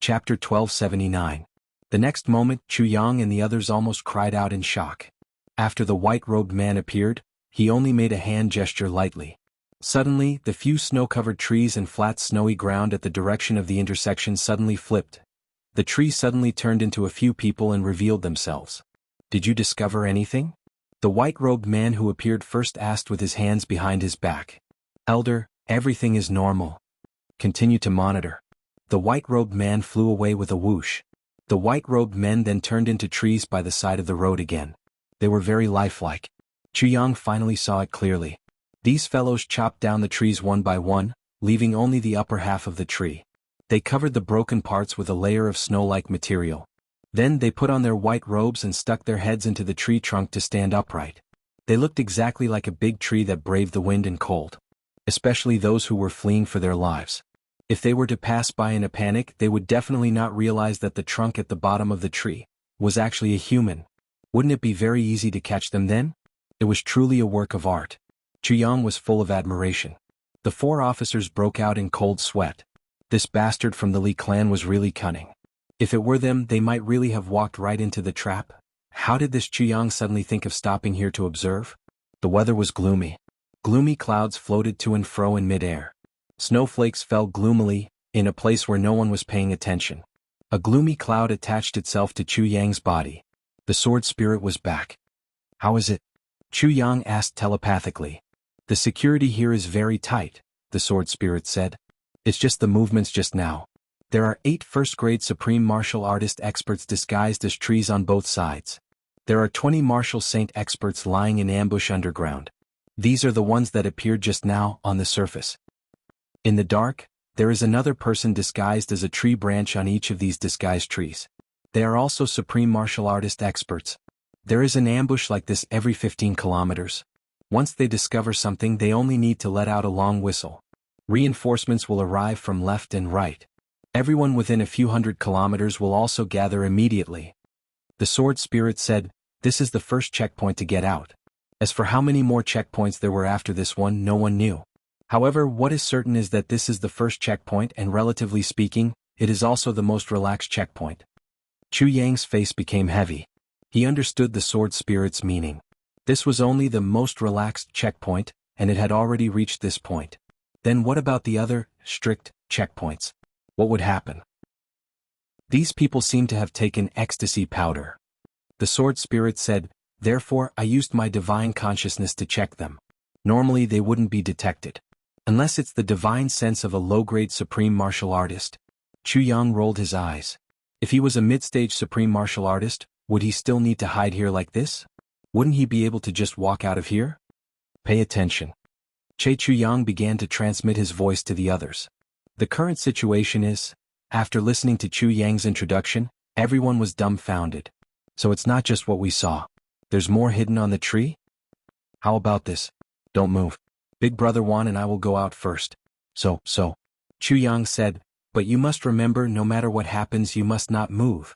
Chapter 1279. The next moment, Chu Yang and the others almost cried out in shock. After the white-robed man appeared, he only made a hand gesture lightly. Suddenly, the few snow-covered trees and flat snowy ground at the direction of the intersection suddenly flipped. The trees suddenly turned into a few people and revealed themselves. "Did you discover anything?" The white-robed man who appeared first asked with his hands behind his back. "Elder, everything is normal. Continue to monitor." The white-robed man flew away with a whoosh. The white-robed men then turned into trees by the side of the road again. They were very lifelike. Chu Yang finally saw it clearly. These fellows chopped down the trees one by one, leaving only the upper half of the tree. They covered the broken parts with a layer of snow-like material. Then they put on their white robes and stuck their heads into the tree trunk to stand upright. They looked exactly like a big tree that braved the wind and cold. Especially those who were fleeing for their lives. If they were to pass by in a panic, they would definitely not realize that the trunk at the bottom of the tree was actually a human. Wouldn't it be very easy to catch them then? It was truly a work of art. Chu Yang was full of admiration. The four officers broke out in cold sweat. This bastard from the Li clan was really cunning. If it were them, they might really have walked right into the trap. How did this Chu Yang suddenly think of stopping here to observe? The weather was gloomy. Gloomy clouds floated to and fro in mid-air. Snowflakes fell gloomily, in a place where no one was paying attention. A gloomy cloud attached itself to Chu Yang's body. The sword spirit was back. "How is it?" Chu Yang asked telepathically. "The security here is very tight," the sword spirit said. "It's just the movements just now. There are 8 first-grade supreme martial artist experts disguised as trees on both sides. There are 20 martial saint experts lying in ambush underground. These are the ones that appeared just now on the surface. In the dark, there is another person disguised as a tree branch on each of these disguised trees. They are also supreme martial artist experts. There is an ambush like this every 15 kilometers. Once they discover something, they only need to let out a long whistle. Reinforcements will arrive from left and right. Everyone within a few hundred kilometers will also gather immediately." The sword spirit said, "This is the first checkpoint to get out. As for how many more checkpoints there were after this one, no one knew. However, what is certain is that this is the first checkpoint and relatively speaking, it is also the most relaxed checkpoint." Chu Yang's face became heavy. He understood the sword spirit's meaning. This was only the most relaxed checkpoint, and it had already reached this point. Then what about the other, strict, checkpoints? What would happen? These people seem to have taken ecstasy powder. The sword spirit said, "Therefore I used my divine consciousness to check them. Normally they wouldn't be detected. Unless it's the divine sense of a low-grade supreme martial artist." Chu Yang rolled his eyes. If he was a mid-stage supreme martial artist, would he still need to hide here like this? Wouldn't he be able to just walk out of here? Pay attention. Chu Yang began to transmit his voice to the others. The current situation is, after listening to Chu Yang's introduction, everyone was dumbfounded. So it's not just what we saw. There's more hidden on the tree? How about this? Don't move. Big Brother Wan and I will go out first. So, Chu Yang said, "But you must remember, no matter what happens, you must not move.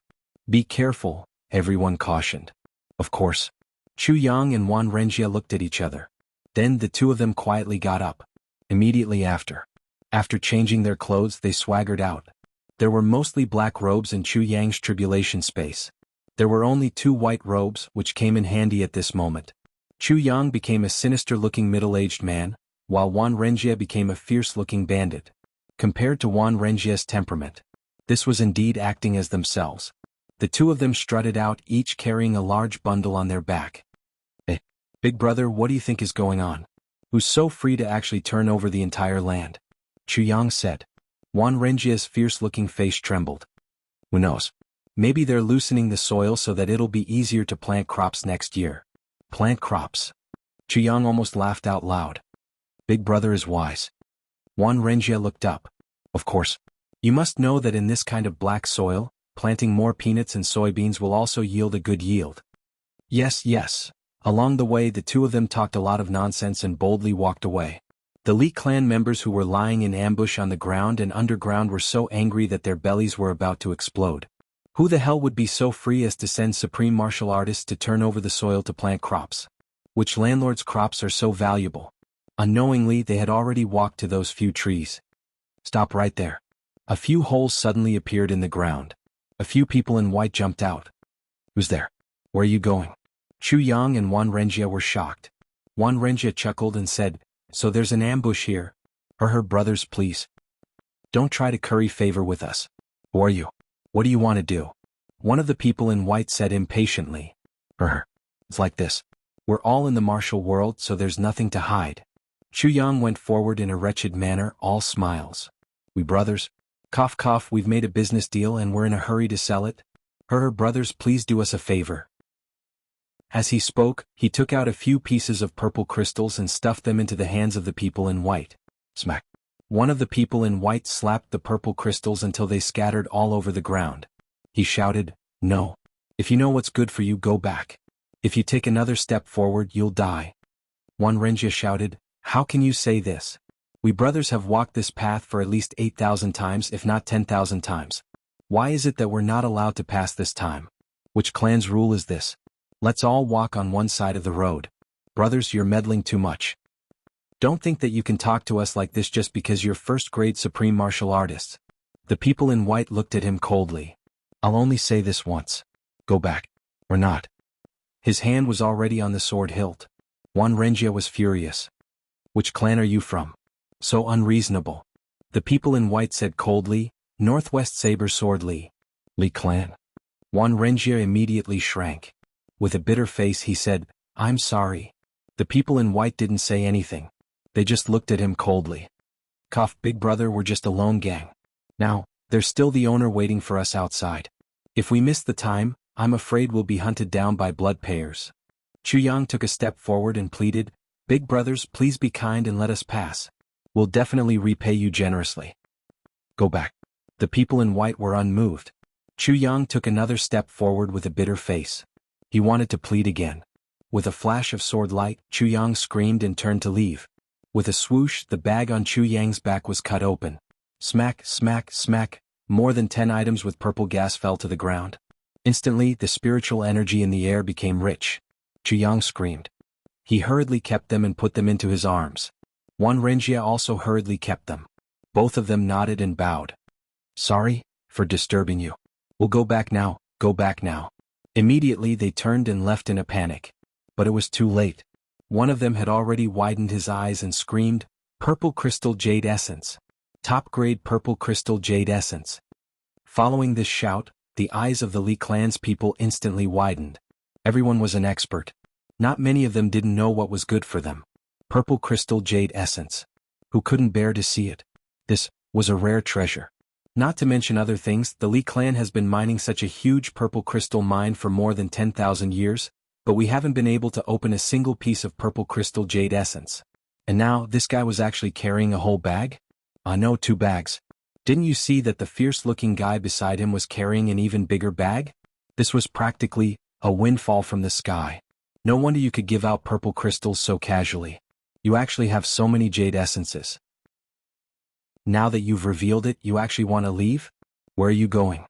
Be careful," everyone cautioned. Of course. Chu Yang and Wan Renjia looked at each other. Then the two of them quietly got up. Immediately after changing their clothes, they swaggered out. There were mostly black robes in Chu Yang's tribulation space. There were only 2 white robes, which came in handy at this moment. Chu Yang became a sinister-looking middle-aged man, while Wan Renjia became a fierce-looking bandit. Compared to Wan Renjia's temperament, this was indeed acting as themselves. The two of them strutted out, each carrying a large bundle on their back. "Hey, big brother, what do you think is going on? Who's so free to actually turn over the entire land?" Chu Yang said. Wan Renjia's fierce-looking face trembled. "Who knows? Maybe they're loosening the soil so that it'll be easier to plant crops next year." Plant crops? Chu Yang almost laughed out loud. Big brother is wise. Wan Renjia looked up. Of course. You must know that in this kind of black soil, planting more peanuts and soybeans will also yield a good yield. Yes. Along the way, the two of them talked a lot of nonsense and boldly walked away. The Li clan members who were lying in ambush on the ground and underground were so angry that their bellies were about to explode. Who the hell would be so free as to send supreme martial artists to turn over the soil to plant crops? Which landlord's crops are so valuable? Unknowingly, they had already walked to those few trees. "Stop right there. A few holes suddenly appeared in the ground. A few people in white jumped out. Who's there? Where are you going? Chu Yang and Wan Renjia were shocked. Wan Renjia chuckled and said, "So there's an ambush here. Her brothers, please. Don't try to curry favor with us. Who are you? What do you want to do?" One of the people in white said impatiently. It's like this. We're all in the martial world, so there's nothing to hide. Chu Yang went forward in a wretched manner, all smiles. We brothers? Cough cough, we've made a business deal and we're in a hurry to sell it. Her brothers, please do us a favor. As he spoke, he took out a few pieces of purple crystals and stuffed them into the hands of the people in white. Smack. One of the people in white slapped the purple crystals until they scattered all over the ground. He shouted, "No. If you know what's good for you, go back. If you take another step forward, you'll die." Wan Renjia shouted, "How can you say this? We brothers have walked this path for at least 8,000 times, if not 10,000 times. Why is it that we're not allowed to pass this time? Which clan's rule is this? Let's all walk on one side of the road. Brothers, you're meddling too much. Don't think that you can talk to us like this just because you're first-grade supreme martial artists." The people in white looked at him coldly. "I'll only say this once. Go back. Or not." His hand was already on the sword hilt. Wan Renjia was furious. "Which clan are you from? So unreasonable." The people in white said coldly, "Northwest Saber Sword Li clan." Wan Renjia immediately shrank. With a bitter face he said, "I'm sorry." The people in white didn't say anything. They just looked at him coldly. "Cough, big brother, we're just a lone gang. Now, there's still the owner waiting for us outside. If we miss the time, I'm afraid we'll be hunted down by blood payers." Chu Yang took a step forward and pleaded, "Big brothers, please be kind and let us pass. We'll definitely repay you generously." "Go back." The people in white were unmoved. Chu Yang took another step forward with a bitter face. He wanted to plead again. With a flash of sword light, Chu Yang screamed and turned to leave. With a swoosh, the bag on Chu Yang's back was cut open. Smack, smack, smack, more than 10 items with purple gas fell to the ground. Instantly, the spiritual energy in the air became rich. Chu Yang screamed. He hurriedly kept them and put them into his arms. Wan Renjia also hurriedly kept them. Both of them nodded and bowed. "Sorry for disturbing you. We'll go back now, go back now." Immediately they turned and left in a panic. But it was too late. One of them had already widened his eyes and screamed, "Purple Crystal Jade Essence. Top-grade Purple Crystal Jade Essence." Following this shout, the eyes of the Li clan's people instantly widened. Everyone was an expert. Not many of them didn't know what was good for them. Purple Crystal Jade Essence. Who couldn't bear to see it? This was a rare treasure. Not to mention other things, the Li clan has been mining such a huge purple crystal mine for more than 10,000 years, but we haven't been able to open a single piece of purple crystal jade essence. And now, this guy was actually carrying a whole bag? No, 2 bags. Didn't you see that the fierce-looking guy beside him was carrying an even bigger bag? This was practically a windfall from the sky. No wonder you could give out purple crystals so casually. You actually have so many jade essences. Now that you've revealed it, you actually want to leave? Where are you going?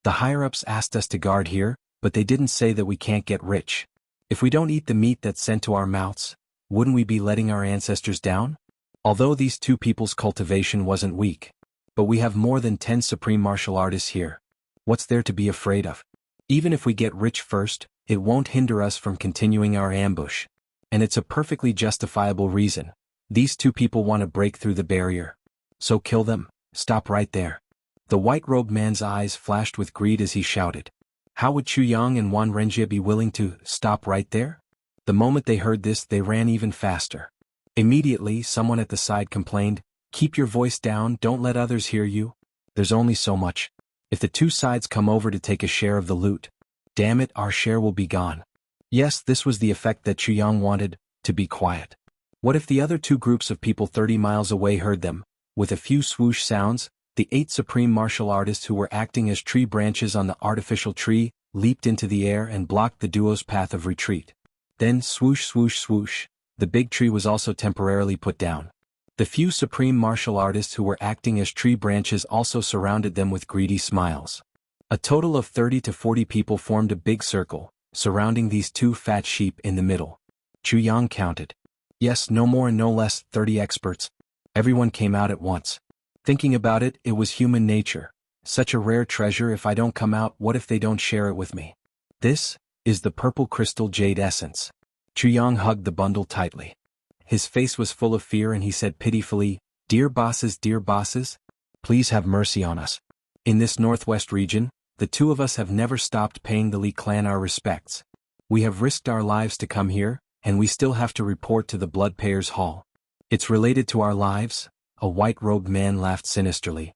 The higher-ups asked us to guard here, but they didn't say that we can't get rich. If we don't eat the meat that's sent to our mouths, wouldn't we be letting our ancestors down? Although these two people's cultivation wasn't weak. But we have more than 10 supreme martial artists here. What's there to be afraid of? Even if we get rich first, it won't hinder us from continuing our ambush. And it's a perfectly justifiable reason. These two people want to break through the barrier. So kill them. Stop right there. The white-robed man's eyes flashed with greed as he shouted. How would Chu Yang and Wan Renjia be willing to stop right there? The moment they heard this, they ran even faster. Immediately, someone at the side complained, "Keep your voice down, don't let others hear you. There's only so much. If the two sides come over to take a share of the loot, damn it, our share will be gone." Yes, this was the effect that Chu Yang wanted, to be quiet. What if the other two groups of people 30 miles away heard them? With a few swoosh sounds, the 8 supreme martial artists who were acting as tree branches on the artificial tree leaped into the air and blocked the duo's path of retreat. Then swoosh swoosh swoosh, the big tree was also temporarily put down. The few supreme martial artists who were acting as tree branches also surrounded them with greedy smiles. A total of 30 to 40 people formed a big circle, surrounding these 2 fat sheep in the middle. Chu Yang counted. Yes, no more and no less, 30 experts. Everyone came out at once. Thinking about it, it was human nature. Such a rare treasure. If I don't come out, what if they don't share it with me? This is the purple crystal jade essence. Chuyang hugged the bundle tightly. His face was full of fear and he said pitifully, dear bosses, please have mercy on us. In this northwest region, the two of us have never stopped paying the Li clan our respects. We have risked our lives to come here, and we still have to report to the Bloodpayers Hall. It's related to our lives. A white-robed man laughed sinisterly.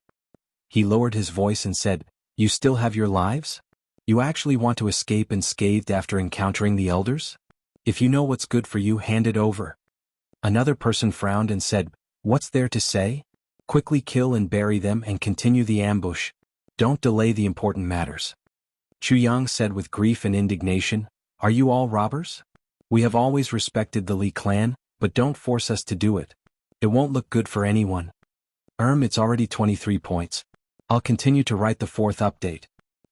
He lowered his voice and said, you still have your lives? You actually want to escape unscathed after encountering the elders? If you know what's good for you, hand it over. Another person frowned and said, what's there to say? Quickly kill and bury them and continue the ambush. Don't delay the important matters. Chuyang said with grief and indignation, are you all robbers? We have always respected the Li clan, but don't force us to do it. It won't look good for anyone. It's already 23 points. I'll continue to write the 4th update.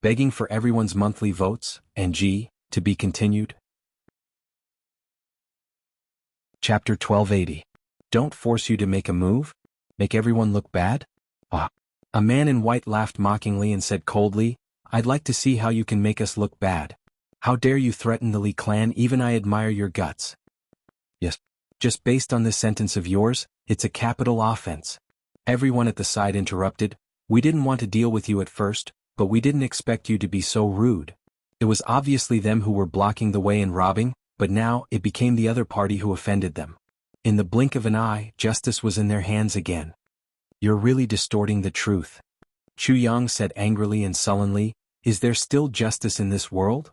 Begging for everyone's monthly votes, and to be continued. Chapter 1280. Don't force you to make a move? Make everyone look bad? A man in white laughed mockingly and said coldly, I'd like to see how you can make us look bad. How dare you threaten the Li clan? Even I admire your guts. Yes. Just based on this sentence of yours, it's a capital offense. Everyone at the side interrupted, we didn't want to deal with you at first, but we didn't expect you to be so rude. It was obviously them who were blocking the way and robbing, but now it became the other party who offended them. In the blink of an eye, justice was in their hands again. You're really distorting the truth. Chuyang said angrily and sullenly, is there still justice in this world?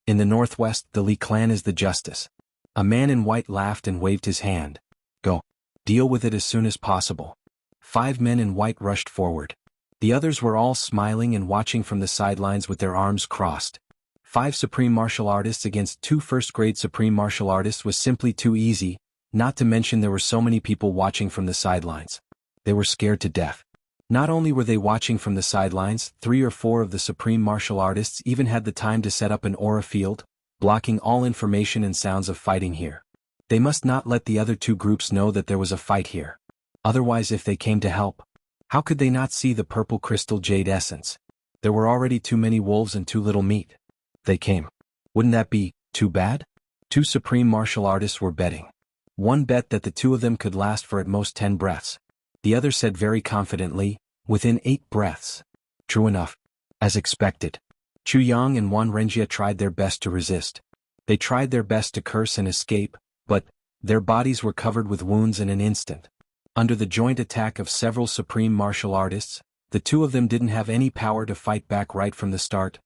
In the northwest, the Li clan is the justice. A man in white laughed and waved his hand. Go. Deal with it as soon as possible. 5 men in white rushed forward. The others were all smiling and watching from the sidelines with their arms crossed. 5 supreme martial artists against 2 first-grade supreme martial artists was simply too easy, not to mention there were so many people watching from the sidelines. They were scared to death. Not only were they watching from the sidelines, 3 or 4 of the supreme martial artists even had the time to set up an aura field, blocking all information and sounds of fighting here. They must not let the other 2 groups know that there was a fight here. Otherwise, if they came to help, how could they not see the purple crystal jade essence? There were already too many wolves and too little meat. They came. Wouldn't that be too bad? 2 supreme martial artists were betting. One bet that the 2 of them could last for at most 10 breaths. The other said very confidently, within 8 breaths. True enough. As expected. Chuyang and Wanrenjia tried their best to resist. They tried their best to curse and escape, but their bodies were covered with wounds in an instant. Under the joint attack of several supreme martial artists, the 2 of them didn't have any power to fight back right from the start.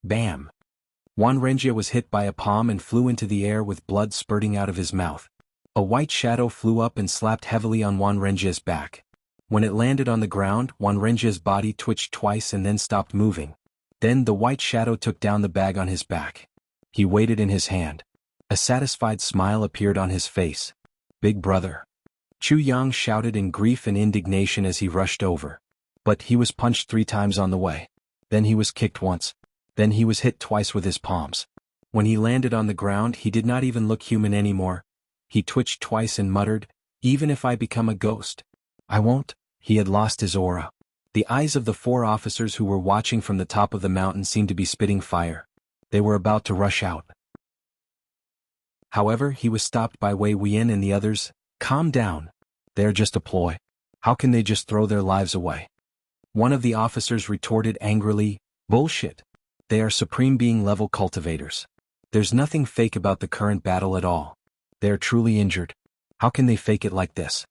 Bam! Wanrenjia was hit by a palm and flew into the air with blood spurting out of his mouth. A white shadow flew up and slapped heavily on Wanrenjia's back. When it landed on the ground, Wanrenjia's body twitched twice and then stopped moving. Then the white shadow took down the bag on his back. He weighed it in his hand. A satisfied smile appeared on his face. Big brother. Chuyang shouted in grief and indignation as he rushed over. But he was punched 3 times on the way. Then he was kicked once. Then he was hit twice with his palms. When he landed on the ground, he did not even look human anymore. He twitched twice and muttered, even if I become a ghost, I won't. He had lost his aura. The eyes of the 4 officers who were watching from the top of the mountain seemed to be spitting fire. They were about to rush out. However, he was stopped by Wei Wuyan and the others. Calm down. They're just a ploy. How can they just throw their lives away? One of the officers retorted angrily, bullshit. They are supreme being level cultivators. There's nothing fake about the current battle at all. They are truly injured. How can they fake it like this?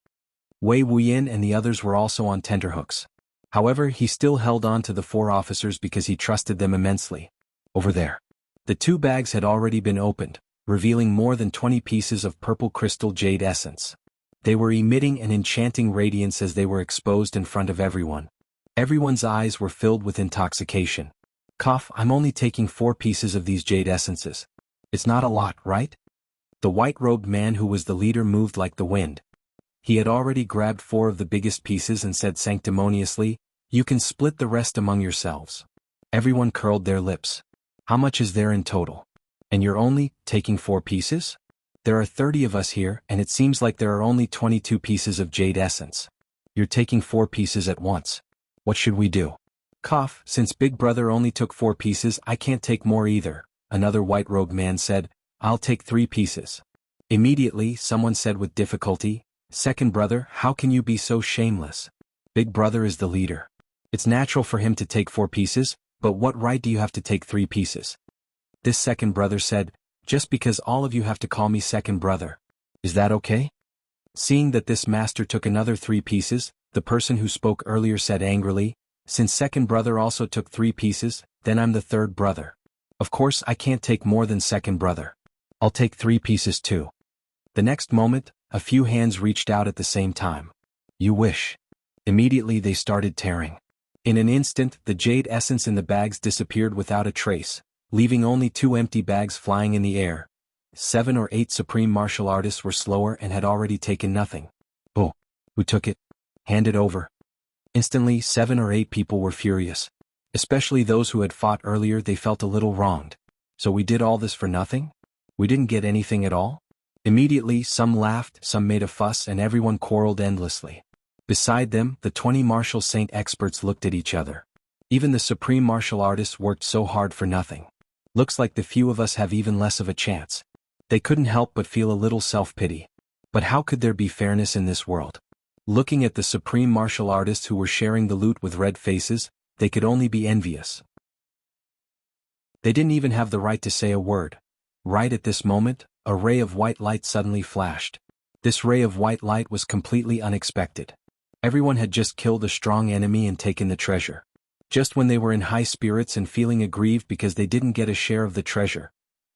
Wei Wuyan and the others were also on tenterhooks. However, he still held on to the 4 officers because he trusted them immensely. Over there. The 2 bags had already been opened, revealing more than 20 pieces of purple crystal jade essence. They were emitting an enchanting radiance as they were exposed in front of everyone. Everyone's eyes were filled with intoxication. Cough, I'm only taking 4 pieces of these jade essences. It's not a lot, right? The white-robed man who was the leader moved like the wind. He had already grabbed 4 of the biggest pieces and said sanctimoniously, you can split the rest among yourselves. Everyone curled their lips. How much is there in total? And you're only taking 4 pieces? There are 30 of us here, and it seems like there are only 22 pieces of jade essence. You're taking 4 pieces at once. What should we do? Cough, since Big Brother only took 4 pieces, I can't take more either. Another white-robed man said, I'll take 3 pieces. Immediately, someone said with difficulty, Second brother, how can you be so shameless? Big Brother is the leader. It's natural for him to take 4 pieces, but what right do you have to take 3 pieces? This second brother said, just because all of you have to call me second brother. Is that okay? Seeing that this master took another 3 pieces, the person who spoke earlier said angrily, since second brother also took 3 pieces, then I'm the third brother. Of course I can't take more than second brother. I'll take 3 pieces too. The next moment, a few hands reached out at the same time. You wish. Immediately they started tearing. In an instant, the jade essence in the bags disappeared without a trace, leaving only 2 empty bags flying in the air. 7 or 8 supreme martial artists were slower and had already taken nothing. Oh, who took it? Hand it over. Instantly, 7 or 8 people were furious. Especially those who had fought earlier. They felt a little wronged. So we did all this for nothing? We didn't get anything at all? Immediately, some laughed, some made a fuss, and everyone quarreled endlessly. Beside them, the 20 martial saint experts looked at each other. Even the supreme martial artists worked so hard for nothing. Looks like the few of us have even less of a chance. They couldn't help but feel a little self-pity. But how could there be fairness in this world? Looking at the supreme martial artists who were sharing the loot with red faces, they could only be envious. They didn't even have the right to say a word. Right at this moment, a ray of white light suddenly flashed. This ray of white light was completely unexpected. Everyone had just killed a strong enemy and taken the treasure. Just when they were in high spirits and feeling aggrieved because they didn't get a share of the treasure.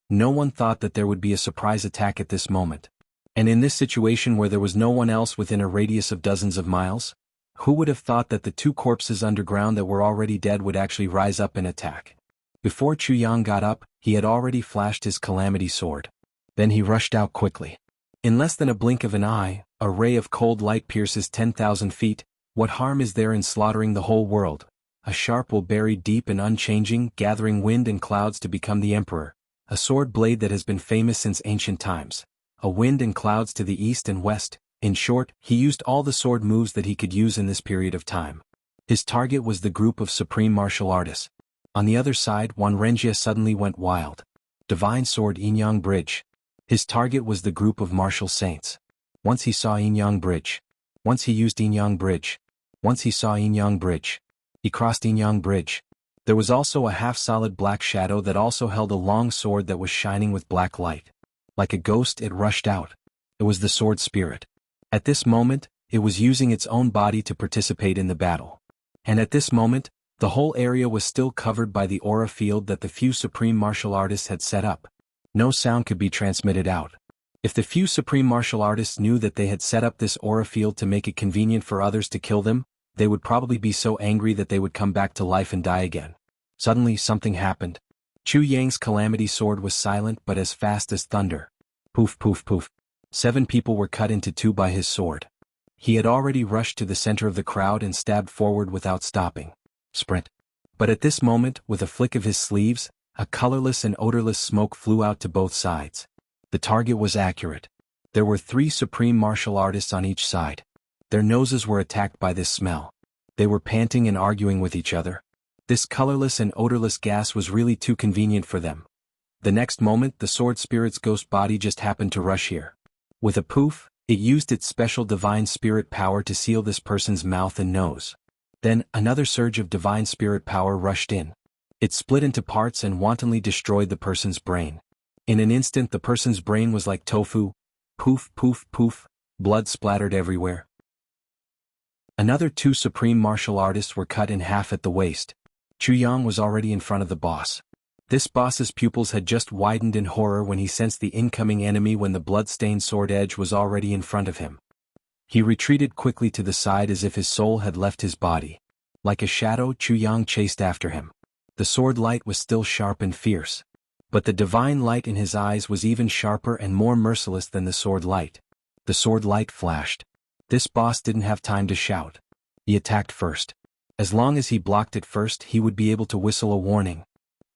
No one thought that there would be a surprise attack at this moment. And in this situation where there was no one else within a radius of dozens of miles, who would have thought that the 2 corpses underground that were already dead would actually rise up and attack? Before Chu Yang got up, he had already flashed his calamity sword. Then he rushed out quickly. In less than a blink of an eye, a ray of cold light pierces 10,000 feet. What harm is there in slaughtering the whole world? A sharp will buried deep and unchanging, gathering wind and clouds to become the emperor. A sword blade that has been famous since ancient times. A wind and clouds to the east and west. In short, he used all the sword moves that he could use in this period of time. His target was the group of supreme martial artists. On the other side, Wan Renjie suddenly went wild. Divine Sword Yin Yang Bridge. His target was the group of martial saints. Once he saw Yin Yang Bridge. Once he used Yin Yang Bridge. Once he saw Yin Yang Bridge. He crossed Yin Yang Bridge. There was also a half-solid black shadow that also held a long sword that was shining with black light. Like a ghost, it rushed out. It was the sword spirit. At this moment, it was using its own body to participate in the battle. And at this moment, the whole area was still covered by the aura field that the few supreme martial artists had set up. No sound could be transmitted out. If the few supreme martial artists knew that they had set up this aura field to make it convenient for others to kill them, they would probably be so angry that they would come back to life and die again. Suddenly something happened. Chu Yang's calamity sword was silent but as fast as thunder. Poof poof poof. 7 people were cut into 2 by his sword. He had already rushed to the center of the crowd and stabbed forward without stopping. Sprint. But at this moment, with a flick of his sleeves, a colorless and odorless smoke flew out to both sides. The target was accurate. There were 3 supreme martial artists on each side. Their noses were attacked by this smell. They were panting and arguing with each other. This colorless and odorless gas was really too convenient for them. The next moment, the sword spirit's ghost body just happened to rush here. With a poof, it used its special divine spirit power to seal this person's mouth and nose. Then, another surge of divine spirit power rushed in. It split into parts and wantonly destroyed the person's brain. In an instant, the person's brain was like tofu. Poof poof poof, blood splattered everywhere. Another 2 supreme martial artists were cut in half at the waist. Chu Yang was already in front of the boss. This boss's pupils had just widened in horror when he sensed the incoming enemy when the blood-stained sword edge was already in front of him. He retreated quickly to the side as if his soul had left his body. Like a shadow, Chu Yang chased after him. The sword light was still sharp and fierce. But the divine light in his eyes was even sharper and more merciless than the sword light. The sword light flashed. This boss didn't have time to shout. He attacked first. As long as he blocked it first, he would be able to whistle a warning.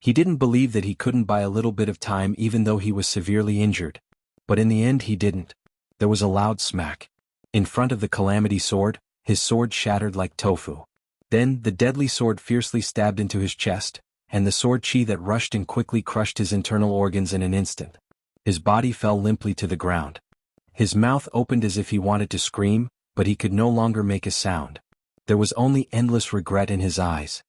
He didn't believe that he couldn't buy a little bit of time even though he was severely injured. But in the end he didn't. There was a loud smack. In front of the calamity sword, His sword shattered like tofu. Then, the deadly sword fiercely stabbed into his chest, and the sword chi that rushed in quickly crushed his internal organs in an instant. His body fell limply to the ground. His mouth opened as if he wanted to scream, but he could no longer make a sound. There was only endless regret in his eyes.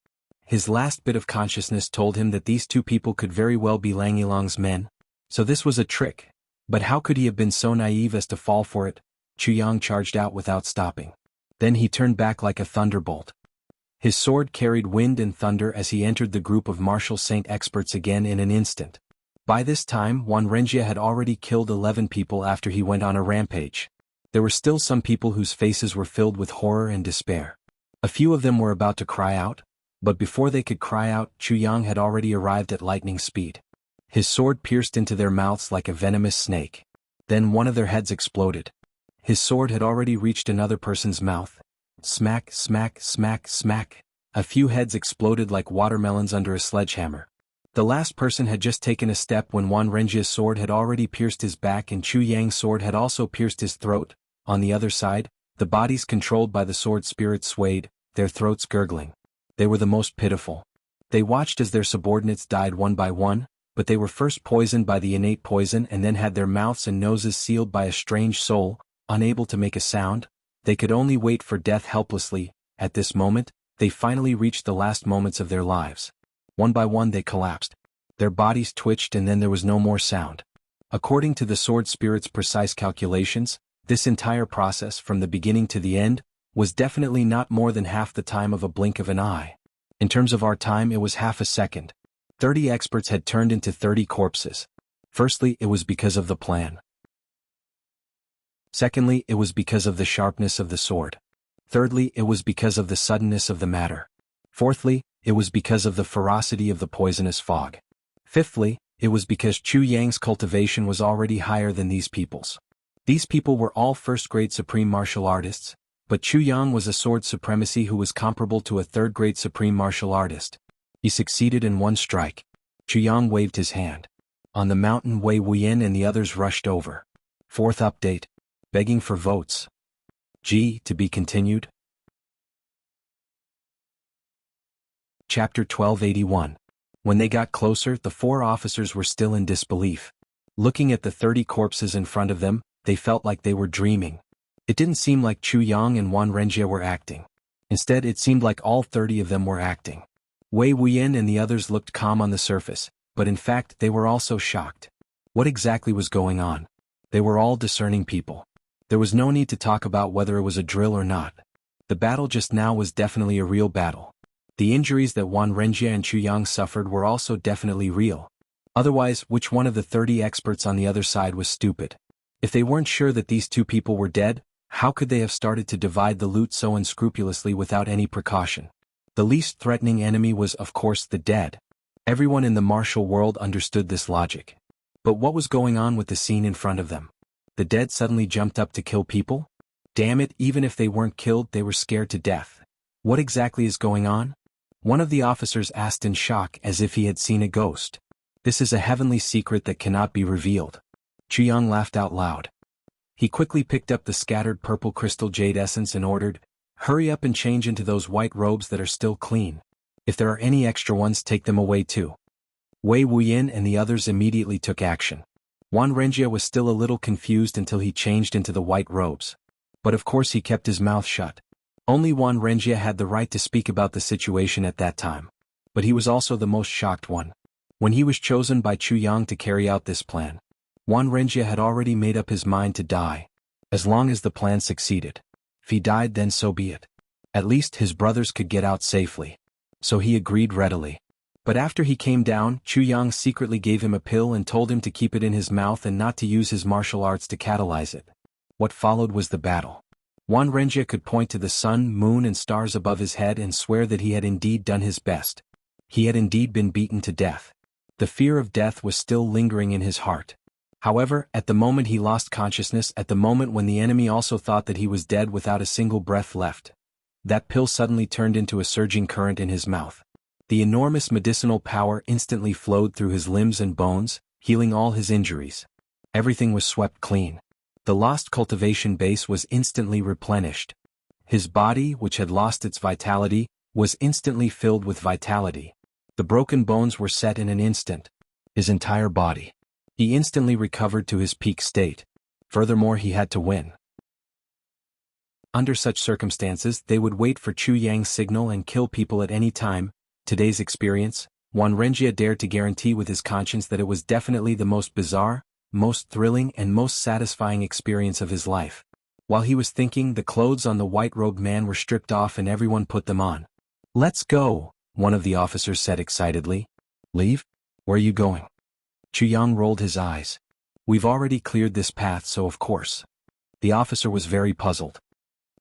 His last bit of consciousness told him that these two people could very well be Lang Yilong's men. So this was a trick. But how could he have been so naive as to fall for it? Chu Yang charged out without stopping. Then he turned back like a thunderbolt. His sword carried wind and thunder as he entered the group of martial saint experts again in an instant. By this time, Wan Renjie had already killed 11 people after he went on a rampage. There were still some people whose faces were filled with horror and despair. A few of them were about to cry out, but before they could cry out, Chu Yang had already arrived at lightning speed. His sword pierced into their mouths like a venomous snake. Then one of their heads exploded. His sword had already reached another person's mouth. Smack, smack, smack, smack. A few heads exploded like watermelons under a sledgehammer. The last person had just taken a step when Wan Renjie's sword had already pierced his back and Chu Yang's sword had also pierced his throat. On the other side, the bodies controlled by the sword spirit swayed, their throats gurgling. They were the most pitiful. They watched as their subordinates died one by one, but they were first poisoned by the innate poison and then had their mouths and noses sealed by a strange soul, unable to make a sound. They could only wait for death helplessly. At this moment, they finally reached the last moments of their lives. One by one they collapsed. Their bodies twitched and then there was no more sound. According to the sword spirit's precise calculations, this entire process from the beginning to the end was definitely not more than half the time of a blink of an eye. In terms of our time, it was half a second. 30 experts had turned into 30 corpses. Firstly, it was because of the plan. Secondly, it was because of the sharpness of the sword. Thirdly, it was because of the suddenness of the matter. Fourthly, it was because of the ferocity of the poisonous fog. Fifthly, it was because Chu Yang's cultivation was already higher than these people's. These people were all first-grade supreme martial artists, but Chu Yang was a sword supremacy who was comparable to a third-grade supreme martial artist. He succeeded in one strike. Chu Yang waved his hand. On the mountain, Wei Wuyan and the others rushed over. Fourth update. Begging for votes. G. To be continued. Chapter 1281. When they got closer, the 4 officers were still in disbelief. Looking at the 30 corpses in front of them, they felt like they were dreaming. It didn't seem like Chu Yang and Wan Renjie were acting. Instead, it seemed like all 30 of them were acting. Wei Wuyan and the others looked calm on the surface, but in fact they were also shocked. What exactly was going on? They were all discerning people. There was no need to talk about whether it was a drill or not. The battle just now was definitely a real battle. The injuries that Wan Renjie and Chu Yang suffered were also definitely real. Otherwise, which one of the 30 experts on the other side was stupid? If they weren't sure that these 2 people were dead, how could they have started to divide the loot so unscrupulously without any precaution? The least threatening enemy was, of course, the dead. Everyone in the martial world understood this logic. But what was going on with the scene in front of them? The dead suddenly jumped up to kill people? Damn it, even if they weren't killed, they were scared to death. What exactly is going on? One of the officers asked in shock as if he had seen a ghost. This is a heavenly secret that cannot be revealed. Chu Yang laughed out loud. He quickly picked up the scattered purple crystal jade essence and ordered, "Hurry up and change into those white robes that are still clean. If there are any extra ones, take them away too." Wei Wuyan and the others immediately took action. Wan Renjie was still a little confused until he changed into the white robes. But of course he kept his mouth shut. Only Wan Renjie had the right to speak about the situation at that time. But he was also the most shocked one. When he was chosen by Chu Yang to carry out this plan, Wan Renjie had already made up his mind to die. As long as the plan succeeded. If he died, then so be it. At least his brothers could get out safely. So he agreed readily. But after he came down, Chu Yang secretly gave him a pill and told him to keep it in his mouth and not to use his martial arts to catalyze it. What followed was the battle. Wan Renjie could point to the sun, moon and stars above his head and swear that he had indeed done his best. He had indeed been beaten to death. The fear of death was still lingering in his heart. However, at the moment he lost consciousness, at the moment when the enemy also thought that he was dead without a single breath left, that pill suddenly turned into a surging current in his mouth. The enormous medicinal power instantly flowed through his limbs and bones, healing all his injuries. Everything was swept clean. The lost cultivation base was instantly replenished. His body, which had lost its vitality, was instantly filled with vitality. The broken bones were set in an instant. His entire body. He instantly recovered to his peak state. Furthermore, he had to win. Under such circumstances, they would wait for Chu Yang's signal and kill people at any time. Today's experience, Juan Renjia dared to guarantee with his conscience that it was definitely the most bizarre, most thrilling and most satisfying experience of his life. While he was thinking, the clothes on the white-robed man were stripped off and everyone put them on. "Let's go," one of the officers said excitedly. "Leave? Where are you going?" Chu Yang rolled his eyes. "We've already cleared this path, so of course." The officer was very puzzled.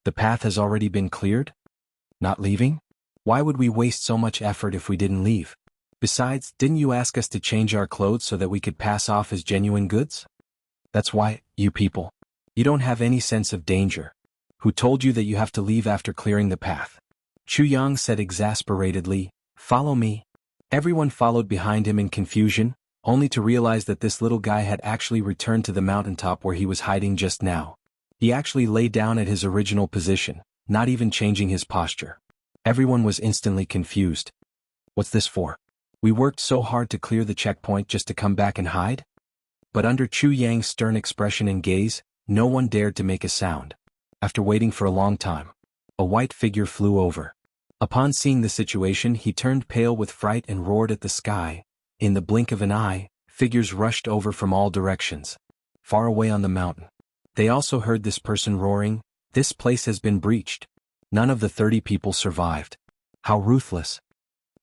"The path has already been cleared? Not leaving? Why would we waste so much effort if we didn't leave? Besides, didn't you ask us to change our clothes so that we could pass off as genuine goods? That's why, you people. You don't have any sense of danger. Who told you that you have to leave after clearing the path?" Chu Yang said exasperatedly, "Follow me." Everyone followed behind him in confusion, only to realize that this little guy had actually returned to the mountaintop where he was hiding just now. He actually lay down at his original position, not even changing his posture. Everyone was instantly confused. "What's this for? We worked so hard to clear the checkpoint just to come back and hide?" But under Chu Yang's stern expression and gaze, no one dared to make a sound. After waiting for a long time, a white figure flew over. Upon seeing the situation, he turned pale with fright and roared at the sky. In the blink of an eye, figures rushed over from all directions. Far away on the mountain, they also heard this person roaring, "This place has been breached." None of the 30 people survived. How ruthless.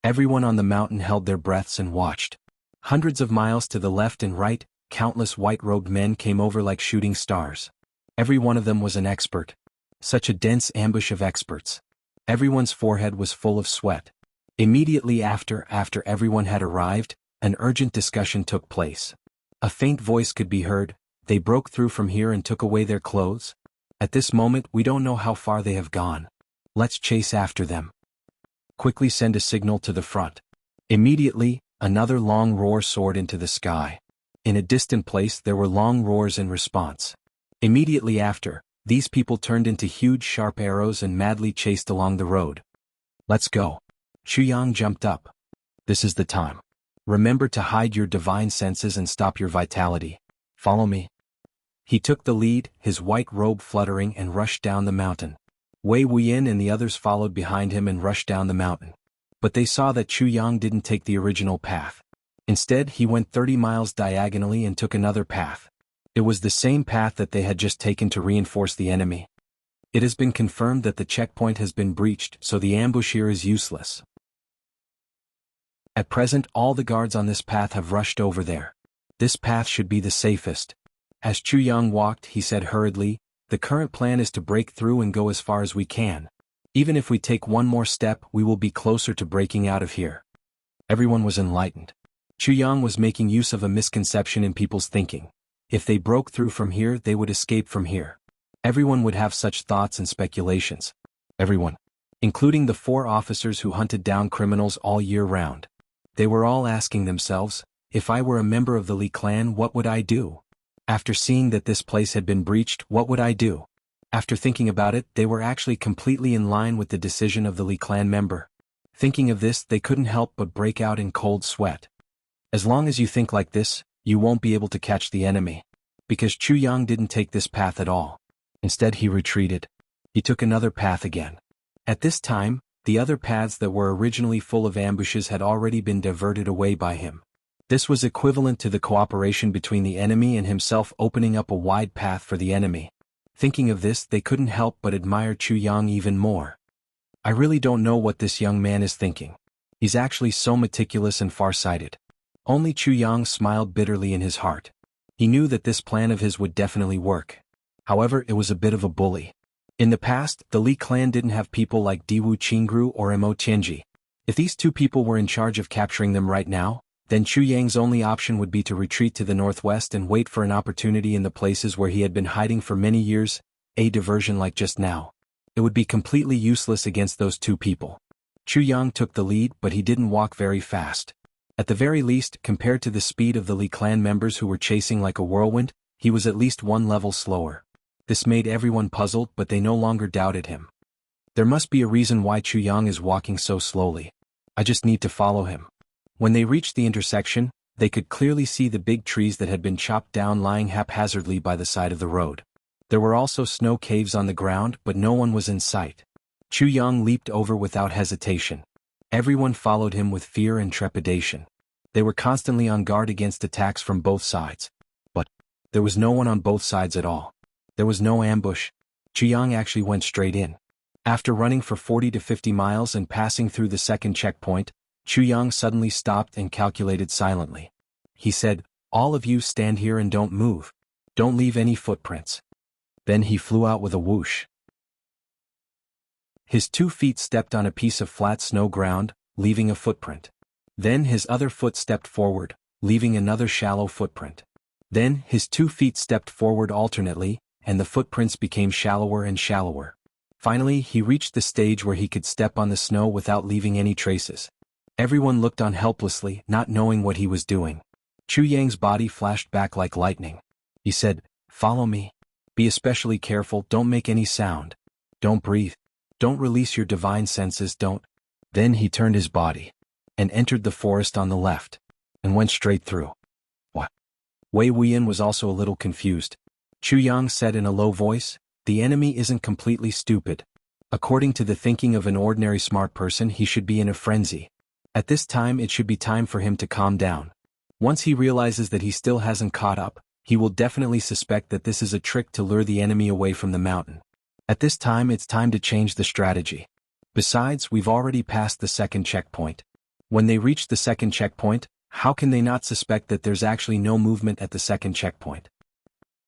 Everyone on the mountain held their breaths and watched. Hundreds of miles to the left and right, countless white-robed men came over like shooting stars. Every one of them was an expert. Such a dense ambush of experts. Everyone's forehead was full of sweat. Immediately after everyone had arrived, an urgent discussion took place. A faint voice could be heard, "They broke through from here and took away their clothes. At this moment we don't know how far they have gone. Let's chase after them. Quickly send a signal to the front." Immediately, another long roar soared into the sky. In a distant place there were long roars in response. Immediately after, these people turned into huge sharp arrows and madly chased along the road. "Let's go." Chu Yang jumped up. "This is the time. Remember to hide your divine senses and stop your vitality. Follow me." He took the lead, his white robe fluttering, and rushed down the mountain. Wei Wuyin and the others followed behind him and rushed down the mountain. But they saw that Chu Yang didn't take the original path. Instead, he went 30 miles diagonally and took another path. It was the same path that they had just taken to reinforce the enemy. It has been confirmed that the checkpoint has been breached, so the ambush here is useless. At present, all the guards on this path have rushed over there. This path should be the safest. As Chu Yang walked, he said hurriedly, "The current plan is to break through and go as far as we can. Even if we take one more step, we will be closer to breaking out of here." Everyone was enlightened. Chu Yang was making use of a misconception in people's thinking. If they broke through from here, they would escape from here. Everyone would have such thoughts and speculations. Everyone. Including the 4 officers who hunted down criminals all year round. They were all asking themselves, "If I were a member of the Li clan, what would I do? After seeing that this place had been breached, what would I do?" After thinking about it, they were actually completely in line with the decision of the Li clan member. Thinking of this, they couldn't help but break out in cold sweat. As long as you think like this, you won't be able to catch the enemy. Because Chu Yang didn't take this path at all. Instead, he retreated. He took another path again. At this time, the other paths that were originally full of ambushes had already been diverted away by him. This was equivalent to the cooperation between the enemy and himself, opening up a wide path for the enemy. Thinking of this, they couldn't help but admire Chu Yang even more. I really don't know what this young man is thinking. He's actually so meticulous and far-sighted. Only Chu Yang smiled bitterly in his heart. He knew that this plan of his would definitely work. However, it was a bit of a bully. In the past, the Li clan didn't have people like Diwu Qingru or Mo Tianji. If these 2 people were in charge of capturing them right now, then Chu Yang's only option would be to retreat to the northwest and wait for an opportunity in the places where he had been hiding for many years, a diversion like just now. It would be completely useless against those 2 people. Chu Yang took the lead, but he didn't walk very fast. At the very least, compared to the speed of the Li clan members who were chasing like a whirlwind, he was at least 1 level slower. This made everyone puzzled, but they no longer doubted him. There must be a reason why Chuyang is walking so slowly. I just need to follow him. When they reached the intersection, they could clearly see the big trees that had been chopped down lying haphazardly by the side of the road. There were also snow caves on the ground, but no one was in sight. Chuyang leaped over without hesitation. Everyone followed him with fear and trepidation. They were constantly on guard against attacks from both sides. But there was no one on both sides at all. There was no ambush. Chuyang actually went straight in. After running for 40 to 50 miles and passing through the second checkpoint, Chuyang suddenly stopped and calculated silently. He said, "All of you stand here and don't move. Don't leave any footprints." Then he flew out with a whoosh. His 2 feet stepped on a piece of flat snow ground, leaving a footprint. Then his other foot stepped forward, leaving another shallow footprint. Then his 2 feet stepped forward alternately, and the footprints became shallower and shallower. Finally, he reached the stage where he could step on the snow without leaving any traces. Everyone looked on helplessly, not knowing what he was doing. Chuyang's body flashed back like lightning. He said, "Follow me. Be especially careful, don't make any sound. Don't breathe. Don't release your divine senses, don't." Then he turned his body and entered the forest on the left and went straight through. What? Wei Wuyan was also a little confused. Chuyang said in a low voice, "The enemy isn't completely stupid. According to the thinking of an ordinary smart person, he should be in a frenzy. At this time it should be time for him to calm down. Once he realizes that he still hasn't caught up, he will definitely suspect that this is a trick to lure the enemy away from the mountain. At this time it's time to change the strategy. Besides, we've already passed the second checkpoint. When they reach the second checkpoint, how can they not suspect that there's actually no movement at the second checkpoint?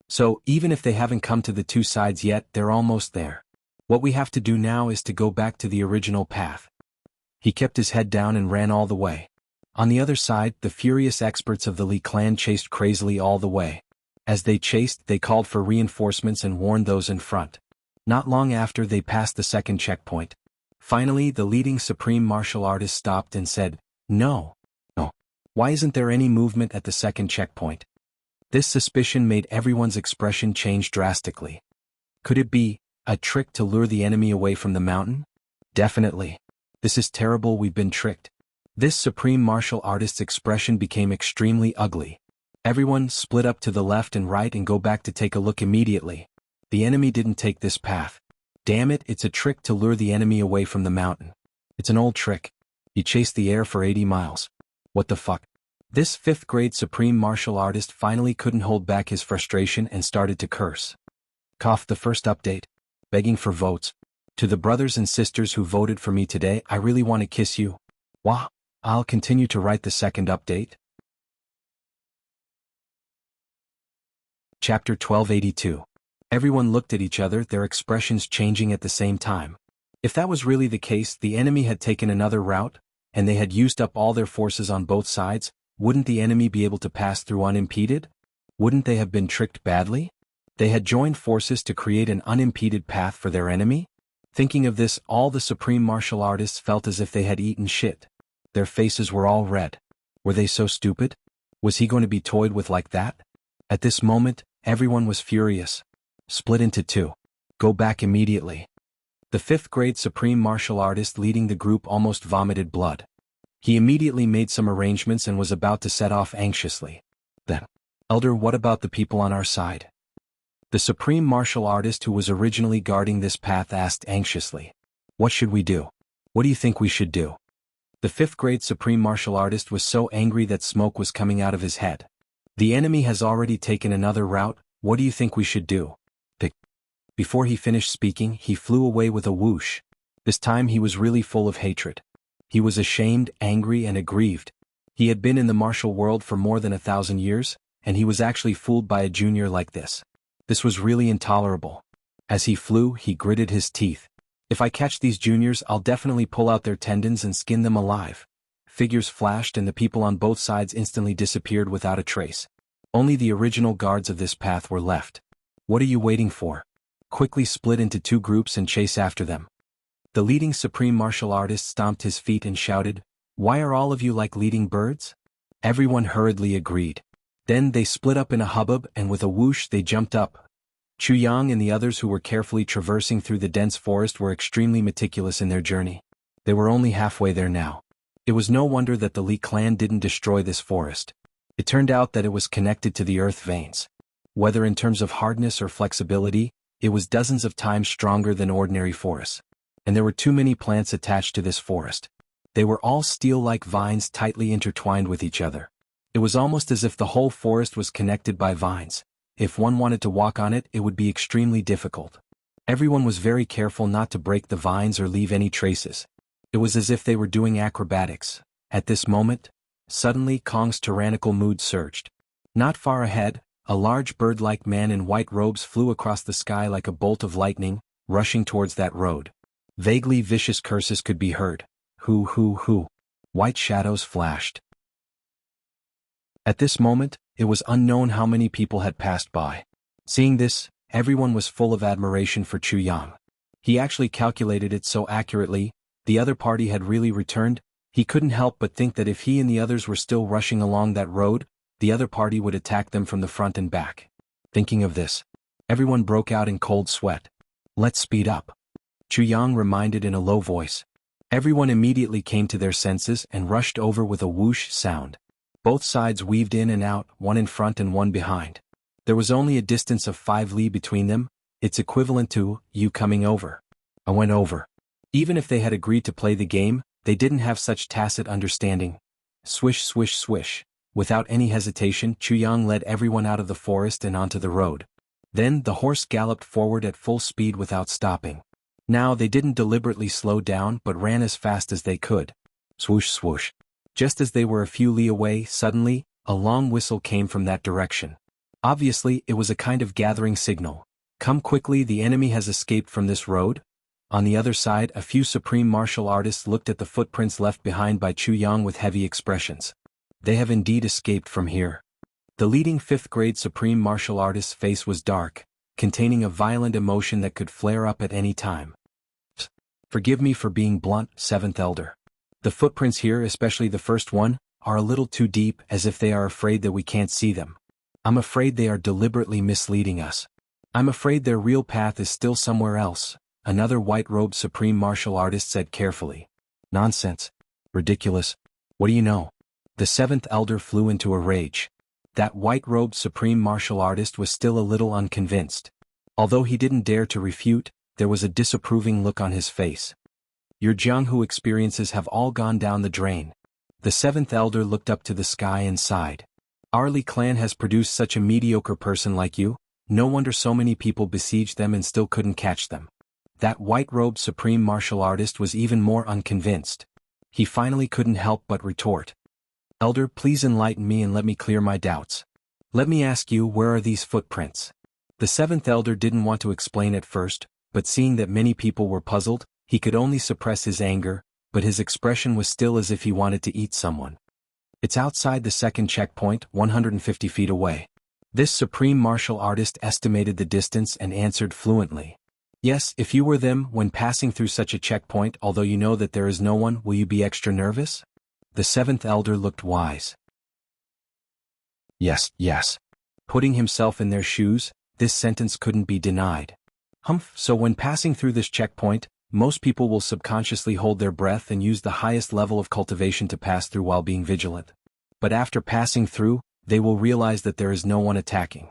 So, even if they haven't come to the 2 sides yet, they're almost there. What we have to do now is to go back to the original path." He kept his head down and ran all the way. On the other side, the furious experts of the Li clan chased crazily all the way. As they chased, they called for reinforcements and warned those in front. Not long after, they passed the second checkpoint. Finally, the leading supreme martial artist stopped and said, No. Why isn't there any movement at the second checkpoint?" This suspicion made everyone's expression change drastically. Could it be a trick to lure the enemy away from the mountain? Definitely. This is terrible, we've been tricked. This supreme martial artist's expression became extremely ugly. Everyone split up to the left and right and go back to take a look immediately. The enemy didn't take this path. Damn it, it's a trick to lure the enemy away from the mountain. It's an old trick. He chased the air for 80 miles. What the fuck? This 5th grade supreme martial artist finally couldn't hold back his frustration and started to curse. Cough. The first update. Begging for votes. To the brothers and sisters who voted for me today, I really want to kiss you. Wah. I'll continue to write the second update. Chapter 1282. Everyone looked at each other, their expressions changing at the same time. If that was really the case, the enemy had taken another route, and they had used up all their forces on both sides. Wouldn't the enemy be able to pass through unimpeded? Wouldn't they have been tricked badly? They had joined forces to create an unimpeded path for their enemy? Thinking of this, all the supreme martial artists felt as if they had eaten shit. Their faces were all red. Were they so stupid? Was he going to be toyed with like that? At this moment, everyone was furious. Split into 2. Go back immediately. The 5th grade supreme martial artist leading the group almost vomited blood. He immediately made some arrangements and was about to set off anxiously. Then, "Elder, what about the people on our side?" The supreme martial artist who was originally guarding this path asked anxiously. "What should we do? What do you think we should do?" The 5th grade supreme martial artist was so angry that smoke was coming out of his head. "The enemy has already taken another route, what do you think we should do?" Before he finished speaking, he flew away with a whoosh. This time he was really full of hatred. He was ashamed, angry, and aggrieved. He had been in the martial world for more than 1,000 years, and he was actually fooled by a junior like this. This was really intolerable. As he flew, he gritted his teeth. "If I catch these juniors, I'll definitely pull out their tendons and skin them alive." Figures flashed and the people on both sides instantly disappeared without a trace. Only the original guards of this path were left. "What are you waiting for? Quickly split into 2 groups and chase after them." The leading supreme martial artist stomped his feet and shouted, "Why are all of you like leading birds?" Everyone hurriedly agreed. Then they split up in a hubbub and with a whoosh they jumped up. Chu Yang and the others who were carefully traversing through the dense forest were extremely meticulous in their journey. They were only halfway there now. It was no wonder that the Li clan didn't destroy this forest. It turned out that it was connected to the earth veins. Whether in terms of hardness or flexibility, it was dozens of times stronger than ordinary forests. And there were too many plants attached to this forest. They were all steel-like vines tightly intertwined with each other. It was almost as if the whole forest was connected by vines. If one wanted to walk on it, it would be extremely difficult. Everyone was very careful not to break the vines or leave any traces. It was as if they were doing acrobatics. At this moment, suddenly Kong's tyrannical mood surged. Not far ahead, a large bird-like man in white robes flew across the sky like a bolt of lightning, rushing towards that road. Vaguely vicious curses could be heard. Hoo hoo hoo. White shadows flashed. At this moment, it was unknown how many people had passed by. Seeing this, everyone was full of admiration for Chu Yang. He actually calculated it so accurately. The other party had really returned. He couldn't help but think that if he and the others were still rushing along that road, the other party would attack them from the front and back. Thinking of this, everyone broke out in cold sweat. Let's speed up. Chu Yang reminded in a low voice. Everyone immediately came to their senses and rushed over with a whoosh sound. Both sides weaved in and out, one in front and one behind. There was only a distance of 5 li between them. It's equivalent to you coming over. I went over. Even if they had agreed to play the game, they didn't have such tacit understanding. Swish swish swish. Without any hesitation, Chu Yang led everyone out of the forest and onto the road. Then the horse galloped forward at full speed without stopping. Now they didn't deliberately slow down but ran as fast as they could. Swoosh swoosh. Just as they were a few li away, suddenly, a long whistle came from that direction. Obviously, it was a kind of gathering signal. Come quickly, the enemy has escaped from this road. On the other side, a few supreme martial artists looked at the footprints left behind by Chu Yang with heavy expressions. They have indeed escaped from here. The leading 5th-grade supreme martial artist's face was dark, containing a violent emotion that could flare up at any time. Forgive me for being blunt, 7th Elder. The footprints here, especially the first one, are a little too deep, as if they are afraid that we can't see them. I'm afraid they are deliberately misleading us. I'm afraid their real path is still somewhere else, another white-robed supreme martial artist said carefully. Nonsense. Ridiculous. What do you know? The 7th Elder flew into a rage. That white-robed supreme martial artist was still a little unconvinced. Although he didn't dare to refute, there was a disapproving look on his face. Your Jianghu experiences have all gone down the drain. The 7th Elder looked up to the sky and sighed. Our Li clan has produced such a mediocre person like you. No wonder so many people besieged them and still couldn't catch them. That white-robed supreme martial artist was even more unconvinced. He finally couldn't help but retort. Elder, please enlighten me and let me clear my doubts. Let me ask you, where are these footprints? The 7th Elder didn't want to explain at first, but seeing that many people were puzzled, he could only suppress his anger, but his expression was still as if he wanted to eat someone. It's outside the second checkpoint, 150 feet away. This supreme martial artist estimated the distance and answered fluently. Yes, if you were them when passing through such a checkpoint, although you know that there is no one, will you be extra nervous? The 7th Elder looked wise. Yes, yes. Putting himself in their shoes, this sentence couldn't be denied. Humph, so when passing through this checkpoint, most people will subconsciously hold their breath and use the highest level of cultivation to pass through while being vigilant. But after passing through, they will realize that there is no one attacking.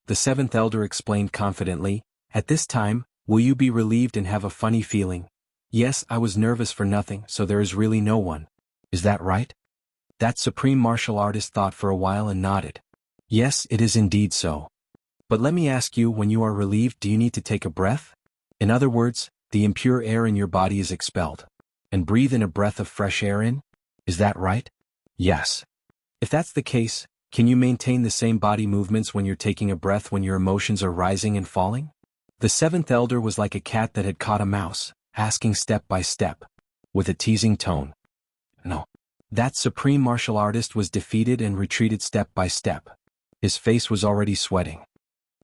The 7th Elder explained confidently, at this time, will you be relieved and have a funny feeling? Yes, I was nervous for nothing, so there is really no one. Is that right? That supreme martial artist thought for a while and nodded. Yes, it is indeed so. But let me ask you, when you are relieved, do you need to take a breath? In other words, the impure air in your body is expelled. And breathe in a breath of fresh air in? Is that right? Yes. If that's the case, can you maintain the same body movements when you're taking a breath when your emotions are rising and falling? The 7th Elder was like a cat that had caught a mouse, asking step by step, with a teasing tone. No. That supreme martial artist was defeated and retreated step by step. His face was already sweating.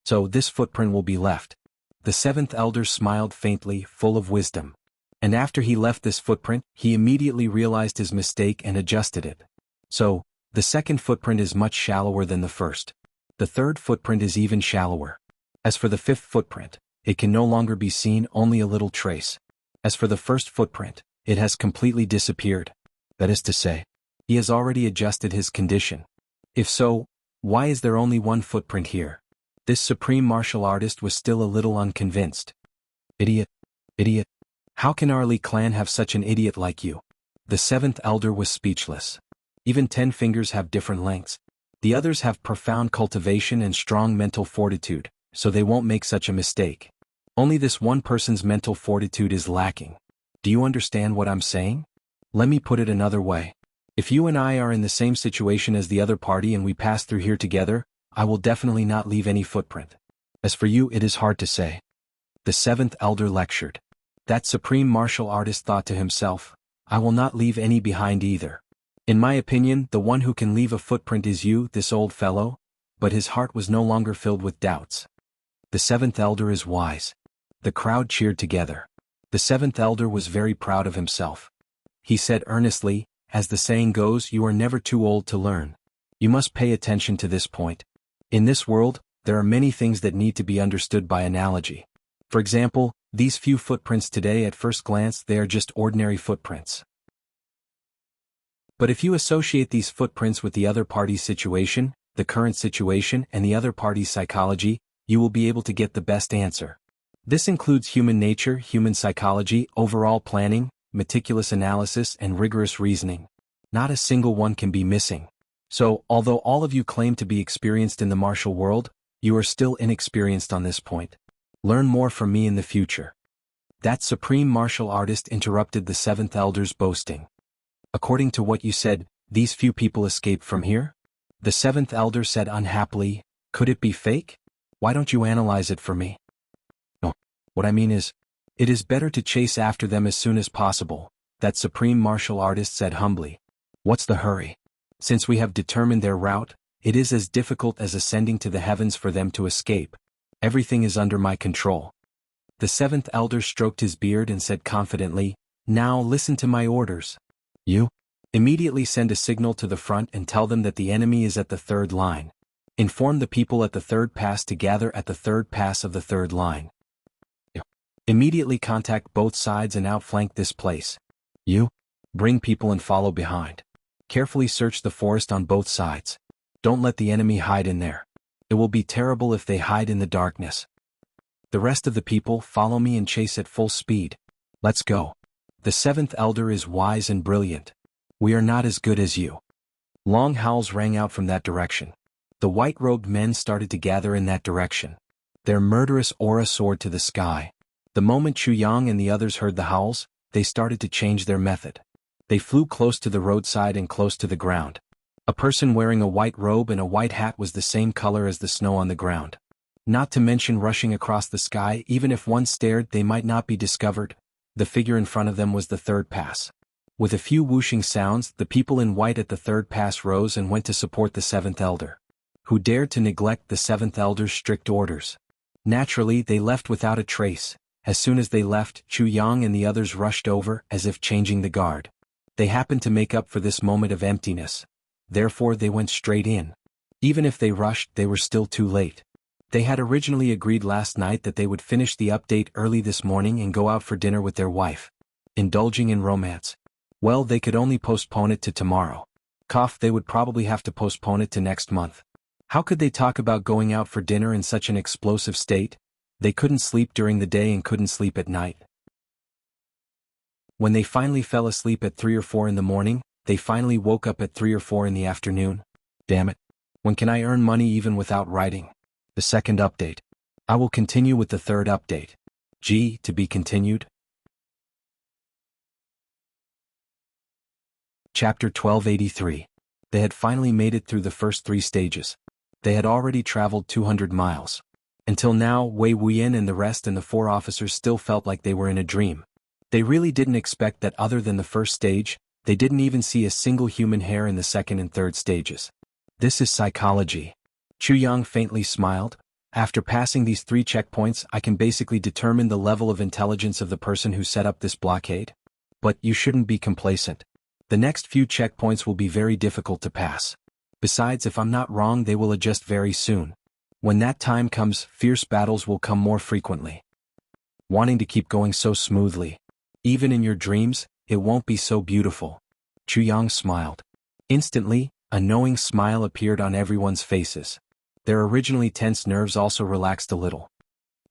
So this footprint will be left. The 7th Elder smiled faintly, full of wisdom. And after he left this footprint, he immediately realized his mistake and adjusted it. So, the second footprint is much shallower than the first. The third footprint is even shallower. As for the fifth footprint, it can no longer be seen, only a little trace. As for the first footprint, it has completely disappeared. That is to say, he has already adjusted his condition. If so, why is there only one footprint here? This supreme martial artist was still a little unconvinced. Idiot. Idiot. How can our Li clan have such an idiot like you? The seventh elder was speechless. Even 10 fingers have different lengths. The others have profound cultivation and strong mental fortitude, so they won't make such a mistake. Only this one person's mental fortitude is lacking. Do you understand what I'm saying? Let me put it another way. If you and I are in the same situation as the other party and we pass through here together, I will definitely not leave any footprint. As for you, it is hard to say. The seventh elder lectured. That supreme martial artist thought to himself, I will not leave any behind either. In my opinion, the one who can leave a footprint is you, this old fellow. But his heart was no longer filled with doubts. The seventh elder is wise. The crowd cheered together. The seventh elder was very proud of himself. He said earnestly, as the saying goes, you are never too old to learn. You must pay attention to this point. In this world, there are many things that need to be understood by analogy. For example, these few footprints today, at first glance, they are just ordinary footprints. But if you associate these footprints with the other party's situation, the current situation, and the other party's psychology, you will be able to get the best answer. This includes human nature, human psychology, overall planning, meticulous analysis, and rigorous reasoning. Not a single one can be missing. So, although all of you claim to be experienced in the martial world, you are still inexperienced on this point. Learn more from me in the future. That supreme martial artist interrupted the seventh elder's boasting. According to what you said, these few people escaped from here? The seventh elder said unhappily, could it be fake? Why don't you analyze it for me? No. What I mean is, it is better to chase after them as soon as possible, that supreme martial artist said humbly. What's the hurry? Since we have determined their route, it is as difficult as ascending to the heavens for them to escape. Everything is under my control. The seventh elder stroked his beard and said confidently, now listen to my orders. You? Immediately send a signal to the front and tell them that the enemy is at the third line. Inform the people at the third pass to gather at the third pass of the third line. Immediately contact both sides and outflank this place. You? Bring people and follow behind. Carefully search the forest on both sides. Don't let the enemy hide in there. It will be terrible if they hide in the darkness. The rest of the people follow me and chase at full speed. Let's go. The seventh elder is wise and brilliant. We are not as good as you. Long howls rang out from that direction. The white-robed men started to gather in that direction. Their murderous aura soared to the sky. The moment Chu Yang and the others heard the howls, they started to change their method. They flew close to the roadside and close to the ground. A person wearing a white robe and a white hat was the same color as the snow on the ground. Not to mention rushing across the sky, even if one stared they might not be discovered. The figure in front of them was the third pass. With a few whooshing sounds, the people in white at the third pass rose and went to support the seventh elder. Who dared to neglect the seventh elder's strict orders? Naturally, they left without a trace. As soon as they left, Chu Yang and the others rushed over, as if changing the guard. They happened to make up for this moment of emptiness. Therefore they went straight in. Even if they rushed, they were still too late. They had originally agreed last night that they would finish the update early this morning and go out for dinner with their wife. Indulging in romance. Well, they could only postpone it to tomorrow. They would probably have to postpone it to next month. How could they talk about going out for dinner in such an explosive state? They couldn't sleep during the day and couldn't sleep at night. When they finally fell asleep at 3 or 4 in the morning, they finally woke up at 3 or 4 in the afternoon. Damn it. When can I earn money even without writing? The second update. I will continue with the third update. To be continued. Chapter 1283. They had finally made it through the first 3 stages. They had already traveled 200 miles. Until now, Wei Wuyan and the rest and the 4 officers still felt like they were in a dream. They really didn't expect that other than the first stage, they didn't even see a single human hair in the second and third stages. This is psychology. Chu Yang faintly smiled. After passing these 3 checkpoints, I can basically determine the level of intelligence of the person who set up this blockade. But you shouldn't be complacent. The next few checkpoints will be very difficult to pass. Besides, if I'm not wrong, they will adjust very soon. When that time comes, fierce battles will come more frequently. Wanting to keep going so smoothly. Even in your dreams, it won't be so beautiful. Chuyang smiled. Instantly, a knowing smile appeared on everyone's faces. Their originally tense nerves also relaxed a little.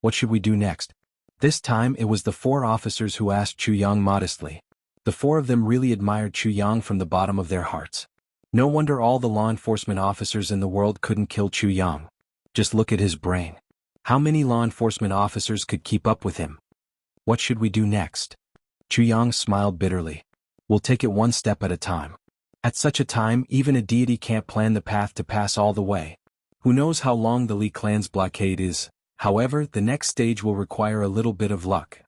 What should we do next? This time it was the 4 officers who asked Chuyang modestly. The 4 of them really admired Chuyang from the bottom of their hearts. No wonder all the law enforcement officers in the world couldn't kill Chuyang. Just look at his brain. How many law enforcement officers could keep up with him? What should we do next? Chuyang smiled bitterly. We'll take it one step at a time. At such a time, even a deity can't plan the path to pass all the way. Who knows how long the Li clan's blockade is? However, the next stage will require a little bit of luck.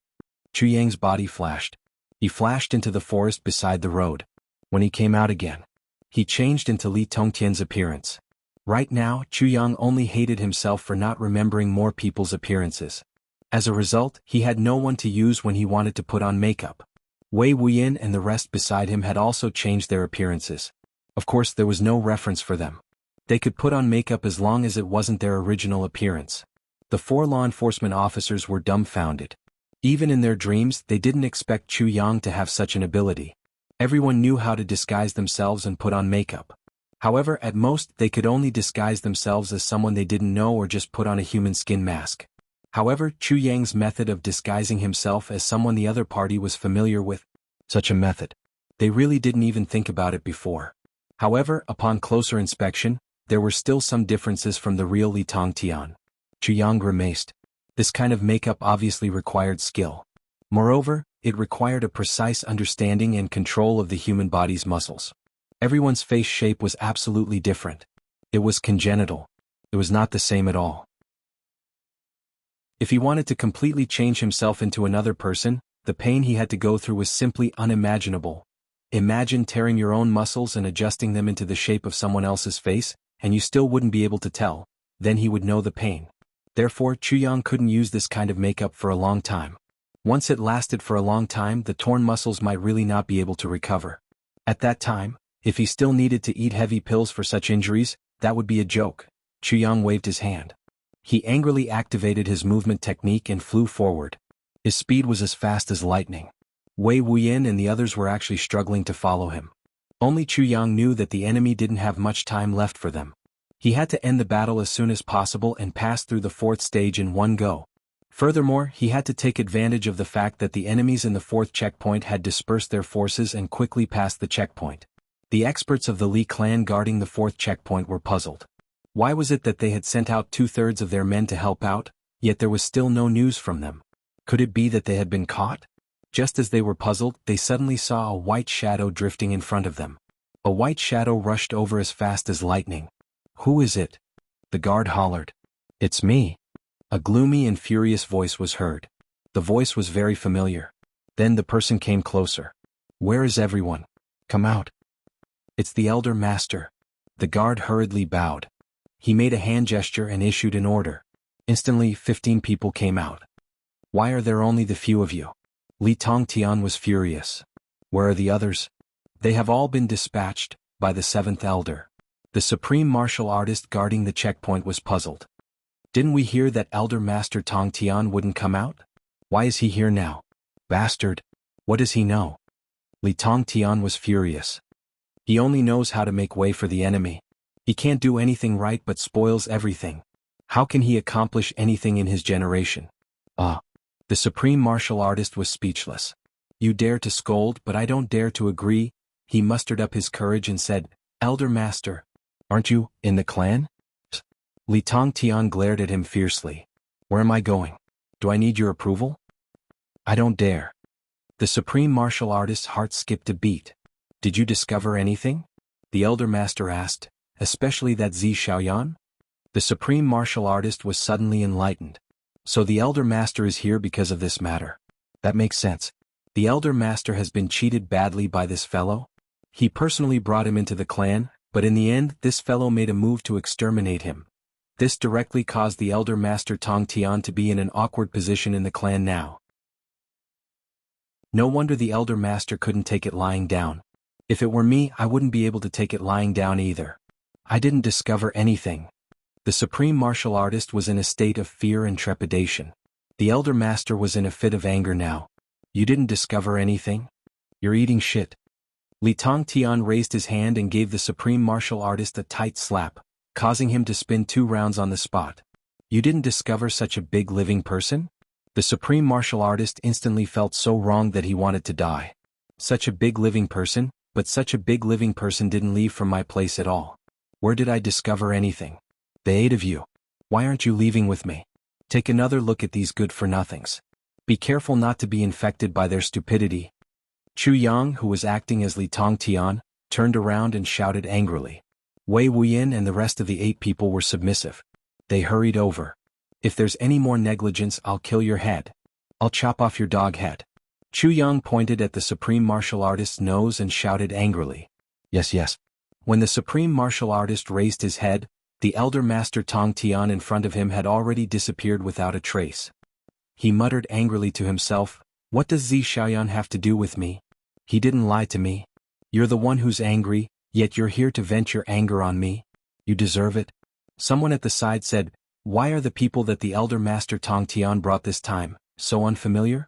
Chuyang's body flashed. He flashed into the forest beside the road. When he came out again, he changed into Li Tongtian's appearance. Right now, Chuyang only hated himself for not remembering more people's appearances. As a result, he had no one to use when he wanted to put on makeup. Wei Wuyin and the rest beside him had also changed their appearances. Of course, there was no reference for them. They could put on makeup as long as it wasn't their original appearance. The 4 law enforcement officers were dumbfounded. Even in their dreams, they didn't expect Chuyang to have such an ability. Everyone knew how to disguise themselves and put on makeup. However, at most, they could only disguise themselves as someone they didn't know or just put on a human skin mask. However, Chuyang's method of disguising himself as someone the other party was familiar with, such a method. They really didn't even think about it before. However, upon closer inspection, there were still some differences from the real Li Tongtian. Chuyang grimaced. This kind of makeup obviously required skill. Moreover, it required a precise understanding and control of the human body's muscles. Everyone's face shape was absolutely different. It was congenital. It was not the same at all. If he wanted to completely change himself into another person, the pain he had to go through was simply unimaginable. Imagine tearing your own muscles and adjusting them into the shape of someone else's face, and you still wouldn't be able to tell. Then he would know the pain. Therefore, Chuyang couldn't use this kind of makeup for a long time. Once it lasted for a long time, the torn muscles might really not be able to recover. At that time, if he still needed to eat heavy pills for such injuries, that would be a joke. Chuyang waved his hand. He angrily activated his movement technique and flew forward. His speed was as fast as lightning. Wei Wuyin and the others were actually struggling to follow him. Only Chuyang knew that the enemy didn't have much time left for them. He had to end the battle as soon as possible and pass through the 4th stage in one go. Furthermore, he had to take advantage of the fact that the enemies in the 4th checkpoint had dispersed their forces and quickly passed the checkpoint. The experts of the Li clan guarding the 4th checkpoint were puzzled. Why was it that they had sent out 2/3 of their men to help out, yet there was still no news from them? Could it be that they had been caught? Just as they were puzzled, they suddenly saw a white shadow drifting in front of them. A white shadow rushed over as fast as lightning. Who is it? The guard hollered. It's me. A gloomy and furious voice was heard. The voice was very familiar. Then the person came closer. Where is everyone? Come out. It's the Elder Master. The guard hurriedly bowed. He made a hand gesture and issued an order. Instantly, 15 people came out. Why are there only the few of you? Li Tongtian was furious. Where are the others? They have all been dispatched by the 7th Elder. The supreme martial artist guarding the checkpoint was puzzled. Didn't we hear that Elder Master Tongtian wouldn't come out? Why is he here now? Bastard! What does he know? Li Tongtian was furious. He only knows how to make way for the enemy. He can't do anything right but spoils everything. How can he accomplish anything in his generation? The supreme martial artist was speechless. You dare to scold, but I don't dare to agree. He mustered up his courage and said, Elder Master, aren't you in the clan? Li Tongtian glared at him fiercely. Where am I going? Do I need your approval? I don't dare. The supreme martial artist's heart skipped a beat. Did you discover anything? The Elder Master asked, especially that Zi Xiaoyan? The supreme martial artist was suddenly enlightened. So the Elder Master is here because of this matter. That makes sense. The Elder Master has been cheated badly by this fellow. He personally brought him into the clan, but in the end this fellow made a move to exterminate him. This directly caused the Elder Master Tongtian to be in an awkward position in the clan now. No wonder the Elder Master couldn't take it lying down. If it were me, I wouldn't be able to take it lying down either. I didn't discover anything. The supreme martial artist was in a state of fear and trepidation. The elder master was in a fit of anger now. You didn't discover anything? You're eating shit. Li Tongtian raised his hand and gave the supreme martial artist a tight slap, causing him to spin 2 rounds on the spot. You didn't discover such a big living person? The supreme martial artist instantly felt so wrong that he wanted to die. Such a big living person, but such a big living person didn't leave from my place at all. Where did I discover anything? The 8 of you. Why aren't you leaving with me? Take another look at these good-for-nothings. Be careful not to be infected by their stupidity. Chu Yang, who was acting as Li Tongtian, turned around and shouted angrily. Wei Wuyin and the rest of the 8 people were submissive. They hurried over. If there's any more negligence, I'll kill your head. I'll chop off your dog head. Chu Yang pointed at the supreme martial artist's nose and shouted angrily. Yes, yes. When the supreme martial artist raised his head, the elder master Tongtian in front of him had already disappeared without a trace. He muttered angrily to himself, what does Zi Xiaoyan have to do with me? He didn't lie to me. You're the one who's angry, yet you're here to vent your anger on me. You deserve it. Someone at the side said, why are the people that the elder master Tongtian brought this time so unfamiliar?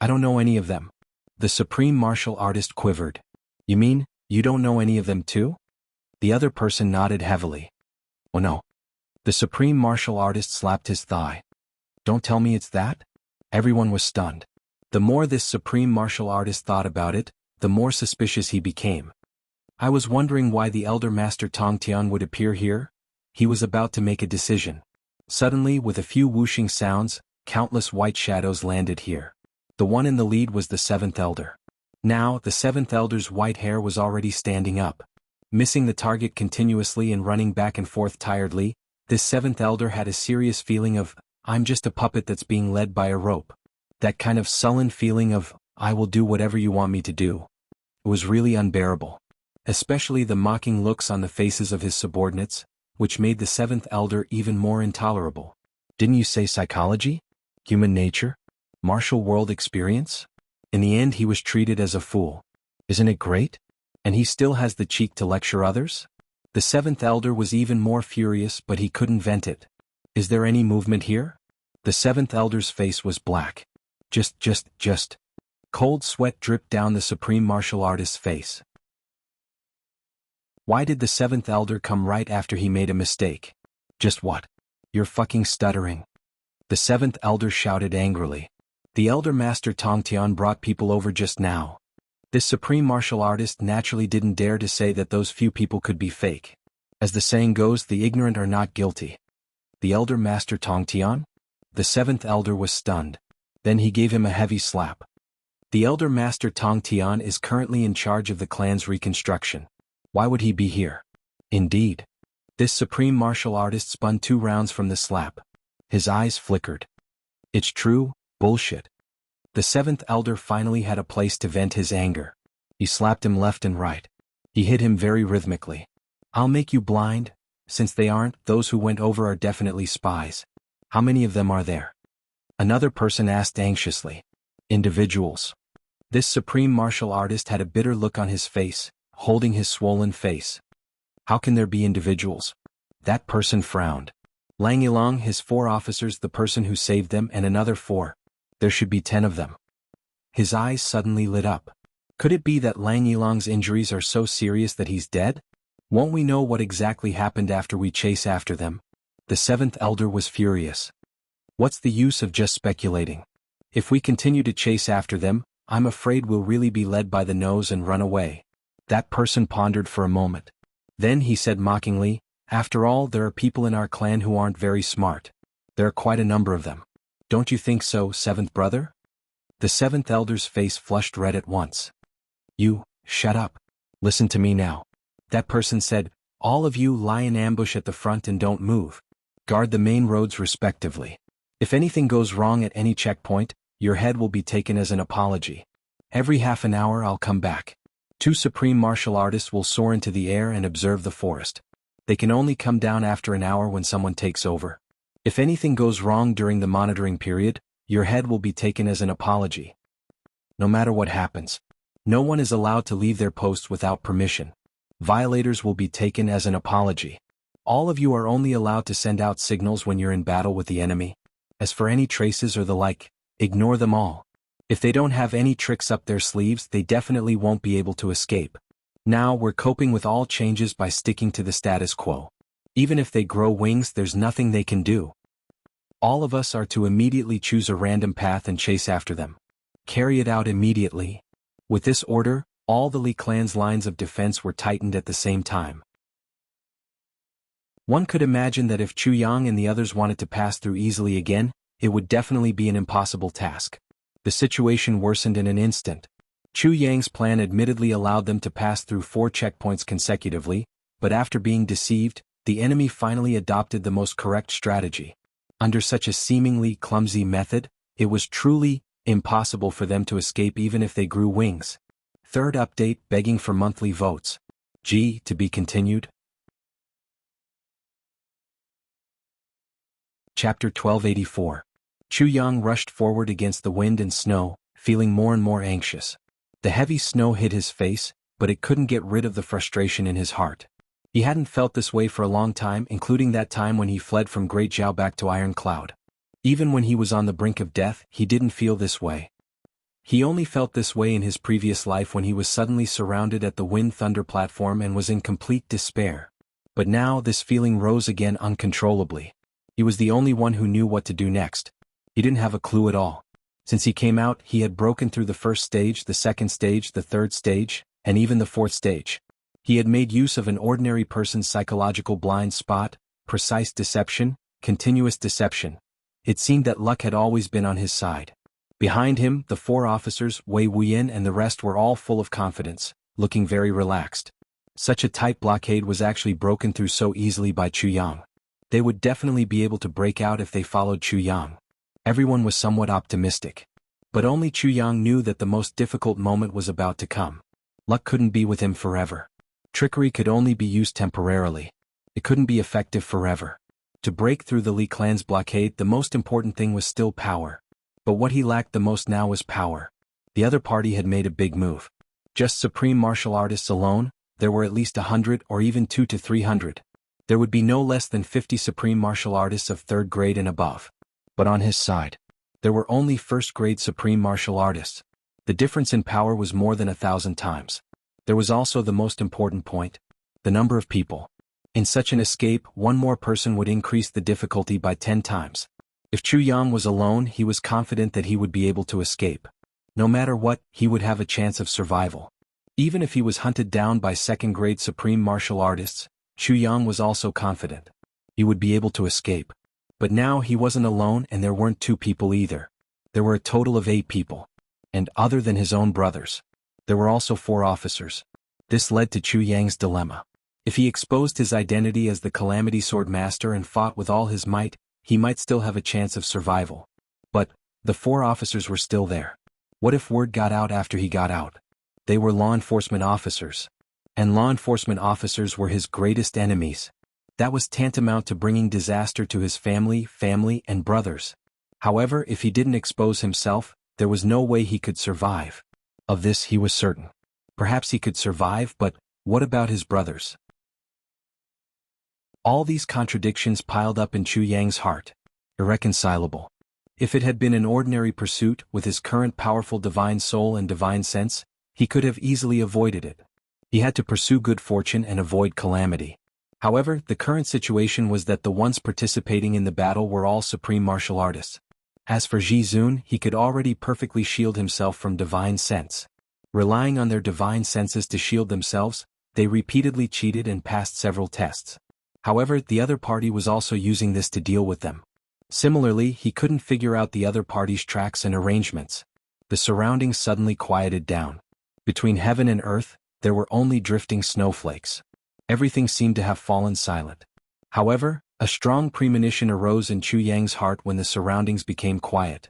I don't know any of them. The supreme martial artist quivered. You mean, you don't know any of them too? The other person nodded heavily. Oh no. The supreme martial artist slapped his thigh. Don't tell me it's that? Everyone was stunned. The more this supreme martial artist thought about it, the more suspicious he became. I was wondering why the elder master Tongtian would appear here. He was about to make a decision. Suddenly, with a few whooshing sounds, countless white shadows landed here. The one in the lead was the 7th elder. Now, the 7th elder's white hair was already standing up. Missing the target continuously and running back and forth tiredly, this 7th elder had a serious feeling of, I'm just a puppet that's being led by a rope. That kind of sullen feeling of, I will do whatever you want me to do. It was really unbearable. Especially the mocking looks on the faces of his subordinates, which made the 7th elder even more intolerable. Didn't you say psychology? Human nature? Martial world experience? In the end he was treated as a fool. Isn't it great? And he still has the cheek to lecture others? The 7th elder was even more furious, but he couldn't vent it. Is there any movement here? The 7th elder's face was black. Just. Cold sweat dripped down the supreme martial artist's face. Why did the 7th elder come right after he made a mistake? Just what? You're fucking stuttering. The 7th elder shouted angrily. The elder master Tongtian brought people over just now. This supreme martial artist naturally didn't dare to say that those few people could be fake. As the saying goes, the ignorant are not guilty. The elder master Tongtian? The 7th elder was stunned. Then he gave him a heavy slap. The elder master Tongtian is currently in charge of the clan's reconstruction. Why would he be here? Indeed. This supreme martial artist spun 2 rounds from the slap. His eyes flickered. It's true, bullshit. The 7th elder finally had a place to vent his anger. He slapped him left and right. He hit him very rhythmically. I'll make you blind. Since they aren't, those who went over are definitely spies. How many of them are there? Another person asked anxiously. Individuals. This supreme martial artist had a bitter look on his face, holding his swollen face. How can there be individuals? That person frowned. Lang Yilong, his 4 officers, the person who saved them, and another 4. There should be 10 of them. His eyes suddenly lit up. Could it be that Lang Yilong's injuries are so serious that he's dead? Won't we know what exactly happened after we chase after them? The 7th elder was furious. What's the use of just speculating? If we continue to chase after them, I'm afraid we'll really be led by the nose and run away. That person pondered for a moment. Then he said mockingly, after all, there are people in our clan who aren't very smart. There are quite a number of them. Don't you think so, 7th brother? The 7th elder's face flushed red at once. You, shut up. Listen to me now. That person said, all of you lie in ambush at the front and don't move. Guard the main roads respectively. If anything goes wrong at any checkpoint, your head will be taken as an apology. Every half an hour I'll come back. 2 supreme martial artists will soar into the air and observe the forest. They can only come down after an hour when someone takes over. If anything goes wrong during the monitoring period, your head will be taken as an apology. No matter what happens, no one is allowed to leave their posts without permission. Violators will be taken as an apology. All of you are only allowed to send out signals when you're in battle with the enemy. As for any traces or the like, ignore them all. If they don't have any tricks up their sleeves, they definitely won't be able to escape. Now we're coping with all changes by sticking to the status quo. Even if they grow wings, there's nothing they can do. All of us are to immediately choose a random path and chase after them. Carry it out immediately. With this order, all the Li clan's lines of defense were tightened at the same time. One could imagine that if Chu Yang and the others wanted to pass through easily again, it would definitely be an impossible task. The situation worsened in an instant. Chu Yang's plan admittedly allowed them to pass through 4 checkpoints consecutively, but after being deceived, the enemy finally adopted the most correct strategy. Under such a seemingly clumsy method, it was truly impossible for them to escape even if they grew wings. Third update, begging for monthly votes. G. To be continued. Chapter 1284. Chu Yang rushed forward against the wind and snow, feeling more and more anxious. The heavy snow hit his face, but it couldn't get rid of the frustration in his heart. He hadn't felt this way for a long time, including that time when he fled from Great Zhao back to Iron Cloud. Even when he was on the brink of death, he didn't feel this way. He only felt this way in his previous life when he was suddenly surrounded at the Wind Thunder platform and was in complete despair. But now this feeling rose again uncontrollably. He was the only one who knew what to do next. He didn't have a clue at all. Since he came out, he had broken through the first stage, the second stage, the third stage, and even the fourth stage. He had made use of an ordinary person's psychological blind spot, precise deception, continuous deception. It seemed that luck had always been on his side. Behind him, the 4 officers, Wei Wuyan and the rest were all full of confidence, looking very relaxed. Such a tight blockade was actually broken through so easily by Chu Yang. They would definitely be able to break out if they followed Chu Yang. Everyone was somewhat optimistic. But only Chu Yang knew that the most difficult moment was about to come. Luck couldn't be with him forever. Trickery could only be used temporarily. It couldn't be effective forever. To break through the Li clan's blockade, the most important thing was still power. But what he lacked the most now was power. The other party had made a big move. Just supreme martial artists alone, there were at least 100 or even 200 to 300. There would be no less than 50 supreme martial artists of 3rd grade and above. But on his side, there were only 1st grade supreme martial artists. The difference in power was more than 1,000 times. There was also the most important point: the number of people. In such an escape, one more person would increase the difficulty by 10 times. If Chu Yang was alone, he was confident that he would be able to escape. No matter what, he would have a chance of survival. Even if he was hunted down by 2nd grade supreme martial artists, Chu Yang was also confident. He would be able to escape. But now he wasn't alone, and there weren't 2 people either. There were a total of 8 people. And other than his own brothers, there were also 4 officers. This led to Chu Yang's dilemma. If he exposed his identity as the Calamity Sword Master and fought with all his might, he might still have a chance of survival. But the 4 officers were still there. What if word got out after he got out? They were law enforcement officers. And law enforcement officers were his greatest enemies. That was tantamount to bringing disaster to his family, and brothers. However, if he didn't expose himself, there was no way he could survive. Of this he was certain. Perhaps he could survive, but what about his brothers? All these contradictions piled up in Chu Yang's heart. Irreconcilable. If it had been an ordinary pursuit, with his current powerful divine soul and divine sense, he could have easily avoided it. He had to pursue good fortune and avoid calamity. However, the current situation was that the ones participating in the battle were all supreme martial artists. As for Ji Zun, he could already perfectly shield himself from divine sense. Relying on their divine senses to shield themselves, they repeatedly cheated and passed several tests. However, the other party was also using this to deal with them. Similarly, he couldn't figure out the other party's tracks and arrangements. The surroundings suddenly quieted down. Between heaven and earth, there were only drifting snowflakes. Everything seemed to have fallen silent. However, a strong premonition arose in Chu Yang's heart when the surroundings became quiet.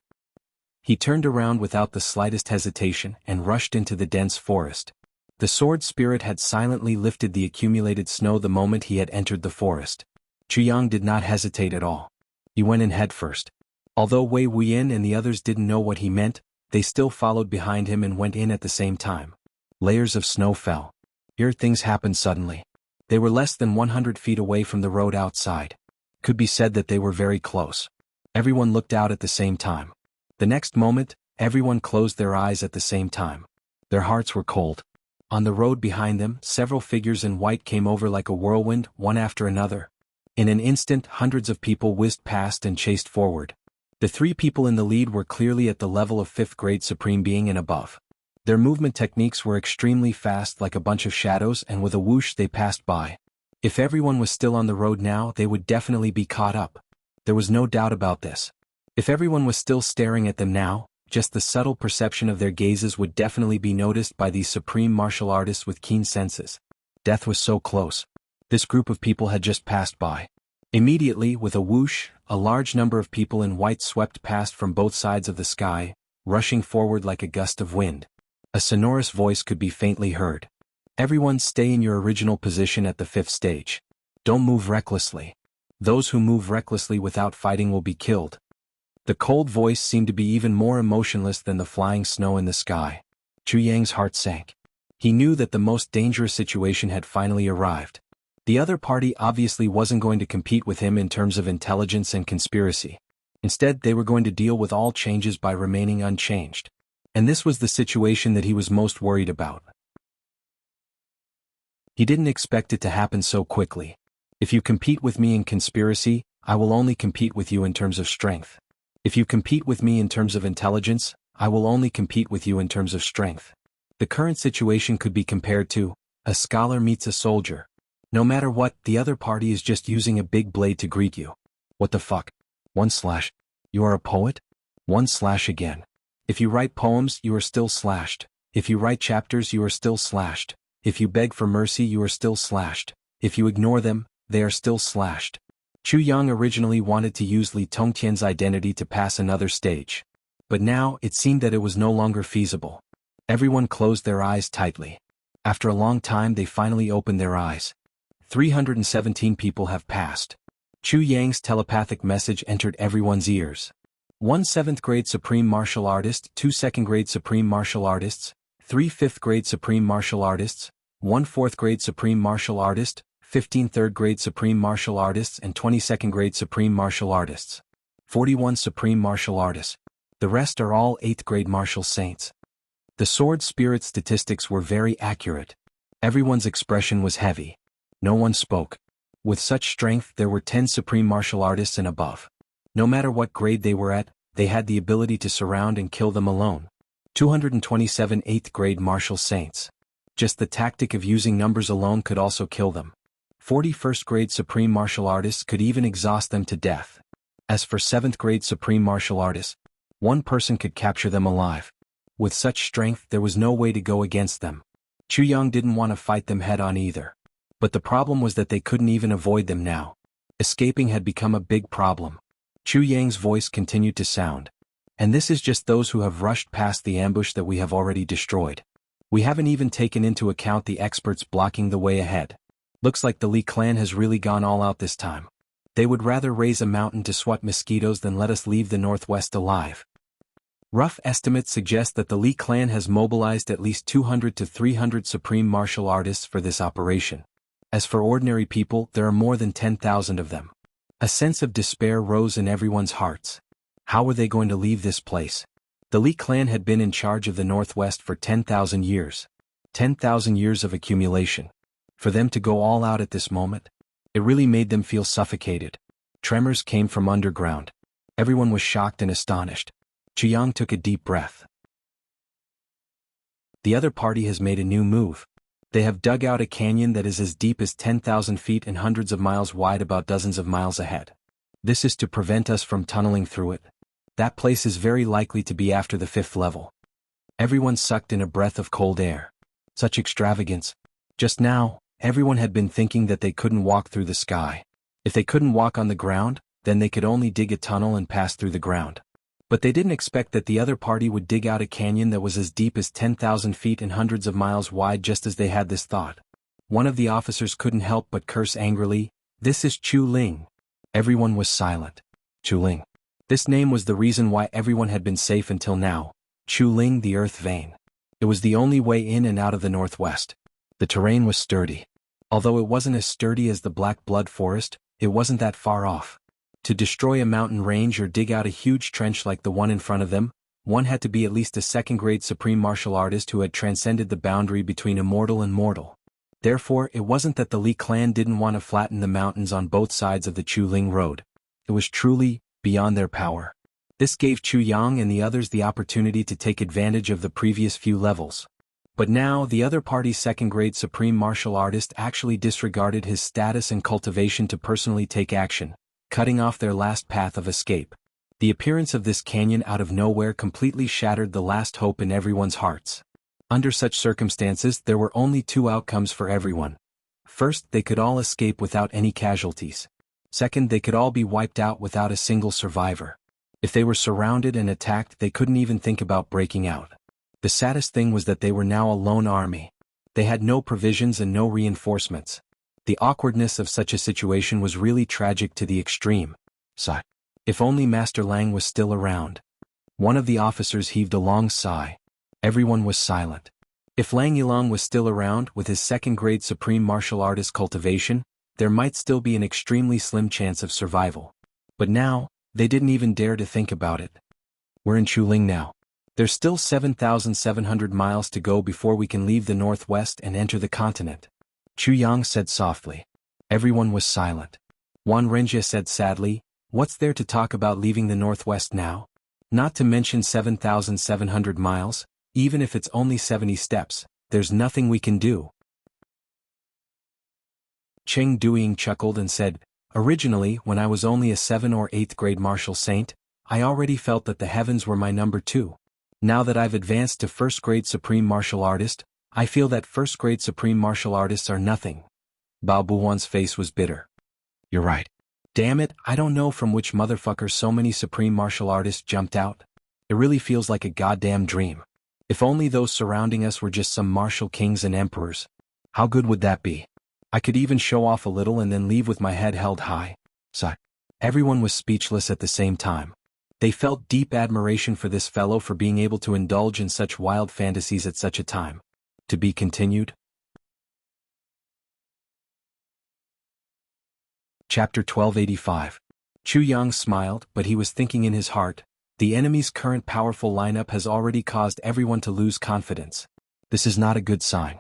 He turned around without the slightest hesitation and rushed into the dense forest. The sword spirit had silently lifted the accumulated snow the moment he had entered the forest. Chu Yang did not hesitate at all. He went in headfirst. Although Wei Wuyan and the others didn't know what he meant, they still followed behind him and went in at the same time. Layers of snow fell. Here things happened suddenly. They were less than 100 feet away from the road outside. Could be said that they were very close. Everyone looked out at the same time. The next moment, everyone closed their eyes at the same time. Their hearts were cold. On the road behind them, several figures in white came over like a whirlwind, one after another. In an instant, hundreds of people whizzed past and chased forward. The three people in the lead were clearly at the level of 5th grade Supreme Being and above. Their movement techniques were extremely fast, like a bunch of shadows, and with a whoosh they passed by. If everyone was still on the road now, they would definitely be caught up. There was no doubt about this. If everyone was still staring at them now, just the subtle perception of their gazes would definitely be noticed by these supreme martial artists with keen senses. Death was so close. This group of people had just passed by. Immediately, with a whoosh, a large number of people in white swept past from both sides of the sky, rushing forward like a gust of wind. A sonorous voice could be faintly heard. Everyone stay in your original position at the 5th stage. Don't move recklessly. Those who move recklessly without fighting will be killed. The cold voice seemed to be even more emotionless than the flying snow in the sky. Chu Yang's heart sank. He knew that the most dangerous situation had finally arrived. The other party obviously wasn't going to compete with him in terms of intelligence and conspiracy. Instead, they were going to deal with all changes by remaining unchanged. And this was the situation that he was most worried about. He didn't expect it to happen so quickly. If you compete with me in conspiracy, I will only compete with you in terms of strength. If you compete with me in terms of intelligence, I will only compete with you in terms of strength. The current situation could be compared to a scholar meets a soldier. No matter what, the other party is just using a big blade to greet you. What the fuck? 1/. You are a poet? 1/ again. If you write poems, you are still slashed. If you write chapters, you are still slashed. If you beg for mercy, you are still slashed. If you ignore them, they are still slashed. Chu Yang originally wanted to use Li Tongtian's identity to pass another stage. But now, it seemed that it was no longer feasible. Everyone closed their eyes tightly. After a long time, they finally opened their eyes. 317 people have passed. Chu Yang's telepathic message entered everyone's ears. 1 7th grade Supreme Martial Artist, 2 2nd grade Supreme Martial Artists, 3 5th grade Supreme Martial Artists, 1 4th grade Supreme Martial Artist, 15 3rd grade Supreme Martial Artists and 22nd grade Supreme Martial Artists. 41 Supreme Martial Artists. The rest are all 8th grade Martial Saints. The sword spirit statistics were very accurate. Everyone's expression was heavy. No one spoke. With such strength, there were 10 Supreme Martial Artists and above. No matter what grade they were at, they had the ability to surround and kill them alone. 227 8th grade Martial Saints. Just the tactic of using numbers alone could also kill them. 41st grade Supreme Martial Artists could even exhaust them to death. As for 7th grade Supreme Martial Artists, one person could capture them alive. With such strength, there was no way to go against them. Chu Yang didn't want to fight them head-on either. But the problem was that they couldn't even avoid them now. Escaping had become a big problem. Chu Yang's voice continued to sound. And this is just those who have rushed past the ambush that we have already destroyed. We haven't even taken into account the experts blocking the way ahead. Looks like the Li clan has really gone all out this time. They would rather raise a mountain to swat mosquitoes than let us leave the Northwest alive. Rough estimates suggest that the Li clan has mobilized at least 200 to 300 Supreme Martial Artists for this operation. As for ordinary people, there are more than 10,000 of them. A sense of despair rose in everyone's hearts. How were they going to leave this place? The Li clan had been in charge of the Northwest for 10,000 years. 10,000 years of accumulation. For them to go all out at this moment, it really made them feel suffocated. Tremors came from underground. Everyone was shocked and astonished. Chu Yang took a deep breath. The other party has made a new move. They have dug out a canyon that is as deep as 10,000 feet and hundreds of miles wide, about dozens of miles ahead. This is to prevent us from tunneling through it. That place is very likely to be after the 5th level. Everyone sucked in a breath of cold air. Such extravagance. Just now, everyone had been thinking that they couldn't walk through the sky. If they couldn't walk on the ground, then they could only dig a tunnel and pass through the ground. But they didn't expect that the other party would dig out a canyon that was as deep as 10,000 feet and hundreds of miles wide just as they had this thought. One of the officers couldn't help but curse angrily, "This is Chu Ling." Everyone was silent. Chu Ling. This name was the reason why everyone had been safe until now. Chu Ling, the Earth Vein. It was the only way in and out of the Northwest. The terrain was sturdy. Although it wasn't as sturdy as the Black Blood Forest, it wasn't that far off. To destroy a mountain range or dig out a huge trench like the one in front of them, one had to be at least a second-grade supreme martial artist who had transcended the boundary between immortal and mortal. Therefore, it wasn't that the Li clan didn't want to flatten the mountains on both sides of the Chuling Road. It was truly beyond their power. This gave Chu Yang and the others the opportunity to take advantage of the previous few levels. But now, the other party's second-grade supreme martial artist actually disregarded his status and cultivation to personally take action, cutting off their last path of escape. The appearance of this canyon out of nowhere completely shattered the last hope in everyone's hearts. Under such circumstances, there were only two outcomes for everyone. First, they could all escape without any casualties. Second, they could all be wiped out without a single survivor. If they were surrounded and attacked, they couldn't even think about breaking out. The saddest thing was that they were now a lone army. They had no provisions and no reinforcements. The awkwardness of such a situation was really tragic to the extreme. Sigh. If only Master Lang was still around. One of the officers heaved a long sigh. Everyone was silent. If Lang Yilong was still around with his second-grade supreme martial artist cultivation, there might still be an extremely slim chance of survival. But now, they didn't even dare to think about it. We're in Chuling now. There's still 7,700 miles to go before we can leave the northwest and enter the continent. Chu Yang said softly. Everyone was silent. Wan Renjie said sadly, "What's there to talk about leaving the northwest now? Not to mention 7,700 miles, even if it's only 70 steps, there's nothing we can do." Cheng Duiying chuckled and said, "Originally, when I was only a 7th or 8th grade martial saint, I already felt that the heavens were my number 2. Now that I've advanced to 1st grade supreme martial artist, I feel that 1st grade supreme martial artists are nothing." Bao Buhuan's face was bitter. "You're right. Damn it, I don't know from which motherfucker so many supreme martial artists jumped out. It really feels like a goddamn dream. If only those surrounding us were just some martial kings and emperors. How good would that be? I could even show off a little and then leave with my head held high." Sigh. Everyone was speechless at the same time. They felt deep admiration for this fellow for being able to indulge in such wild fantasies at such a time. To be continued. Chapter 1285. Chu Yang smiled, but he was thinking in his heart, the enemy's current powerful lineup has already caused everyone to lose confidence. This is not a good sign.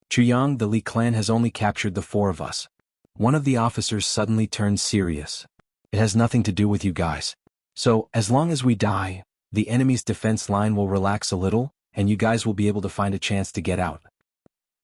Chu Yang, the Li clan has only captured the 4 of us. One of the officers suddenly turned serious. It has nothing to do with you guys. So, as long as we die, the enemy's defense line will relax a little, and you guys will be able to find a chance to get out.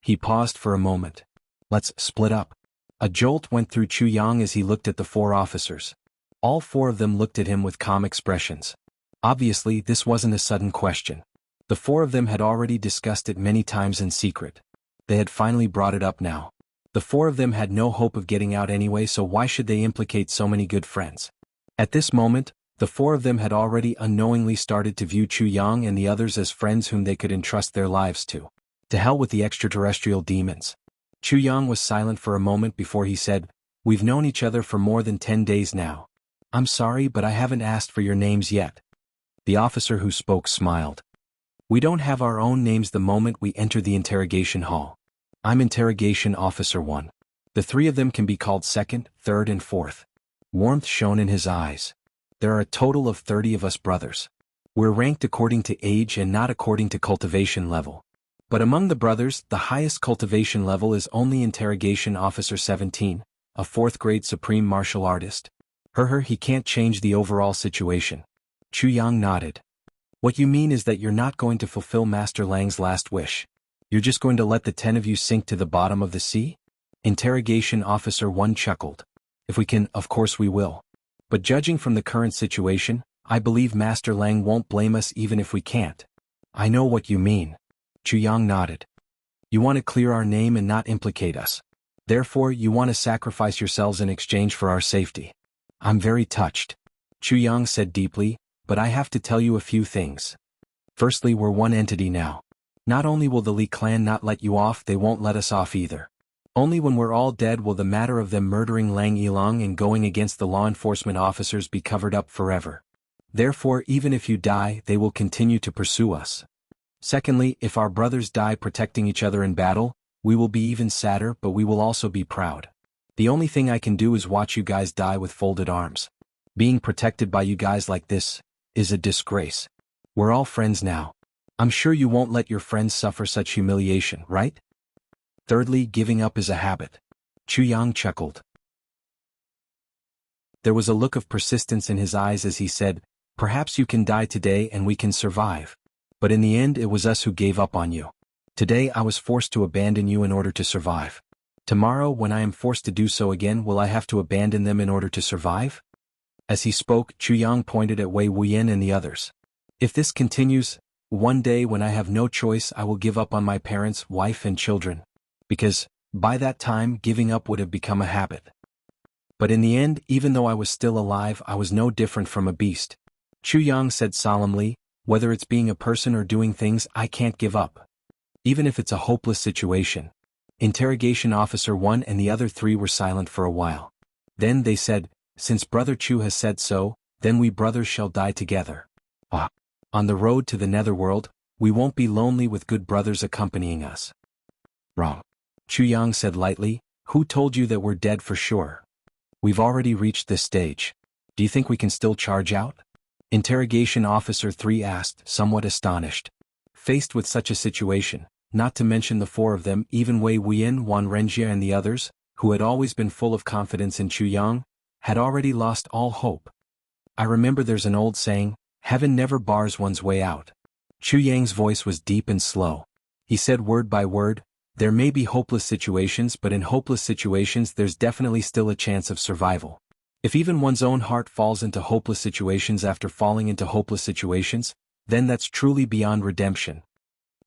He paused for a moment. Let's split up. A jolt went through Chu Yang as he looked at the 4 officers. All 4 of them looked at him with calm expressions. Obviously, this wasn't a sudden question. The 4 of them had already discussed it many times in secret. They had finally brought it up now. The 4 of them had no hope of getting out anyway, so why should they implicate so many good friends? At this moment, the 4 of them had already unknowingly started to view Chu Yang and the others as friends whom they could entrust their lives to. To hell with the extraterrestrial demons. Chu Yang was silent for a moment before he said, "We've known each other for more than 10 days now. I'm sorry, but I haven't asked for your names yet." The officer who spoke smiled. "We don't have our own names the moment we enter the interrogation hall. I'm Interrogation Officer 1. The 3 of them can be called 2nd, 3rd and 4th. Warmth shone in his eyes. There are a total of 30 of us brothers. We're ranked according to age and not according to cultivation level. But among the brothers, the highest cultivation level is only Interrogation Officer 17, a 4th grade supreme martial artist. He can't change the overall situation." Chu Yang nodded. "What you mean is that you're not going to fulfill Master Lang's last wish. You're just going to let the 10 of you sink to the bottom of the sea?" Interrogation Officer 1 chuckled. "If we can, of course we will. But judging from the current situation, I believe Master Lang won't blame us even if we can't." "I know what you mean." Chu Yang nodded. "You want to clear our name and not implicate us. Therefore, you want to sacrifice yourselves in exchange for our safety. I'm very touched." Chu Yang said deeply, "But I have to tell you a few things. Firstly, we're one entity now. Not only will the Li clan not let you off, they won't let us off either. Only when we're all dead will the matter of them murdering Lang Yilong and going against the law enforcement officers be covered up forever. Therefore, even if you die, they will continue to pursue us. Secondly, if our brothers die protecting each other in battle, We will be even sadder, but we will also be proud. The only thing I can do is watch you guys die with folded arms. Being protected by you guys like this is a disgrace. We're all friends now. I'm sure you won't let your friends suffer such humiliation, right? Thirdly, giving up is a habit. Chu Yang chuckled. There was a look of persistence in his eyes as he said, "Perhaps you can die today and we can survive. But in the end it was us who gave up on you. Today I was forced to abandon you in order to survive. Tomorrow when I am forced to do so again, will I have to abandon them in order to survive?" As he spoke, Chu Yang pointed at Wei Wuyan and the others. "If this continues, one day when I have no choice I will give up on my parents, wife and children. Because, by that time, giving up would have become a habit. But in the end, even though I was still alive, I was no different from a beast." Chu Yang said solemnly, "Whether it's being a person or doing things, I can't give up. Even if it's a hopeless situation." Interrogation Officer 1 and the other 3 were silent for a while. Then they said, "Since Brother Chu has said so, then we brothers shall die together. On the road to the netherworld, we won't be lonely with good brothers accompanying us." "Wrong," Chu Yang said lightly, "who told you that we're dead for sure? We've already reached this stage. Do you think we can still charge out?" Interrogation Officer 3 asked, somewhat astonished. Faced with such a situation, not to mention the 4 of them, even Wei Wuyan, Wan Renjie and the others, who had always been full of confidence in Chu Yang, had already lost all hope. "I remember there's an old saying, heaven never bars one's way out." Chu Yang's voice was deep and slow. He said word by word, "There may be hopeless situations, but in hopeless situations there's definitely still a chance of survival. If even one's own heart falls into hopeless situations after falling into hopeless situations, then that's truly beyond redemption."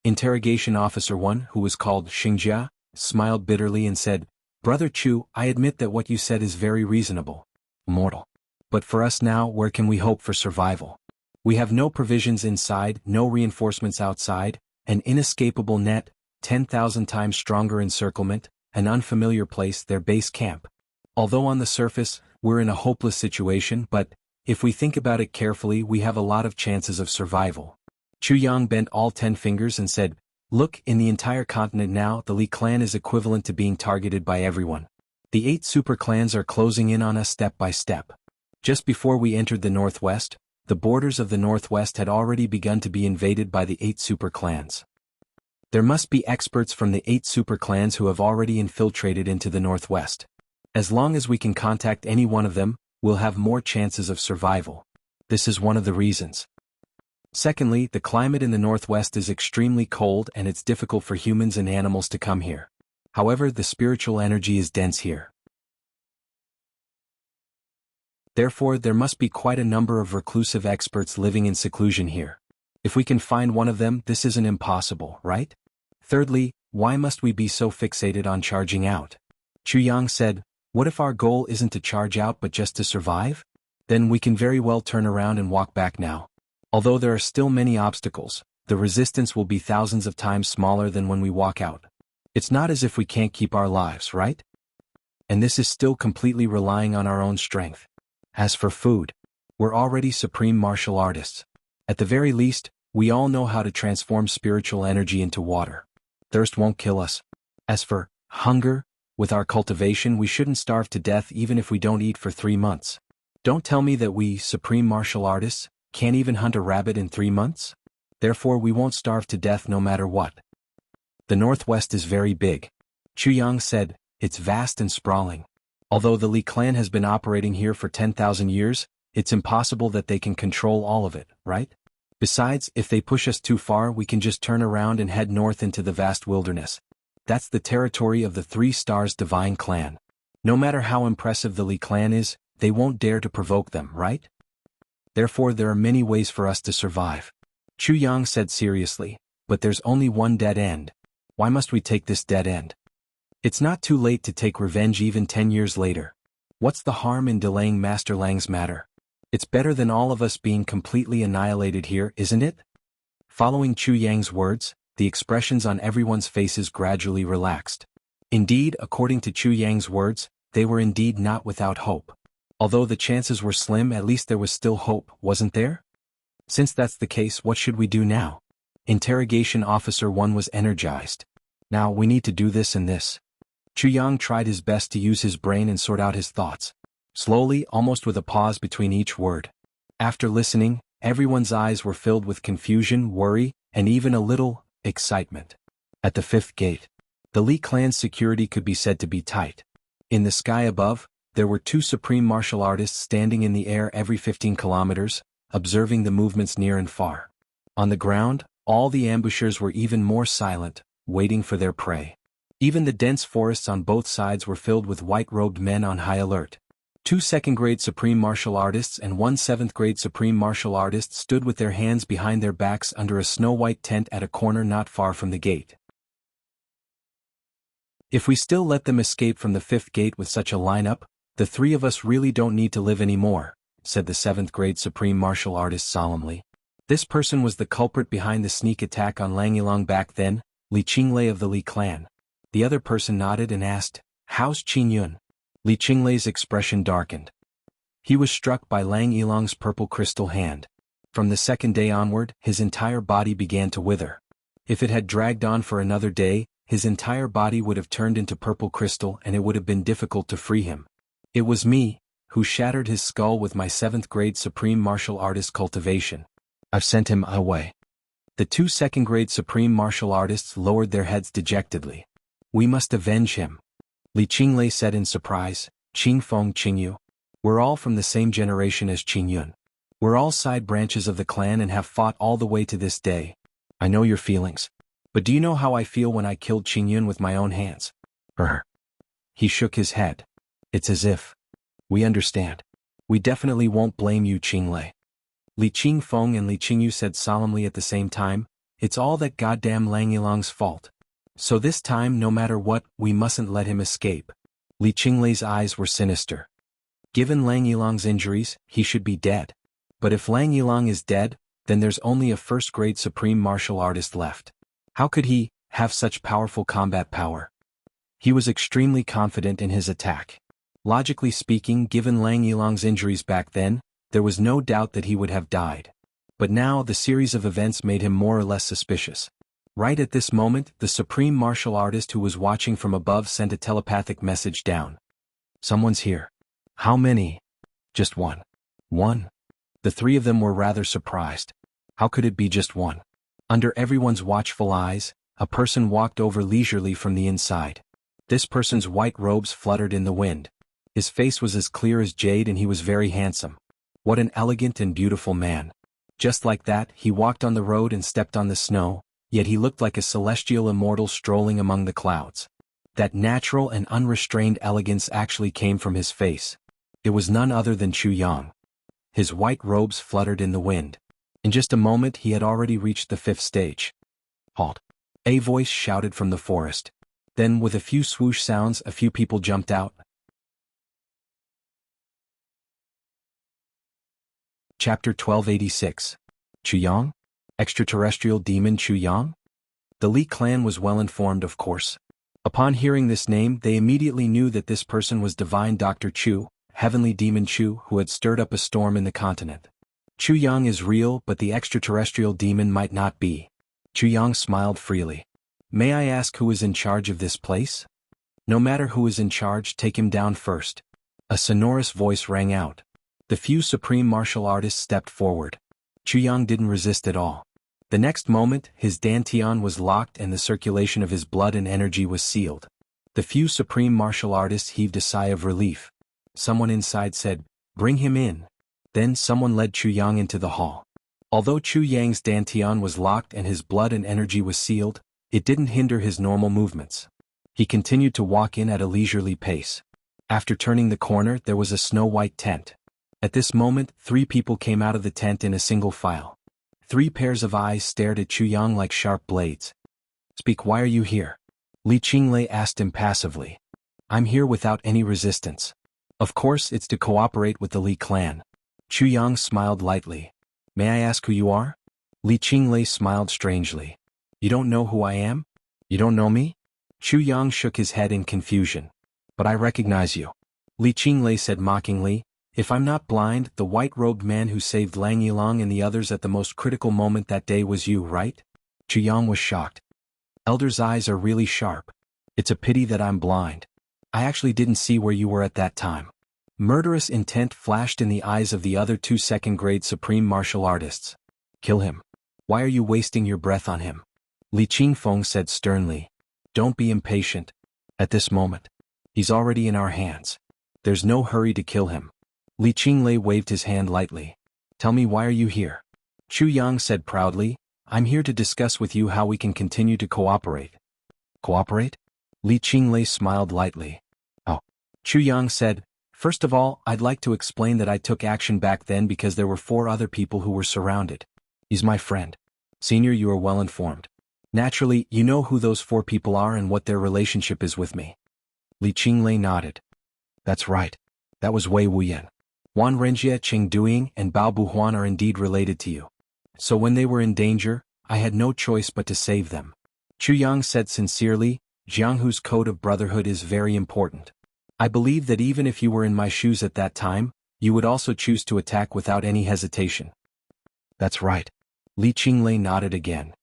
Interrogation Officer 1, who was called Xingjia, smiled bitterly and said, "Brother Chu, I admit that what you said is very reasonable. Mortal. But for us now, where can we hope for survival? We have no provisions inside, no reinforcements outside, an inescapable net, 10,000 times stronger encirclement, an unfamiliar place, their base camp. Although on the surface, we're in a hopeless situation, but, if we think about it carefully, we have a lot of chances of survival." Chu Yang bent all 10 fingers and said, "Look, in the entire continent now, the Li clan is equivalent to being targeted by everyone. The 8 super clans are closing in on us step by step. Just before we entered the northwest, the borders of the northwest had already begun to be invaded by the 8 super clans. There must be experts from the 8 super clans who have already infiltrated into the northwest. As long as we can contact any one of them, we'll have more chances of survival. This is one of the reasons. Secondly, the climate in the northwest is extremely cold and it's difficult for humans and animals to come here. However, the spiritual energy is dense here. Therefore, there must be quite a number of reclusive experts living in seclusion here. If we can find one of them, this isn't impossible, right? Thirdly, why must we be so fixated on charging out?" Chu Yang said, "What if our goal isn't to charge out but just to survive? Then we can very well turn around and walk back now. Although there are still many obstacles, the resistance will be thousands of times smaller than when we walk out. It's not as if we can't keep our lives, right? And this is still completely relying on our own strength. As for food, we're already supreme martial artists. At the very least, we all know how to transform spiritual energy into water. Thirst won't kill us. As for hunger, with our cultivation we shouldn't starve to death even if we don't eat for 3 months. Don't tell me that we, supreme martial artists, can't even hunt a rabbit in 3 months? Therefore we won't starve to death no matter what." "The northwest is very big," Chu Yang said, "it's vast and sprawling. Although the Li clan has been operating here for 10,000 years, it's impossible that they can control all of it, right? Besides, if they push us too far we can just turn around and head north into the vast wilderness. That's the territory of the 3 Stars Divine Clan. No matter how impressive the Li clan is, they won't dare to provoke them, right? Therefore there are many ways for us to survive." Chu Yang said seriously, "But there's only one dead end. Why must we take this dead end? It's not too late to take revenge even 10 years later. What's the harm in delaying Master Lang's matter? It's better than all of us being completely annihilated here, isn't it?" Following Chu Yang's words, the expressions on everyone's faces gradually relaxed. Indeed, according to Chu Yang's words, they were indeed not without hope. Although the chances were slim, at least there was still hope, wasn't there? Since that's the case, what should we do now? Interrogation Officer 1 was energized. Now we need to do this and this. Chu Yang tried his best to use his brain and sort out his thoughts. Slowly, almost with a pause between each word. After listening, everyone's eyes were filled with confusion, worry, and even a little excitement. At the fifth gate, the Li clan's security could be said to be tight. In the sky above, there were two supreme martial artists standing in the air every 15 kilometers, observing the movements near and far. On the ground, all the ambushers were even more silent, waiting for their prey. Even the dense forests on both sides were filled with white-robed men on high alert. Two second-grade supreme martial artists and one seventh-grade supreme martial artist stood with their hands behind their backs under a snow-white tent at a corner not far from the gate. If we still let them escape from the fifth gate with such a lineup, the three of us really don't need to live anymore, said the seventh-grade supreme martial artist solemnly. This person was the culprit behind the sneak attack on Lang Yilong back then, Li Qinglei of the Li clan. The other person nodded and asked, "How's Qin Yun?" Li Qinglei's expression darkened. He was struck by Lang Yilong's purple crystal hand. From the second day onward, his entire body began to wither. If it had dragged on for another day, his entire body would have turned into purple crystal and it would have been difficult to free him. It was me, who shattered his skull with my seventh-grade supreme martial artist Cultivation. I've sent him away. The two second-grade supreme martial artists lowered their heads dejectedly. We must avenge him. Li Qinglei said in surprise, Qingfeng Qingyu. We're all from the same generation as Qin Yun. We're all side branches of the clan and have fought all the way to this day. I know your feelings. But do you know how I feel when I killed Qin Yun with my own hands? He shook his head. It's as if. We understand. We definitely won't blame you, Qinglei. Li Qingfeng and Li Qingyu said solemnly at the same time, it's all that goddamn Lang Yilong's fault. So this time, no matter what, we mustn't let him escape. Li Qinglei's eyes were sinister. Given Lang Yilong's injuries, he should be dead. But if Lang Yilong is dead, then there's only a first-grade supreme martial artist left. How could he have such powerful combat power? He was extremely confident in his attack. Logically speaking, given Lang Yilong's injuries back then, there was no doubt that he would have died. But now the series of events made him more or less suspicious. Right at this moment, the supreme martial artist who was watching from above sent a telepathic message down. Someone's here. How many? Just one. One? The three of them were rather surprised. How could it be just one? Under everyone's watchful eyes, a person walked over leisurely from the inside. This person's white robes fluttered in the wind. His face was as clear as jade and he was very handsome. What an elegant and beautiful man. Just like that, he walked on the road and stepped on the snow, yet he looked like a celestial immortal strolling among the clouds. That natural and unrestrained elegance actually came from his face. It was none other than Chu Yang. His white robes fluttered in the wind. In just a moment he had already reached the fifth stage. Halt! A voice shouted from the forest. Then with a few swoosh sounds a few people jumped out. Chapter 1286. Chu Yang? Extraterrestrial demon Chu Yang? The Li clan was well informed, of course. Upon hearing this name, they immediately knew that this person was divine Dr. Chu, heavenly demon Chu, who had stirred up a storm in the continent. Chu Yang is real, but the extraterrestrial demon might not be. Chu Yang smiled freely. May I ask who is in charge of this place? No matter who is in charge, take him down first. A sonorous voice rang out. The few supreme martial artists stepped forward. Chu Yang didn't resist at all. The next moment, his dantian was locked and the circulation of his blood and energy was sealed. The few supreme martial artists heaved a sigh of relief. Someone inside said, "Bring him in." Then someone led Chu Yang into the hall. Although Chu Yang's dantian was locked and his blood and energy was sealed, it didn't hinder his normal movements. He continued to walk in at a leisurely pace. After turning the corner, there was a snow-white tent. At this moment, three people came out of the tent in a single file. Three pairs of eyes stared at Chu Yang like sharp blades. "Speak, why are you here?" Li Qinglei asked impassively. "I'm here without any resistance. Of course, it's to cooperate with the Li clan." Chu Yang smiled lightly. "May I ask who you are?" Li Qinglei smiled strangely. "You don't know who I am? You don't know me?" Chu Yang shook his head in confusion. "But I recognize you." Li Qinglei said mockingly, "If I'm not blind, the white-robed man who saved Lang Yilong and the others at the most critical moment that day was you, right?" Chu Yang was shocked. Elder's eyes are really sharp. It's a pity that I'm blind. I actually didn't see where you were at that time. Murderous intent flashed in the eyes of the other two second-grade supreme martial artists. Kill him. Why are you wasting your breath on him? Li Qingfeng said sternly. Don't be impatient. At this moment. He's already in our hands. There's no hurry to kill him. Li Qinglei waved his hand lightly. Tell me, why are you here? Chu Yang said proudly. I'm here to discuss with you how we can continue to cooperate. Cooperate? Li Qinglei smiled lightly. Oh. Chu Yang said, first of all, I'd like to explain that I took action back then because there were 4 other people who were surrounded. He's my friend. Senior, you are well informed. Naturally, you know who those 4 people are and what their relationship is with me. Li Qinglei nodded. That's right. That was Wei Wuyan. Wan Renjie, Cheng Duing, and Bao Buhuan are indeed related to you. So when they were in danger, I had no choice but to save them. Chu Yang said sincerely, Jianghu's code of brotherhood is very important. I believe that even if you were in my shoes at that time, you would also choose to attack without any hesitation. That's right. Li Qinglei nodded again.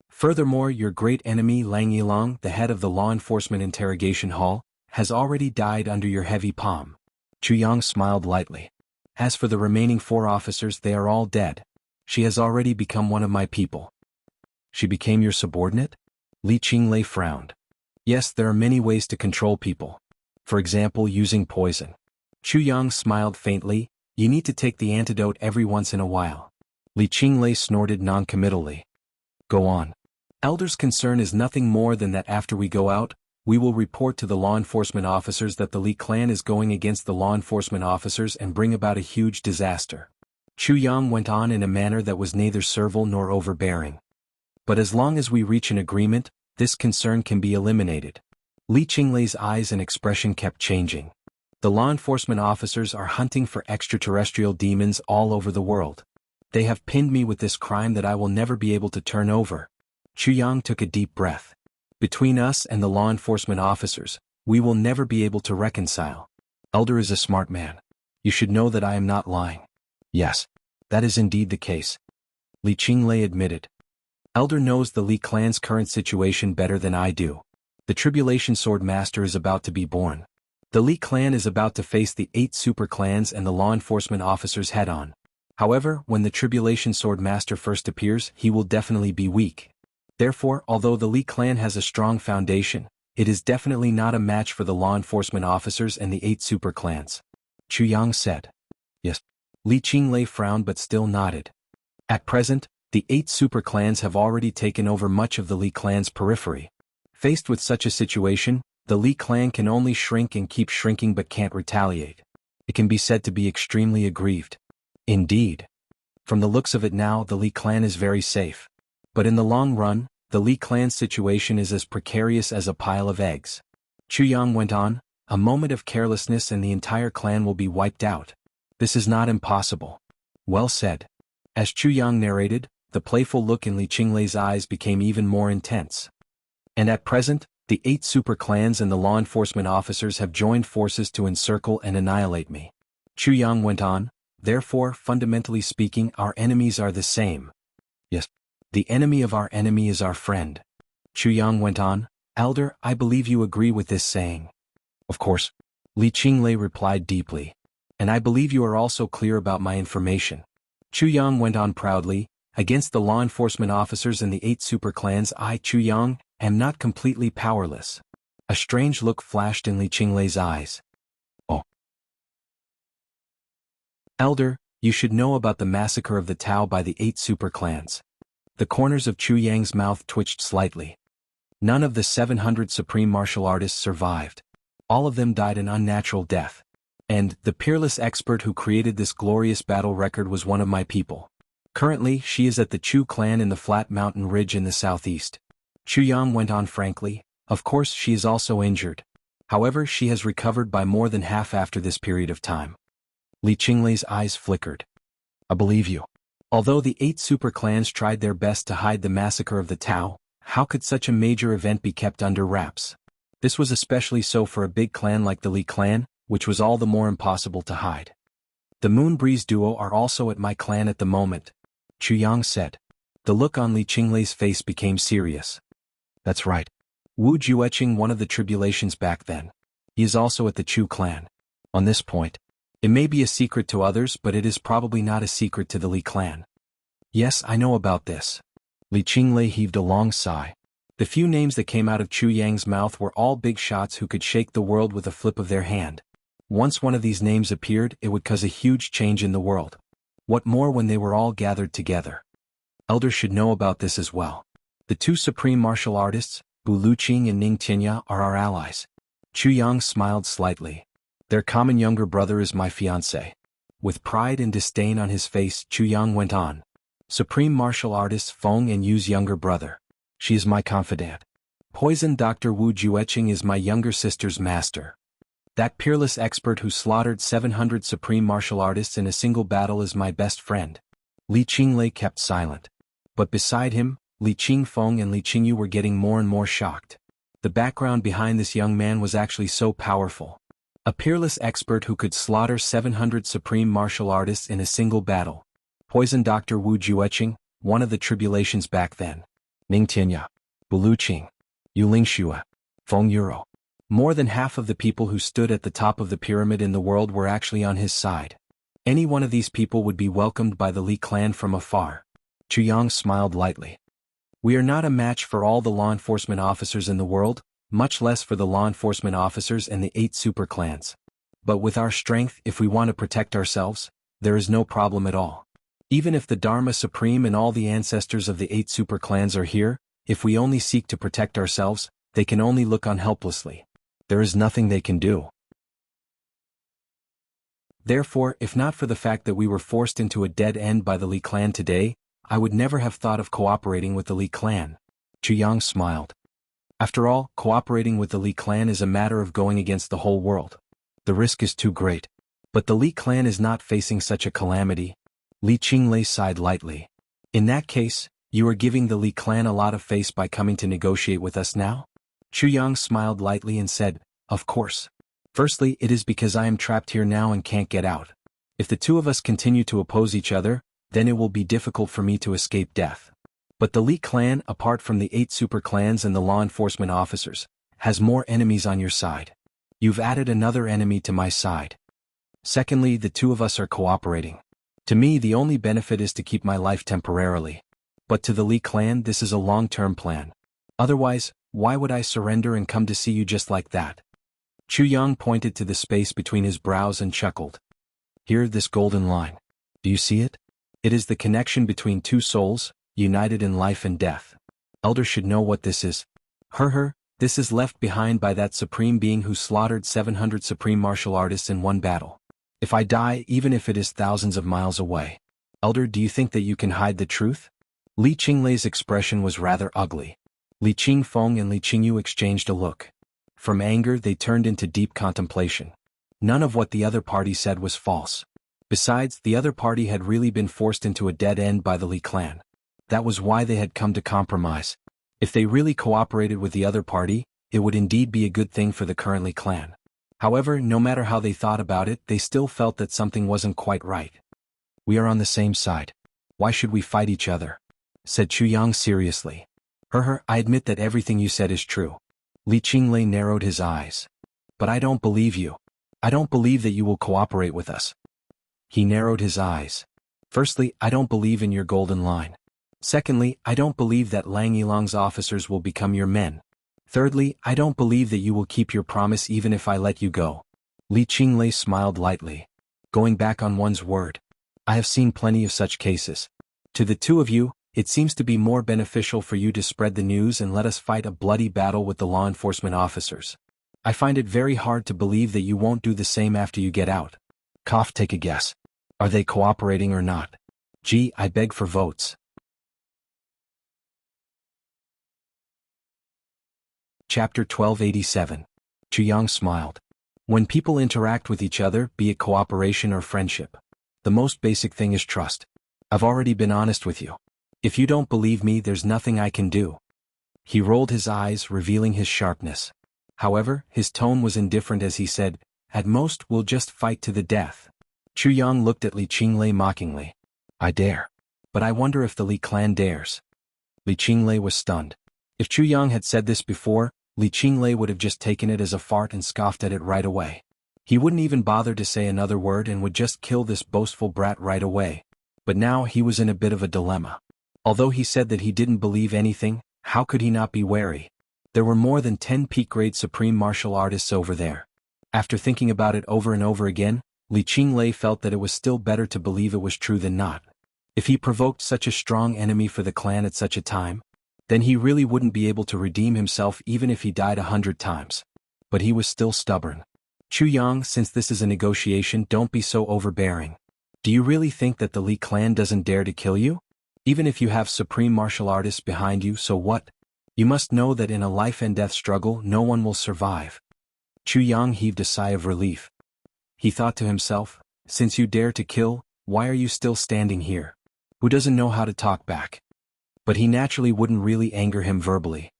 Furthermore, your great enemy Lang Yilong, the head of the law enforcement interrogation hall, has already died under your heavy palm. Chu Yang smiled lightly. As for the remaining 4 officers, they are all dead. She has already become one of my people. She became your subordinate? Li Qinglei frowned. Yes, there are many ways to control people. For example, using poison. Chu Yang smiled faintly. You need to take the antidote every once in a while. Li Qinglei snorted noncommittally. Go on. Elder's concern is nothing more than that after we go out, we will report to the law enforcement officers that the Li clan is going against the law enforcement officers and bring about a huge disaster. Chu Yang went on in a manner that was neither servile nor overbearing. But as long as we reach an agreement, this concern can be eliminated. Li Qinglei's eyes and expression kept changing. The law enforcement officers are hunting for extraterrestrial demons all over the world. They have pinned me with this crime that I will never be able to turn over. Chu Yang took a deep breath. Between us and the law enforcement officers, we will never be able to reconcile. Elder is a smart man. You should know that I am not lying. Yes, that is indeed the case. Li Qinglei admitted. Elder knows the Li clan's current situation better than I do. The Tribulation Sword Master is about to be born. The Li clan is about to face the 8 super clans and the law enforcement officers head-on. However, when the Tribulation Sword Master first appears, he will definitely be weak. Therefore, although the Li clan has a strong foundation, it is definitely not a match for the law enforcement officers and the 8 super clans. Chu Yang said. Yes. Li Qinglei frowned but still nodded. At present, the 8 super clans have already taken over much of the Li clan's periphery. Faced with such a situation, the Li clan can only shrink and keep shrinking but can't retaliate. It can be said to be extremely aggrieved. Indeed. From the looks of it now, the Li clan is very safe. But in the long run, the Li clan's situation is as precarious as a pile of eggs. Chu Yang went on, a moment of carelessness and the entire clan will be wiped out. This is not impossible. Well said. As Chu Yang narrated, the playful look in Li Qinglei's eyes became even more intense. And at present, the 8 super clans and the law enforcement officers have joined forces to encircle and annihilate me. Chu Yang went on, therefore, fundamentally speaking, our enemies are the same. Yes. The enemy of our enemy is our friend. Chu Yang went on, Elder, I believe you agree with this saying. Of course. Li Qinglei replied deeply. And I believe you are also clear about my information. Chu Yang went on proudly, against the law enforcement officers and the 8 super clans, I, Chu Yang, am not completely powerless. A strange look flashed in Li Qinglei's eyes. Oh. Elder, you should know about the massacre of the Tao by the 8 super clans. The corners of Chu Yang's mouth twitched slightly. None of the 700 supreme martial artists survived. All of them died an unnatural death. And the peerless expert who created this glorious battle record was one of my people. Currently, she is at the Chu clan in the flat mountain ridge in the southeast. Chu Yang went on frankly, of course she is also injured. However, she has recovered by more than half after this period of time. Li Qinglei's eyes flickered. I believe you. Although the 8 super clans tried their best to hide the massacre of the Tao, how could such a major event be kept under wraps? This was especially so for a big clan like the Li clan, which was all the more impossible to hide. The Moon Breeze duo are also at my clan at the moment, Chu Yang said. The look on Li Qinglei's face became serious. That's right. Wu Jueqing, one of the tribulations back then. He is also at the Chu clan. On this point, it may be a secret to others, but it is probably not a secret to the Li clan. Yes, I know about this. Li Qinglei heaved a long sigh. The few names that came out of Chu Yang's mouth were all big shots who could shake the world with a flip of their hand. Once one of these names appeared, it would cause a huge change in the world. What more when they were all gathered together? Elders should know about this as well. The two supreme martial artists, Bu Luqing and Ning Tianya, are our allies. Chu Yang smiled slightly. Their common younger brother is my fiancé. With pride and disdain on his face, Chu Yang went on. Supreme martial artist Feng and Yu's younger brother. She is my confidant. Poison Dr. Wu Jueqing is my younger sister's master. That peerless expert who slaughtered 700 supreme martial artists in a single battle is my best friend. Li Qinglei kept silent. But beside him, Li Qingfeng and Li Qingyu were getting more and more shocked. The background behind this young man was actually so powerful. A peerless expert who could slaughter 700 supreme martial artists in a single battle. Poison Dr. Wu Jueqing, one of the tribulations back then. Ning Tianya, Bu Luqing, Yu Lingxue, Feng Yuro. More than half of the people who stood at the top of the pyramid in the world were actually on his side. Any one of these people would be welcomed by the Li clan from afar. Chu Yang smiled lightly. We are not a match for all the law enforcement officers in the world, much less for the law enforcement officers and the 8 super clans. But with our strength, if we want to protect ourselves, there is no problem at all. Even if the Dharma Supreme and all the ancestors of the 8 super clans are here, if we only seek to protect ourselves, they can only look on helplessly. There is nothing they can do. Therefore, if not for the fact that we were forced into a dead end by the Li clan today, I would never have thought of cooperating with the Li clan. Chu Yang smiled. After all, cooperating with the Li clan is a matter of going against the whole world. The risk is too great. But the Li clan is not facing such a calamity. Li Qinglei sighed lightly. In that case, you are giving the Li clan a lot of face by coming to negotiate with us now? Chu Yang smiled lightly and said, of course. Firstly, it is because I am trapped here now and can't get out. If the two of us continue to oppose each other, then it will be difficult for me to escape death. But the Li clan, apart from the 8 super clans and the law enforcement officers, has more enemies on your side. You've added another enemy to my side. Secondly, the two of us are cooperating. To me, the only benefit is to keep my life temporarily. But to the Li clan, this is a long-term plan. Otherwise, why would I surrender and come to see you just like that? Chu Yang pointed to the space between his brows and chuckled. Here, this golden line. Do you see it? It is the connection between two souls, united in life and death. Elders should know what this is. This is left behind by that supreme being who slaughtered 700 supreme martial artists in one battle. If I die, even if it is thousands of miles away. Elder, do you think that you can hide the truth? Li Qinglei's expression was rather ugly. Li Qingfeng and Li Qingyu exchanged a look. From anger, they turned into deep contemplation. None of what the other party said was false. Besides, the other party had really been forced into a dead end by the Li clan. That was why they had come to compromise. If they really cooperated with the other party, it would indeed be a good thing for the current Li clan. However, no matter how they thought about it, they still felt that something wasn't quite right. We are on the same side. Why should we fight each other? Said Chu Yang seriously. I admit that everything you said is true. Li Qinglei narrowed his eyes. But I don't believe you. I don't believe that you will cooperate with us. He narrowed his eyes. Firstly, I don't believe in your golden line. Secondly, I don't believe that Lang Yilong's officers will become your men. Thirdly, I don't believe that you will keep your promise even if I let you go. Li Qinglei smiled lightly. Going back on one's word. I have seen plenty of such cases. To the two of you, it seems to be more beneficial for you to spread the news and let us fight a bloody battle with the law enforcement officers. I find it very hard to believe that you won't do the same after you get out. Take a guess. Are they cooperating or not? Gee, I beg for votes. Chapter 1287. Chu Yang smiled. When people interact with each other, be it cooperation or friendship, the most basic thing is trust. I've already been honest with you. If you don't believe me, there's nothing I can do. He rolled his eyes, revealing his sharpness. However, his tone was indifferent as he said, at most, we'll just fight to the death. Chu Yang looked at Li Qinglei mockingly. I dare. but I wonder if the Li clan dares. Li Qinglei was stunned. If Chu Yang had said this before, Li Qinglei would have just taken it as a fart and scoffed at it right away. He wouldn't even bother to say another word and would just kill this boastful brat right away. But now he was in a bit of a dilemma. Although he said that he didn't believe anything, how could he not be wary? There were more than 10 peak-grade supreme martial artists over there. After thinking about it over and over again, Li Qinglei felt that it was still better to believe it was true than not. If he provoked such a strong enemy for the clan at such a time, then he really wouldn't be able to redeem himself even if he died 100 times. But he was still stubborn. Chu Yang, since this is a negotiation, don't be so overbearing. Do you really think that the Li clan doesn't dare to kill you? Even if you have supreme martial artists behind you, so what? You must know that in a life-and-death struggle no one will survive. Chu Yang heaved a sigh of relief. He thought to himself, since you dare to kill, why are you still standing here? Who doesn't know how to talk back? But he naturally wouldn't really anger him verbally.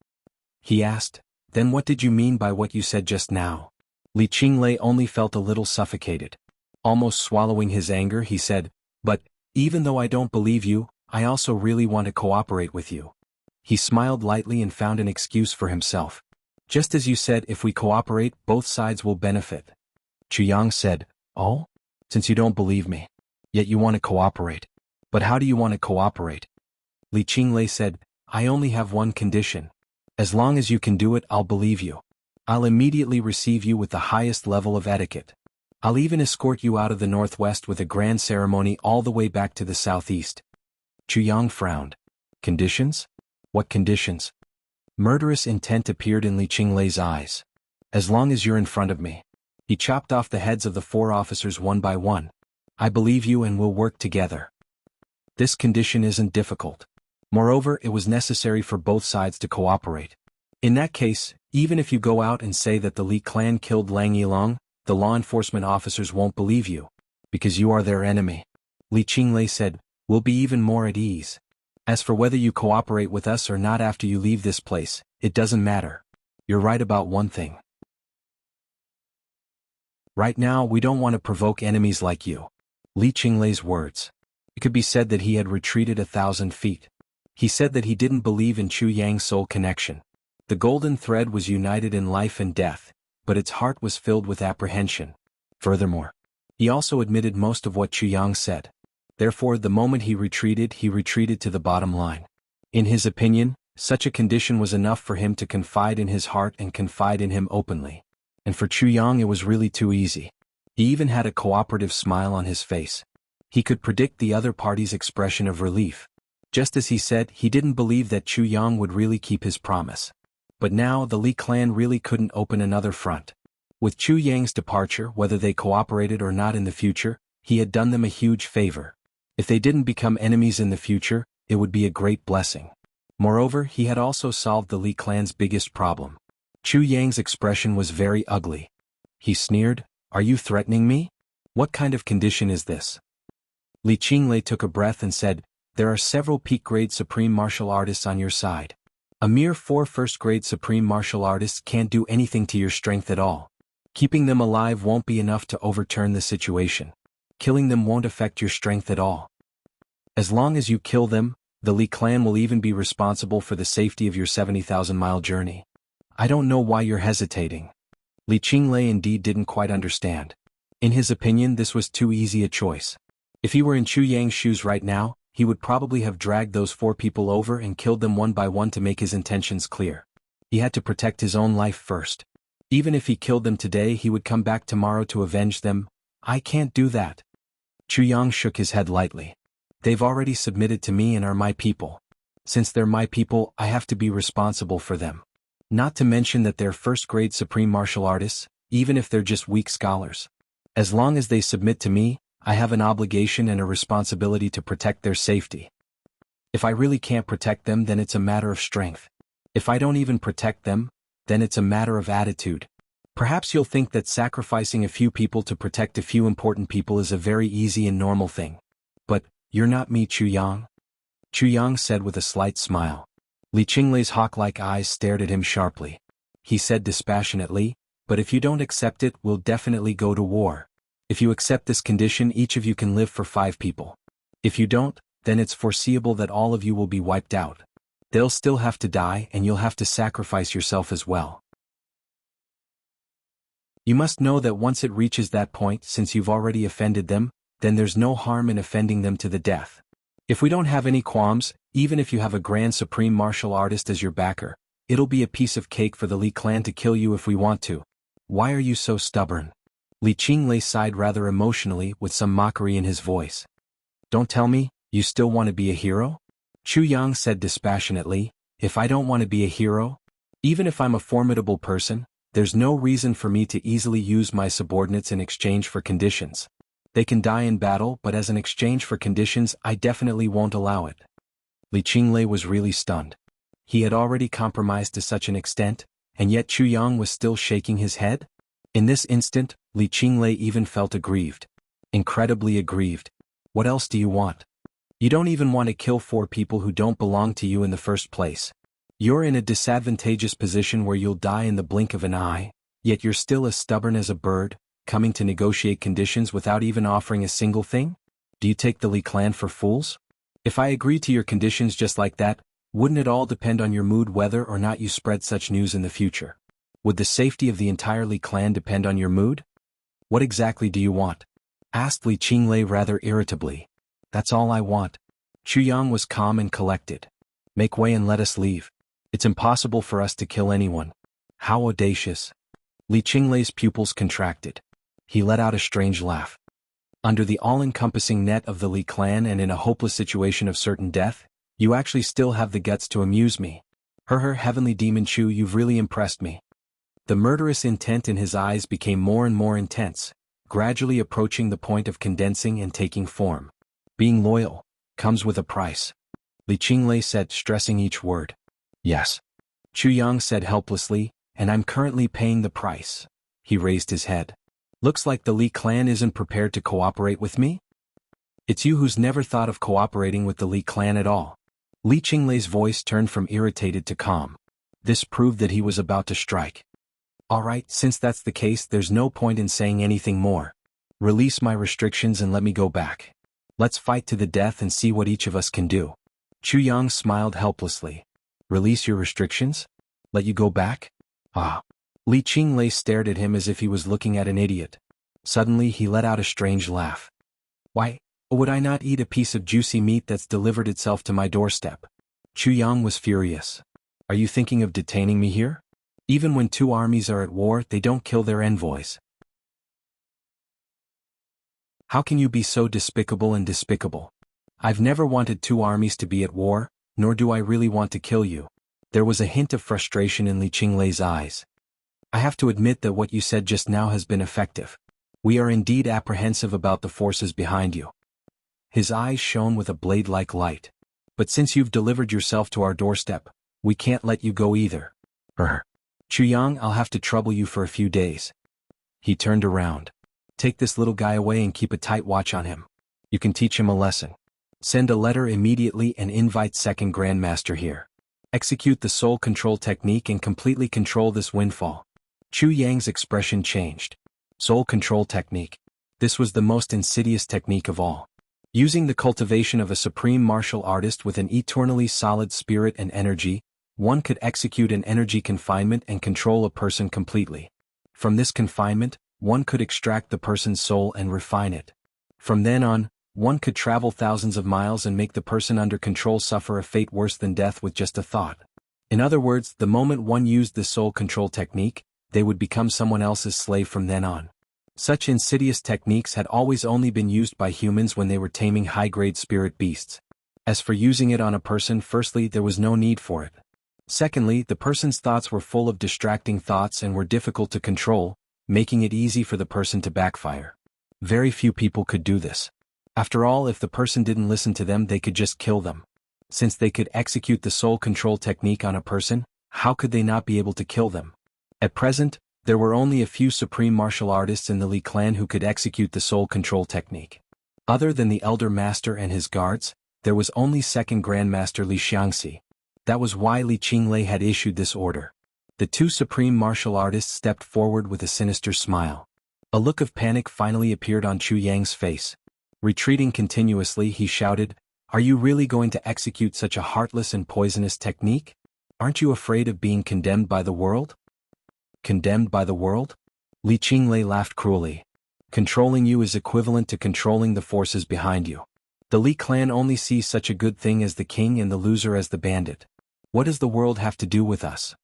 He asked, then what did you mean by what you said just now? Li Qinglei only felt a little suffocated. Almost swallowing his anger, he said, but, even though I don't believe you, I also really want to cooperate with you. He smiled lightly and found an excuse for himself. Just as you said, if we cooperate, both sides will benefit. Chu Yang said, oh? Since you don't believe me. Yet you want to cooperate. But how do you want to cooperate? Li Qinglei said, I only have one condition. As long as you can do it, I'll believe you. I'll immediately receive you with the highest level of etiquette. I'll even escort you out of the northwest with a grand ceremony all the way back to the southeast. Chu Yang frowned. Conditions? What conditions? Murderous intent appeared in Li Qinglei's eyes. As long as you're in front of me. He chopped off the heads of the 4 officers one by one. I believe you and we'll work together. This condition isn't difficult. Moreover, it was necessary for both sides to cooperate. In that case, even if you go out and say that the Li clan killed Lang Yilong, the law enforcement officers won't believe you. Because you are their enemy. Li Qinglei said, we'll be even more at ease. As for whether you cooperate with us or not after you leave this place, it doesn't matter. You're right about one thing. Right now, we don't want to provoke enemies like you. Li Qinglei's words. It could be said that he had retreated 1,000 feet. He said that he didn't believe in Chu Yang's soul connection. The golden thread was united in life and death, but its heart was filled with apprehension. Furthermore, he also admitted most of what Chu Yang said. Therefore, the moment he retreated to the bottom line. In his opinion, such a condition was enough for him to confide in his heart and confide in him openly. And for Chu Yang it was really too easy. He even had a cooperative smile on his face. He could predict the other party's expression of relief. Just as he said, he didn't believe that Chu Yang would really keep his promise. But now the Li clan really couldn't open another front. With Chu Yang's departure, whether they cooperated or not in the future, he had done them a huge favor. If they didn't become enemies in the future, it would be a great blessing. Moreover, he had also solved the Li clan's biggest problem. Chu Yang's expression was very ugly. He sneered, are you threatening me? What kind of condition is this? Li Qinglei took a breath and said, there are several peak-grade supreme martial artists on your side. A mere 4 first-grade supreme martial artists can't do anything to your strength at all. Keeping them alive won't be enough to overturn the situation. Killing them won't affect your strength at all. As long as you kill them, the Li clan will even be responsible for the safety of your 70,000-mile journey. I don't know why you're hesitating. Li Qinglei indeed didn't quite understand. In his opinion, this was too easy a choice. If he were in Chu Yang's shoes right now, he would probably have dragged those 4 people over and killed them one by one to make his intentions clear. He had to protect his own life first. Even if he killed them today, he would come back tomorrow to avenge them. I can't do that. Chu Yang shook his head lightly. They've already submitted to me and are my people. Since they're my people, I have to be responsible for them. Not to mention that they're first-grade supreme martial artists, even if they're just weak scholars. As long as they submit to me, I have an obligation and a responsibility to protect their safety. If I really can't protect them, then it's a matter of strength. If I don't even protect them, then it's a matter of attitude. Perhaps you'll think that sacrificing a few people to protect a few important people is a very easy and normal thing. But, you're not me, Chu Yang. Chu Yang said with a slight smile. Li Qinglei's hawk-like eyes stared at him sharply. He said dispassionately, but if you don't accept it, we'll definitely go to war. If you accept this condition, each of you can live for 5 people. If you don't, then it's foreseeable that all of you will be wiped out. They'll still have to die and you'll have to sacrifice yourself as well. You must know that once it reaches that point, since you've already offended them, then there's no harm in offending them to the death. If we don't have any qualms, even if you have a grand supreme martial artist as your backer, it'll be a piece of cake for the Li clan to kill you if we want to. Why are you so stubborn? Li Qinglei sighed rather emotionally with some mockery in his voice. Don't tell me, you still want to be a hero? Chu Yang said dispassionately, if I don't want to be a hero? Even if I'm a formidable person, there's no reason for me to easily use my subordinates in exchange for conditions. They can die in battle, but as an exchange for conditions, I definitely won't allow it. Li Qinglei was really stunned. He had already compromised to such an extent, and yet Chu Yang was still shaking his head? In this instant, Li Qinglei even felt aggrieved. Incredibly aggrieved. What else do you want? You don't even want to kill 4 people who don't belong to you in the first place. You're in a disadvantageous position where you'll die in the blink of an eye, yet you're still as stubborn as a bird, coming to negotiate conditions without even offering a single thing? Do you take the Li clan for fools? If I agree to your conditions just like that, wouldn't it all depend on your mood whether or not you spread such news in the future? Would the safety of the entire Li clan depend on your mood? What exactly do you want? Asked Li Qinglei rather irritably. That's all I want. Chu Yang was calm and collected. Make way and let us leave. It's impossible for us to kill anyone. How audacious. Li Qinglei's pupils contracted. He let out a strange laugh. Under the all-encompassing net of the Li clan and in a hopeless situation of certain death, you actually still have the guts to amuse me. Heavenly demon Chu, you've really impressed me. The murderous intent in his eyes became more and more intense, gradually approaching the point of condensing and taking form. Being loyal comes with a price. Li Qinglei said, stressing each word. Yes. Chu Yang said helplessly, and I'm currently paying the price. He raised his head. Looks like the Li clan isn't prepared to cooperate with me? It's you who's never thought of cooperating with the Li clan at all. Li Qinglei's voice turned from irritated to calm. This proved that he was about to strike. All right, since that's the case, there's no point in saying anything more. Release my restrictions and let me go back. Let's fight to the death and see what each of us can do. Chu Yang smiled helplessly. Release your restrictions? Let you go back? Ah. Li Qinglei stared at him as if he was looking at an idiot. Suddenly he let out a strange laugh. Why, would I not eat a piece of juicy meat that's delivered itself to my doorstep? Chu Yang was furious. Are you thinking of detaining me here? Even when 2 armies are at war, they don't kill their envoys. How can you be so despicable and despicable? I've never wanted 2 armies to be at war, nor do I really want to kill you. There was a hint of frustration in Li Qinglei's eyes. I have to admit that what you said just now has been effective. We are indeed apprehensive about the forces behind you. His eyes shone with a blade-like light. But since you've delivered yourself to our doorstep, we can't let you go either. Chu Yang, I'll have to trouble you for a few days. He turned around. Take this little guy away and keep a tight watch on him. You can teach him a lesson. Send a letter immediately and invite second Grandmaster here. Execute the soul control technique and completely control this windfall. Chu Yang's expression changed. Soul control technique. This was the most insidious technique of all. Using the cultivation of a supreme martial artist with an eternally solid spirit and energy, one could execute an energy confinement and control a person completely. From this confinement, one could extract the person's soul and refine it. From then on, one could travel thousands of miles and make the person under control suffer a fate worse than death with just a thought. In other words, the moment one used the soul control technique, they would become someone else's slave from then on. Such insidious techniques had always only been used by humans when they were taming high-grade spirit beasts. As for using it on a person, firstly, there was no need for it. Secondly, the person's thoughts were full of distracting thoughts and were difficult to control, making it easy for the person to backfire. Very few people could do this. After all, if the person didn't listen to them, they could just kill them. Since they could execute the soul control technique on a person, how could they not be able to kill them? At present, there were only a few supreme martial artists in the Li clan who could execute the soul control technique. Other than the Elder Master and his guards, there was only second Grandmaster Li Xiangxi. That was why Li Qinglei had issued this order. The 2 supreme martial artists stepped forward with a sinister smile. A look of panic finally appeared on Chu Yang's face. Retreating continuously, he shouted, Are you really going to execute such a heartless and poisonous technique? Aren't you afraid of being condemned by the world? Condemned by the world? Li Qinglei laughed cruelly. Controlling you is equivalent to controlling the forces behind you. The Li clan only sees such a good thing as the king and the loser as the bandit. What does the world have to do with us?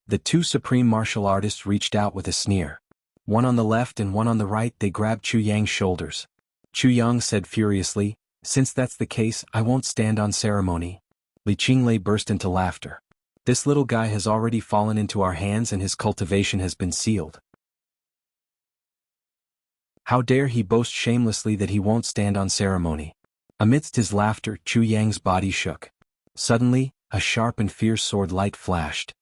The two supreme martial artists reached out with a sneer. One on the left and one on the right, they grabbed Chu Yang's shoulders. Chu Yang said furiously, "Since that's the case, I won't stand on ceremony." Li Qinglei burst into laughter. This little guy has already fallen into our hands and his cultivation has been sealed. How dare he boast shamelessly that he won't stand on ceremony? Amidst his laughter, Chu Yang's body shook. Suddenly, a sharp and fierce sword light flashed.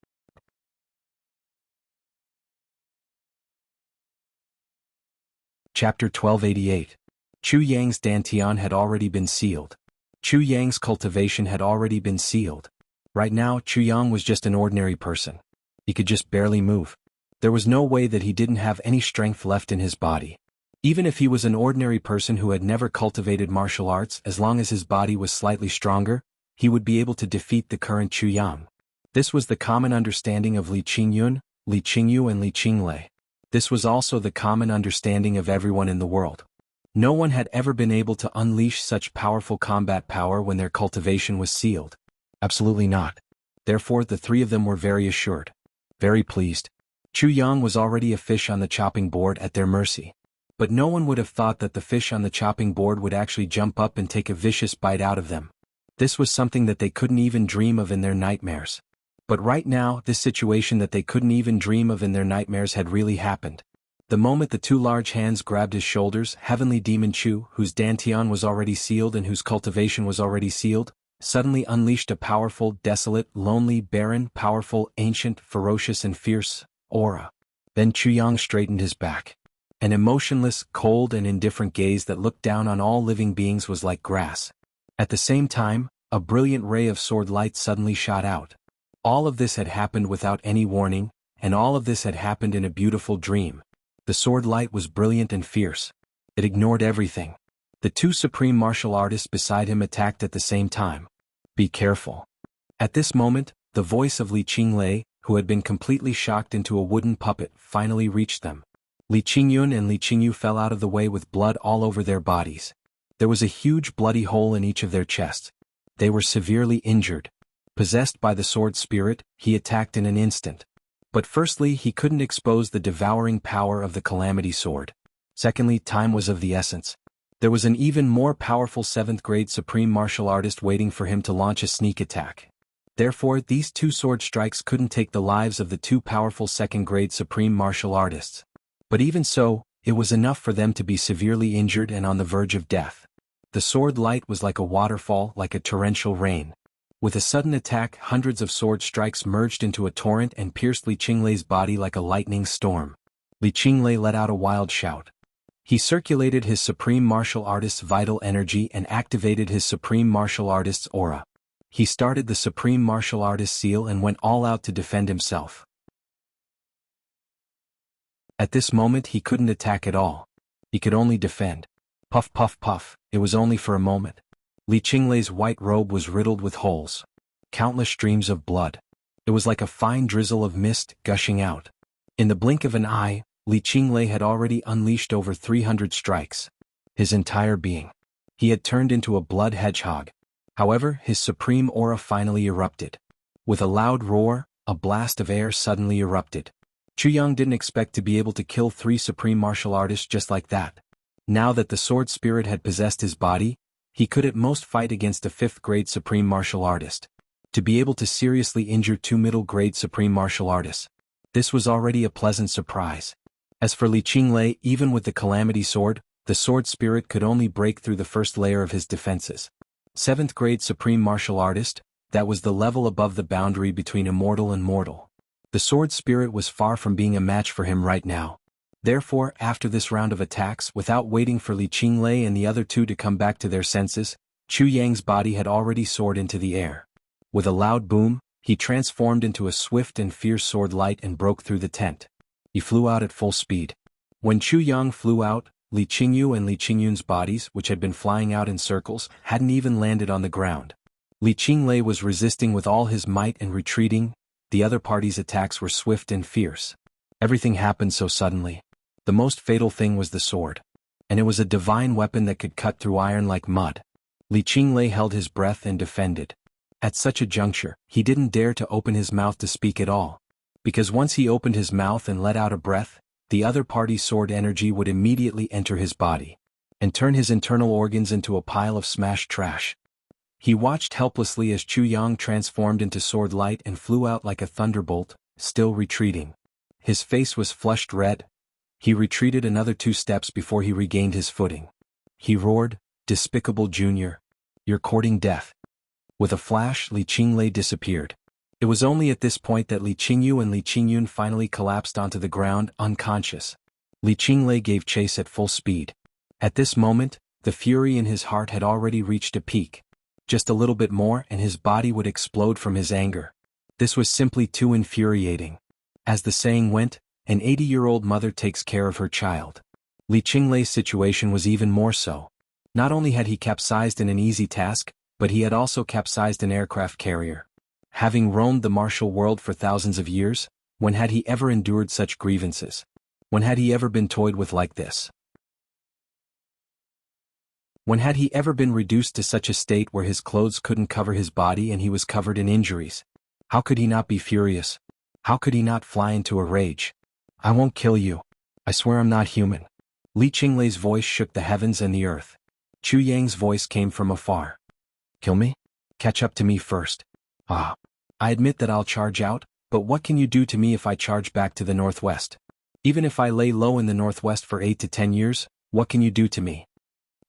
Chapter 1288. Chu Yang's dantian had already been sealed. Chu Yang's cultivation had already been sealed. Right now, Chu Yang was just an ordinary person. He could just barely move. There was no way that he didn't have any strength left in his body. Even if he was an ordinary person who had never cultivated martial arts, as long as his body was slightly stronger, he would be able to defeat the current Chu Yang. This was the common understanding of Li Qingyun, Li Qingyu and Li Qinglei. This was also the common understanding of everyone in the world. No one had ever been able to unleash such powerful combat power when their cultivation was sealed. Absolutely not. Therefore, the three of them were very assured. Very pleased. Chu Yang was already a fish on the chopping board at their mercy. But no one would have thought that the fish on the chopping board would actually jump up and take a vicious bite out of them. This was something that they couldn't even dream of in their nightmares. But right now, this situation that they couldn't even dream of in their nightmares had really happened. The moment the two large hands grabbed his shoulders, Heavenly Demon Chu, whose dantian was already sealed and whose cultivation was already sealed, suddenly unleashed a powerful, desolate, lonely, barren, powerful, ancient, ferocious and fierce aura. Then Chu Yang straightened his back. An emotionless, cold and indifferent gaze that looked down on all living beings was like grass. At the same time, a brilliant ray of sword light suddenly shot out. All of this had happened without any warning, and all of this had happened in a beautiful dream. The sword light was brilliant and fierce. It ignored everything. The two supreme martial artists beside him attacked at the same time. Be careful. At this moment, the voice of Li Qinglei, who had been completely shocked into a wooden puppet, finally reached them. Li Qingyun and Li Qingyu fell out of the way with blood all over their bodies. There was a huge bloody hole in each of their chests. They were severely injured. Possessed by the sword spirit, he attacked in an instant. But firstly, he couldn't expose the devouring power of the calamity sword. Secondly, time was of the essence. There was an even more powerful 7th grade supreme martial artist waiting for him to launch a sneak attack. Therefore, these two sword strikes couldn't take the lives of the two powerful 2nd grade supreme martial artists. But even so, it was enough for them to be severely injured and on the verge of death. The sword light was like a waterfall, like a torrential rain. With a sudden attack, hundreds of sword strikes merged into a torrent and pierced Li Qinglei's body like a lightning storm. Li Qinglei let out a wild shout. He circulated his supreme martial artist's vital energy and activated his supreme martial artist's aura. He started the supreme martial artist seal and went all out to defend himself. At this moment he couldn't attack at all. He could only defend. Puff puff puff, it was only for a moment. Li Qinglei's white robe was riddled with holes. Countless streams of blood. It was like a fine drizzle of mist gushing out. In the blink of an eye, Li Qinglei had already unleashed over 300 strikes. His entire being. He had turned into a blood hedgehog. However, his supreme aura finally erupted. With a loud roar, a blast of air suddenly erupted. Chu Yang didn't expect to be able to kill 3 supreme martial artists just like that. Now that the sword spirit had possessed his body, he could at most fight against a 5th grade supreme martial artist. To be able to seriously injure 2 middle grade supreme martial artists. This was already a pleasant surprise. As for Li Qinglei, even with the calamity sword, the sword spirit could only break through the first layer of his defenses. 7th grade supreme martial artist, that was the level above the boundary between immortal and mortal. The sword spirit was far from being a match for him right now. Therefore, after this round of attacks, without waiting for Li Qinglei and the other two to come back to their senses, Chu Yang's body had already soared into the air. With a loud boom, he transformed into a swift and fierce sword light and broke through the tent. He flew out at full speed. When Chu Yang flew out, Li Qingyu and Li Qingyun's bodies, which had been flying out in circles, hadn't even landed on the ground. Li Qinglei was resisting with all his might and retreating. The other party's attacks were swift and fierce. Everything happened so suddenly. The most fatal thing was the sword. And it was a divine weapon that could cut through iron like mud. Li Qinglei held his breath and defended. At such a juncture, he didn't dare to open his mouth to speak at all. Because once he opened his mouth and let out a breath, the other party's sword energy would immediately enter his body and turn his internal organs into a pile of smashed trash. He watched helplessly as Chu Yang transformed into sword light and flew out like a thunderbolt, still retreating. His face was flushed red. He retreated another 2 steps before he regained his footing. He roared, "Despicable Junior! You're courting death." With a flash, Li Qinglei disappeared. It was only at this point that Li Qingyu and Li Qingyun finally collapsed onto the ground, unconscious. Li Qinglei gave chase at full speed. At this moment, the fury in his heart had already reached a peak. Just a little bit more and his body would explode from his anger. This was simply too infuriating. As the saying went, an 80-year-old mother takes care of her child. Li Qinglei's situation was even more so. Not only had he capsized in an easy task, but he had also capsized an aircraft carrier. Having roamed the martial world for thousands of years, when had he ever endured such grievances? When had he ever been toyed with like this? When had he ever been reduced to such a state where his clothes couldn't cover his body and he was covered in injuries? How could he not be furious? How could he not fly into a rage? "I won't kill you. I swear I'm not human." Li Qinglei's voice shook the heavens and the earth. Chu Yang's voice came from afar. "Kill me? Catch up to me first. Ah. I admit that I'll charge out, but what can you do to me if I charge back to the northwest? Even if I lay low in the northwest for 8 to 10 years, what can you do to me?"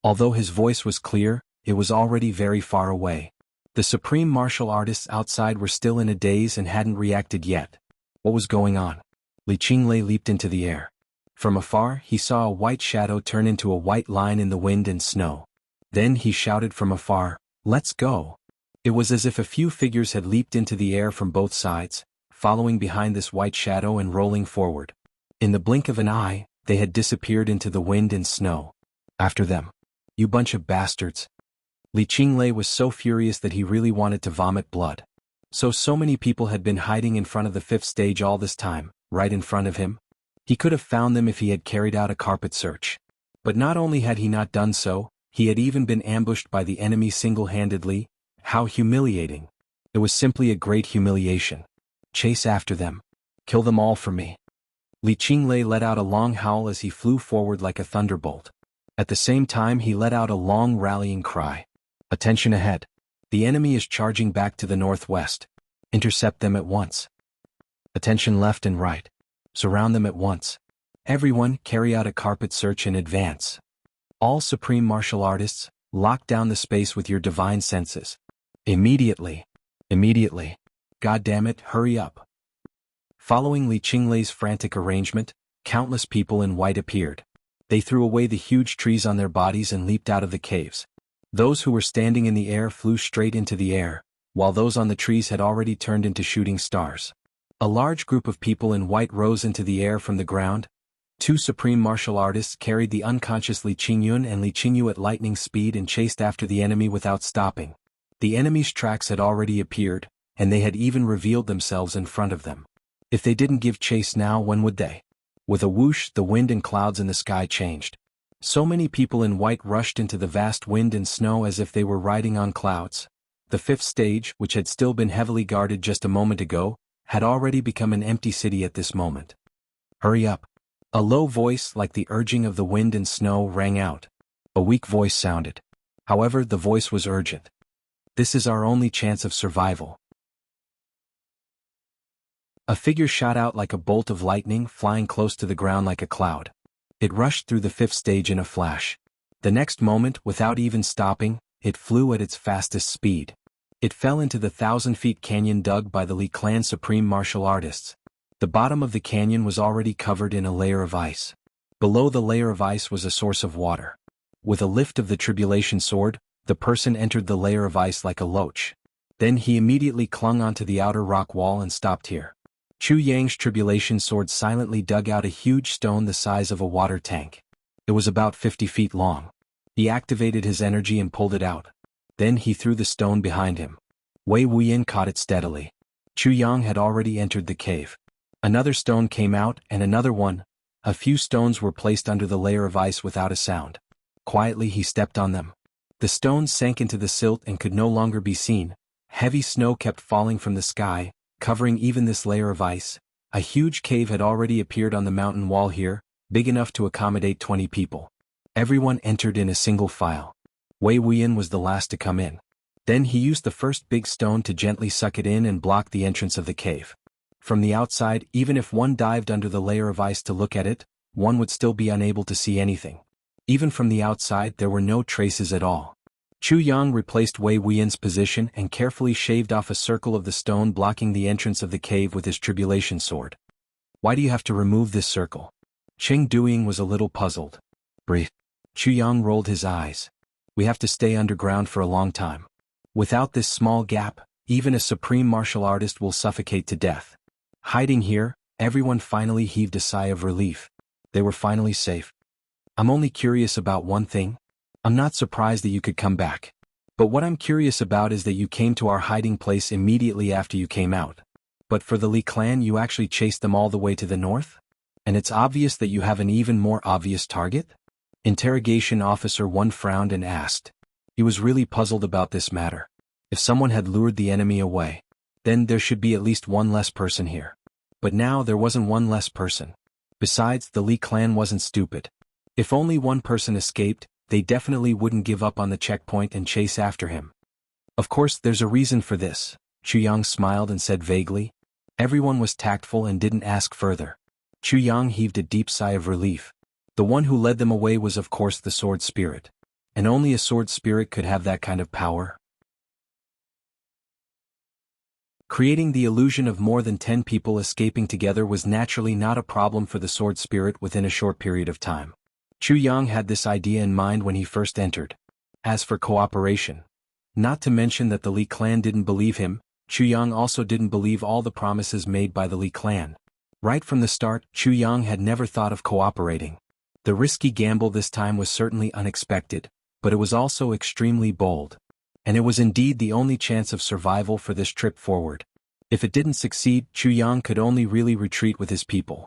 Although his voice was clear, it was already very far away. The supreme martial artists outside were still in a daze and hadn't reacted yet. What was going on? Li Qinglei leaped into the air. From afar, he saw a white shadow turn into a white line in the wind and snow. Then he shouted from afar, "Let's go!" It was as if a few figures had leaped into the air from both sides, following behind this white shadow and rolling forward. In the blink of an eye, they had disappeared into the wind and snow. After them. "You bunch of bastards." Li Qinglei was so furious that he really wanted to vomit blood. So many people had been hiding in front of the 5th stage all this time, right in front of him. He could have found them if he had carried out a carpet search. But not only had he not done so, he had even been ambushed by the enemy single-handedly. How humiliating. It was simply a great humiliation. Chase after them. Kill them all for me. Li Qinglei let out a long howl as he flew forward like a thunderbolt. At the same time he let out a long rallying cry. "Attention ahead. The enemy is charging back to the northwest. Intercept them at once. Attention left and right. Surround them at once. Everyone, carry out a carpet search in advance. All supreme martial artists, lock down the space with your divine senses. Immediately. Immediately. God damn it, hurry up." Following Li Qinglei's frantic arrangement, countless people in white appeared. They threw away the huge trees on their bodies and leaped out of the caves. Those who were standing in the air flew straight into the air, while those on the trees had already turned into shooting stars. A large group of people in white rose into the air from the ground. 2 supreme martial artists carried the unconscious Li Qingyun and Li Qingyu at lightning speed and chased after the enemy without stopping. The enemy's tracks had already appeared, and they had even revealed themselves in front of them. If they didn't give chase now, when would they? With a whoosh, the wind and clouds in the sky changed. So many people in white rushed into the vast wind and snow as if they were riding on clouds. The 5th stage, which had still been heavily guarded just a moment ago, had already become an empty city at this moment. "Hurry up." A low voice like the urging of the wind and snow rang out. A weak voice sounded. However, the voice was urgent. "This is our only chance of survival." A figure shot out like a bolt of lightning, flying close to the ground like a cloud. It rushed through the 5th stage in a flash. The next moment, without even stopping, it flew at its fastest speed. It fell into the 1,000-foot canyon dug by the Li clan supreme martial artists. The bottom of the canyon was already covered in a layer of ice. Below the layer of ice was a source of water. With a lift of the tribulation sword, the person entered the layer of ice like a loach. Then he immediately clung onto the outer rock wall and stopped here. Chu Yang's tribulation sword silently dug out a huge stone the size of a water tank. It was about 50 feet long. He activated his energy and pulled it out. Then he threw the stone behind him. Wei Wuyan caught it steadily. Chu Yang had already entered the cave. Another stone came out and another one. A few stones were placed under the layer of ice without a sound. Quietly he stepped on them. The stones sank into the silt and could no longer be seen. Heavy snow kept falling from the sky, covering even this layer of ice. A huge cave had already appeared on the mountain wall here, big enough to accommodate 20 people. Everyone entered in a single file. Wei Wuyan was the last to come in. Then he used the first big stone to gently suck it in and block the entrance of the cave. From the outside, even if one dived under the layer of ice to look at it, one would still be unable to see anything. Even from the outside there were no traces at all. Chu Yang replaced Wei Wuyan's position and carefully shaved off a circle of the stone blocking the entrance of the cave with his tribulation sword. Why do you have to remove this circle? Cheng Duiying was a little puzzled. Brief. Chu Yang rolled his eyes. We have to stay underground for a long time. Without this small gap, even a supreme martial artist will suffocate to death. Hiding here, everyone finally heaved a sigh of relief. They were finally safe. I'm only curious about one thing. I'm not surprised that you could come back. But what I'm curious about is that you came to our hiding place immediately after you came out. But for the Li clan you actually chased them all the way to the north? And it's obvious that you have an even more obvious target? Interrogation Officer 1 frowned and asked. He was really puzzled about this matter. If someone had lured the enemy away, then there should be at least one less person here. But now there wasn't one less person. Besides, the Li clan wasn't stupid. If only one person escaped, they definitely wouldn't give up on the checkpoint and chase after him. Of course, there's a reason for this, Chu Yang smiled and said vaguely. Everyone was tactful and didn't ask further. Chu Yang heaved a deep sigh of relief. The one who led them away was of course the sword spirit. And only a sword spirit could have that kind of power. Creating the illusion of more than 10 people escaping together was naturally not a problem for the sword spirit within a short period of time. Chu Yang had this idea in mind when he first entered. As for cooperation, not to mention that the Li clan didn't believe him, Chu Yang also didn't believe all the promises made by the Li clan. Right from the start, Chu Yang had never thought of cooperating. The risky gamble this time was certainly unexpected, but it was also extremely bold. And it was indeed the only chance of survival for this trip forward. If it didn't succeed, Chu Yang could only really retreat with his people,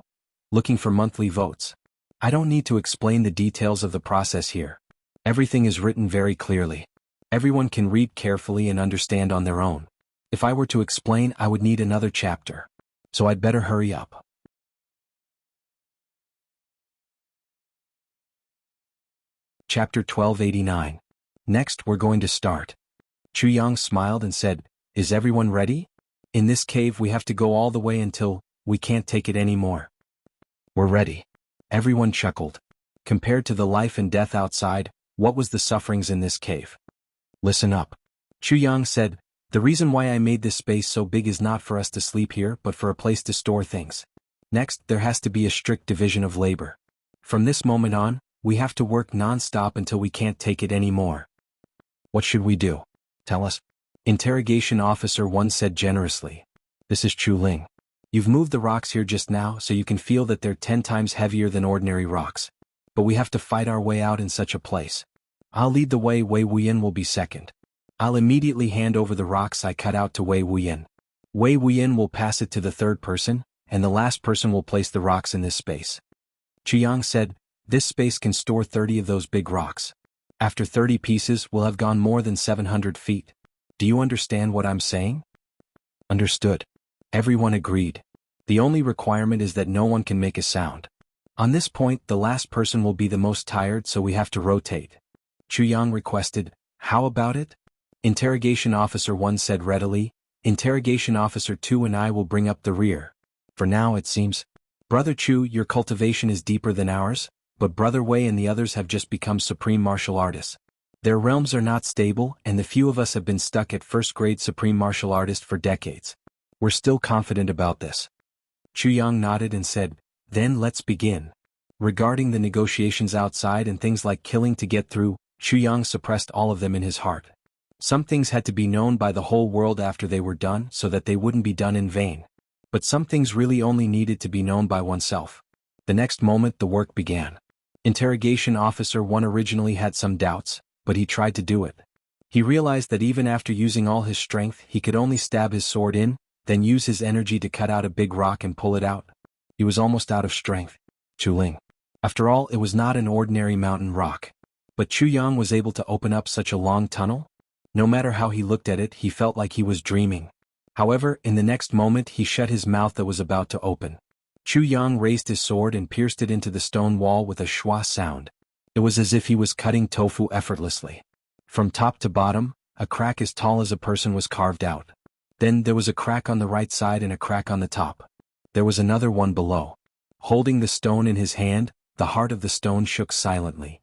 looking for monthly votes. I don't need to explain the details of the process here. Everything is written very clearly. Everyone can read carefully and understand on their own. If I were to explain, I would need another chapter. So I'd better hurry up. Chapter 1289. Next we're going to start. Chu Yang smiled and said, Is everyone ready? In this cave we have to go all the way until we can't take it anymore. We're ready. Everyone chuckled. Compared to the life and death outside, what was the sufferings in this cave? Listen up. Chu Yang said, The reason why I made this space so big is not for us to sleep here but for a place to store things. Next, there has to be a strict division of labor. From this moment on, we have to work non-stop until we can't take it anymore. What should we do? Tell us. Interrogation Officer 1 said generously. This is Chu Ling. You've moved the rocks here just now so you can feel that they're 10 times heavier than ordinary rocks. But we have to fight our way out in such a place. I'll lead the way, Wei Wuyan will be second. I'll immediately hand over the rocks I cut out to Wei Wuyan. Wei Wuyan will pass it to the third person, and the last person will place the rocks in this space. Chu Yang said, This space can store 30 of those big rocks. After 30 pieces, we'll have gone more than 700 feet. Do you understand what I'm saying? Understood. Everyone agreed. The only requirement is that no one can make a sound. On this point, the last person will be the most tired, so we have to rotate. Chu Yang requested, How about it? Interrogation Officer 1 said readily, Interrogation Officer 2 and I will bring up the rear. For now it seems. Brother Chu, your cultivation is deeper than ours, but Brother Wei and the others have just become supreme martial artists. Their realms are not stable, and the few of us have been stuck at first-grade supreme martial artist for decades. We're still confident about this. Chu Yang nodded and said, Then let's begin. Regarding the negotiations outside and things like killing to get through, Chu Yang suppressed all of them in his heart. Some things had to be known by the whole world after they were done so that they wouldn't be done in vain. But some things really only needed to be known by oneself. The next moment the work began. Interrogation Officer 1 originally had some doubts, but he tried to do it. He realized that even after using all his strength he could only stab his sword in, then use his energy to cut out a big rock and pull it out. He was almost out of strength. Chuling. After all, it was not an ordinary mountain rock. But Chu Yang was able to open up such a long tunnel? No matter how he looked at it, he felt like he was dreaming. However, in the next moment he shut his mouth that was about to open. Chu Yang raised his sword and pierced it into the stone wall with a schwa sound. It was as if he was cutting tofu effortlessly. From top to bottom, a crack as tall as a person was carved out. Then there was a crack on the right side and a crack on the top. There was another one below. Holding the stone in his hand, the heart of the stone shook silently.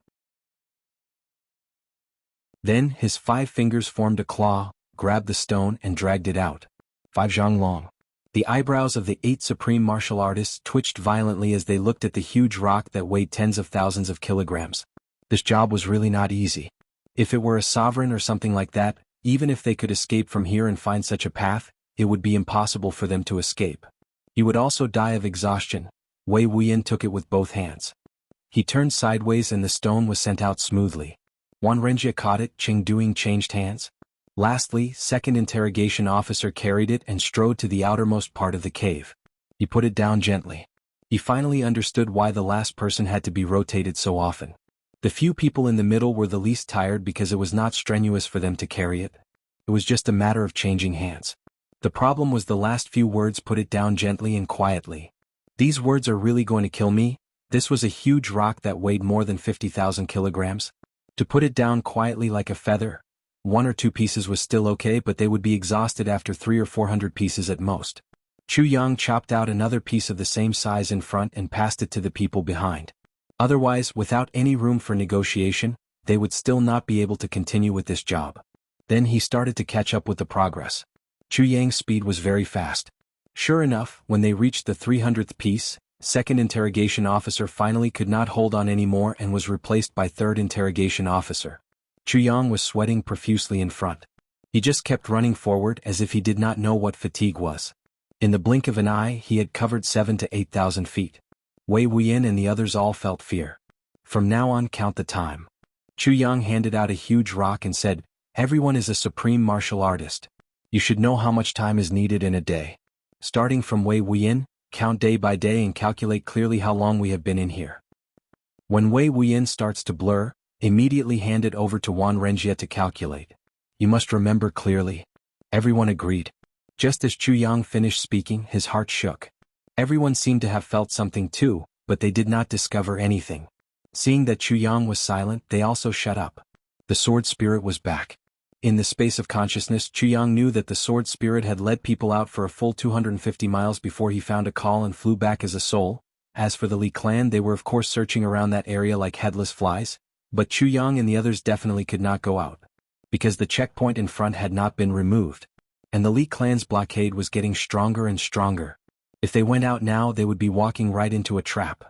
Then his 5 fingers formed a claw, grabbed the stone and dragged it out. 5 zhang long. The eyebrows of the 8 supreme martial artists twitched violently as they looked at the huge rock that weighed tens of thousands of kilograms. This job was really not easy. If it were a sovereign or something like that, even if they could escape from here and find such a path, it would be impossible for them to escape. He would also die of exhaustion. Wei Wuyan took it with both hands. He turned sideways and the stone was sent out smoothly. Wan Renjia caught it, Chengduing changed hands. Lastly, second interrogation officer carried it and strode to the outermost part of the cave. He put it down gently. He finally understood why the last person had to be rotated so often. The few people in the middle were the least tired because it was not strenuous for them to carry it. It was just a matter of changing hands. The problem was the last few words: put it down gently and quietly. These words are really going to kill me. This was a huge rock that weighed more than 50,000 kilograms. To put it down quietly like a feather. 1 or 2 pieces was still okay, but they would be exhausted after 300 or 400 pieces at most. Chu Yang chopped out another piece of the same size in front and passed it to the people behind. Otherwise, without any room for negotiation, they would still not be able to continue with this job. Then he started to catch up with the progress. Chu Yang's speed was very fast. Sure enough, when they reached the 300th piece, second interrogation officer finally could not hold on anymore and was replaced by third interrogation officer. Chu Yang was sweating profusely in front. He just kept running forward as if he did not know what fatigue was. In the blink of an eye he had covered 7,000 to 8,000 feet. Wei Wuyan and the others all felt fear. From now on, count the time. Chu Yang handed out a huge rock and said, "Everyone is a supreme martial artist. You should know how much time is needed in a day. Starting from Wei Wuyan, count day by day and calculate clearly how long we have been in here. When Wei Wuyan starts to blur, immediately hand it over to Wan Renjia to calculate. You must remember clearly." Everyone agreed. Just as Chu Yang finished speaking, his heart shook. Everyone seemed to have felt something too, but they did not discover anything. Seeing that Chu Yang was silent, they also shut up. The sword spirit was back. In the space of consciousness, Chu Yang knew that the sword spirit had led people out for a full 250 miles before he found a call and flew back as a soul. As for the Li clan, they were of course searching around that area like headless flies, but Chu Yang and the others definitely could not go out. Because the checkpoint in front had not been removed. And the Li clan's blockade was getting stronger and stronger. If they went out now, they would be walking right into a trap.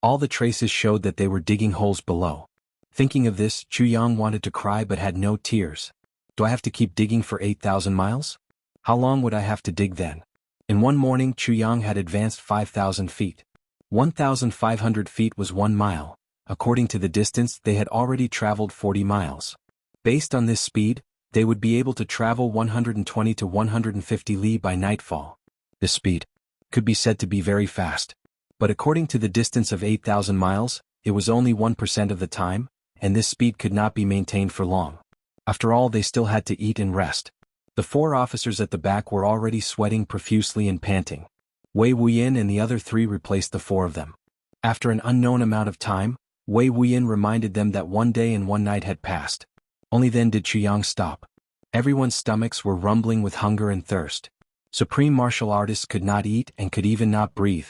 All the traces showed that they were digging holes below. Thinking of this, Chu Yang wanted to cry but had no tears. Do I have to keep digging for 8,000 miles? How long would I have to dig then? In one morning, Chu Yang had advanced 5,000 feet. 1,500 feet was 1 mile. According to the distance, they had already traveled 40 miles. Based on this speed, they would be able to travel 120 to 150 li by nightfall. This speed could be said to be very fast. But according to the distance of 8,000 miles, it was only 1% of the time, and this speed could not be maintained for long. After all, they still had to eat and rest. The 4 officers at the back were already sweating profusely and panting. Wei Wuyan and the other 3 replaced the 4 of them. After an unknown amount of time, Wei Wuyan reminded them that 1 day and 1 night had passed. Only then did Chu Yang stop. Everyone's stomachs were rumbling with hunger and thirst. Supreme martial artists could not eat and could even not breathe.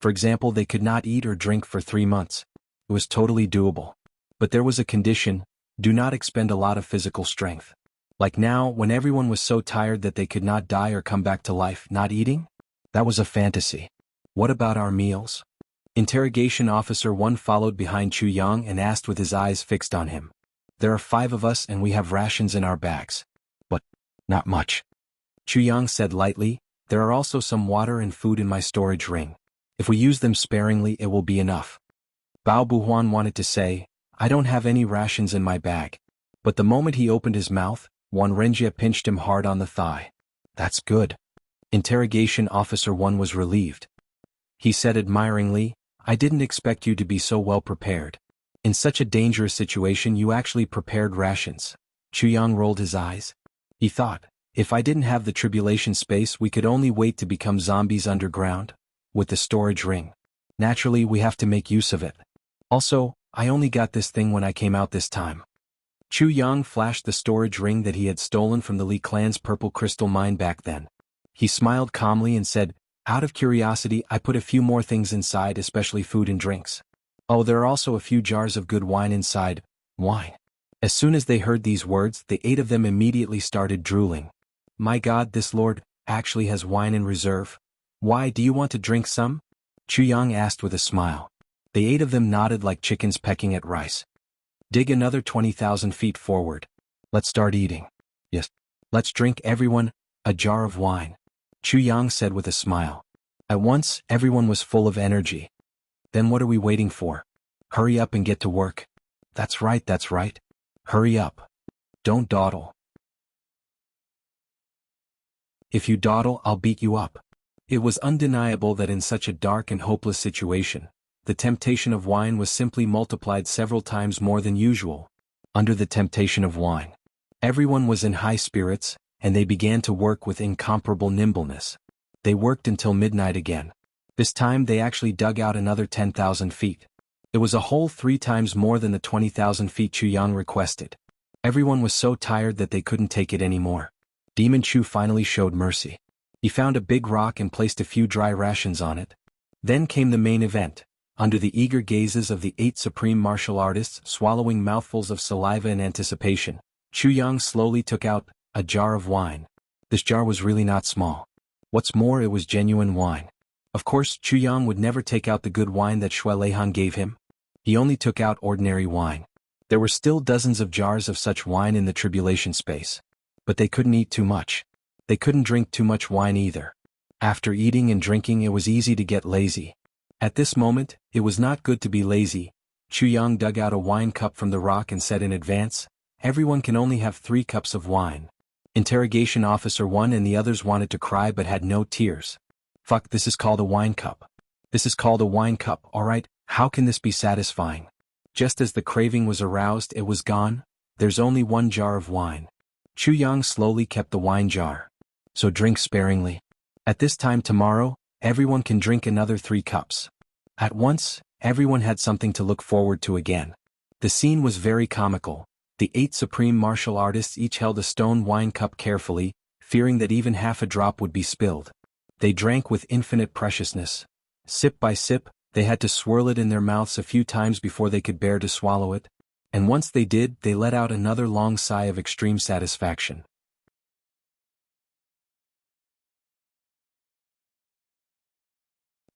For example, they could not eat or drink for 3 months. It was totally doable. But there was a condition: do not expend a lot of physical strength. Like now, when everyone was so tired that they could not die or come back to life, not eating? That was a fantasy. What about our meals? Interrogation Officer 1 followed behind Chu Yang and asked with his eyes fixed on him. There are 5 of us and we have rations in our bags. But not much. Chu Yang said lightly, there are also some water and food in my storage ring. If we use them sparingly it will be enough. Bao Buhuan wanted to say, I don't have any rations in my bag. But the moment he opened his mouth, Wan Renjie pinched him hard on the thigh. That's good. Interrogation Officer 1 was relieved. He said admiringly, I didn't expect you to be so well prepared. In such a dangerous situation you actually prepared rations. Chuyang rolled his eyes. He thought, if I didn't have the tribulation space we could only wait to become zombies underground. With the storage ring. Naturally we have to make use of it. Also, I only got this thing when I came out this time. Chuyang flashed the storage ring that he had stolen from the Li clan's purple crystal mine back then. He smiled calmly and said, out of curiosity I put a few more things inside, especially food and drinks. Oh, there are also a few jars of good wine inside. Wine. As soon as they heard these words, the 8 of them immediately started drooling. My God, this lord actually has wine in reserve. Why, do you want to drink some? Chuyang asked with a smile. The 8 of them nodded like chickens pecking at rice. Dig another 20,000 feet forward. Let's start eating. Yes. Let's drink everyone, a jar of wine. Chuyang said with a smile. At once, everyone was full of energy. Then what are we waiting for? Hurry up and get to work. That's right, that's right. Hurry up. Don't dawdle. If you dawdle, I'll beat you up. It was undeniable that in such a dark and hopeless situation, the temptation of wine was simply multiplied several times more than usual. Under the temptation of wine, everyone was in high spirits, and they began to work with incomparable nimbleness. They worked until midnight again. This time they actually dug out another 10,000 feet. It was a whole 3 times more than the 20,000 feet Chuyang requested. Everyone was so tired that they couldn't take it anymore. Demon Chu finally showed mercy. He found a big rock and placed a few dry rations on it. Then came the main event. Under the eager gazes of the 8 supreme martial artists swallowing mouthfuls of saliva in anticipation, Chuyang slowly took out a jar of wine. This jar was really not small. What's more, it was genuine wine. Of course, Chuyang would never take out the good wine that Shui Leihan gave him. He only took out ordinary wine. There were still dozens of jars of such wine in the tribulation space. But they couldn't eat too much. They couldn't drink too much wine either. After eating and drinking it was easy to get lazy. At this moment, it was not good to be lazy. Chuyang dug out a wine cup from the rock and said in advance, everyone can only have 3 cups of wine. Interrogation Officer 1 and the others wanted to cry but had no tears. Fuck, this is called a wine cup. This is called a wine cup, alright, how can this be satisfying? Just as the craving was aroused it was gone. There's only 1 jar of wine. Chuyang slowly kept the wine jar. So drink sparingly. At this time tomorrow, everyone can drink another 3 cups. At once, everyone had something to look forward to again. The scene was very comical. The 8 supreme martial artists each held a stone wine cup carefully, fearing that even half a drop would be spilled. They drank with infinite preciousness. Sip by sip, they had to swirl it in their mouths a few times before they could bear to swallow it. And once they did, they let out another long sigh of extreme satisfaction.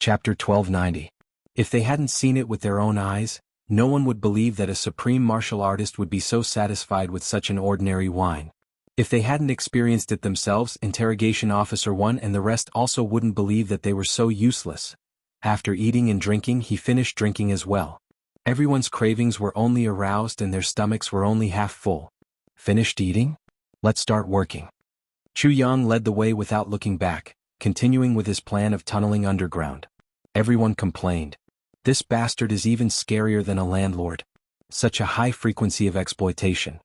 Chapter 1290. If they hadn't seen it with their own eyes, no one would believe that a supreme martial artist would be so satisfied with such an ordinary wine. If they hadn't experienced it themselves, Interrogation Officer 1 and the rest also wouldn't believe that they were so useless. After eating and drinking, he finished drinking as well. Everyone's cravings were only aroused and their stomachs were only half full. Finished eating? Let's start working. Chuyang led the way without looking back, continuing with his plan of tunneling underground. Everyone complained. This bastard is even scarier than a landlord. Such a high frequency of exploitation.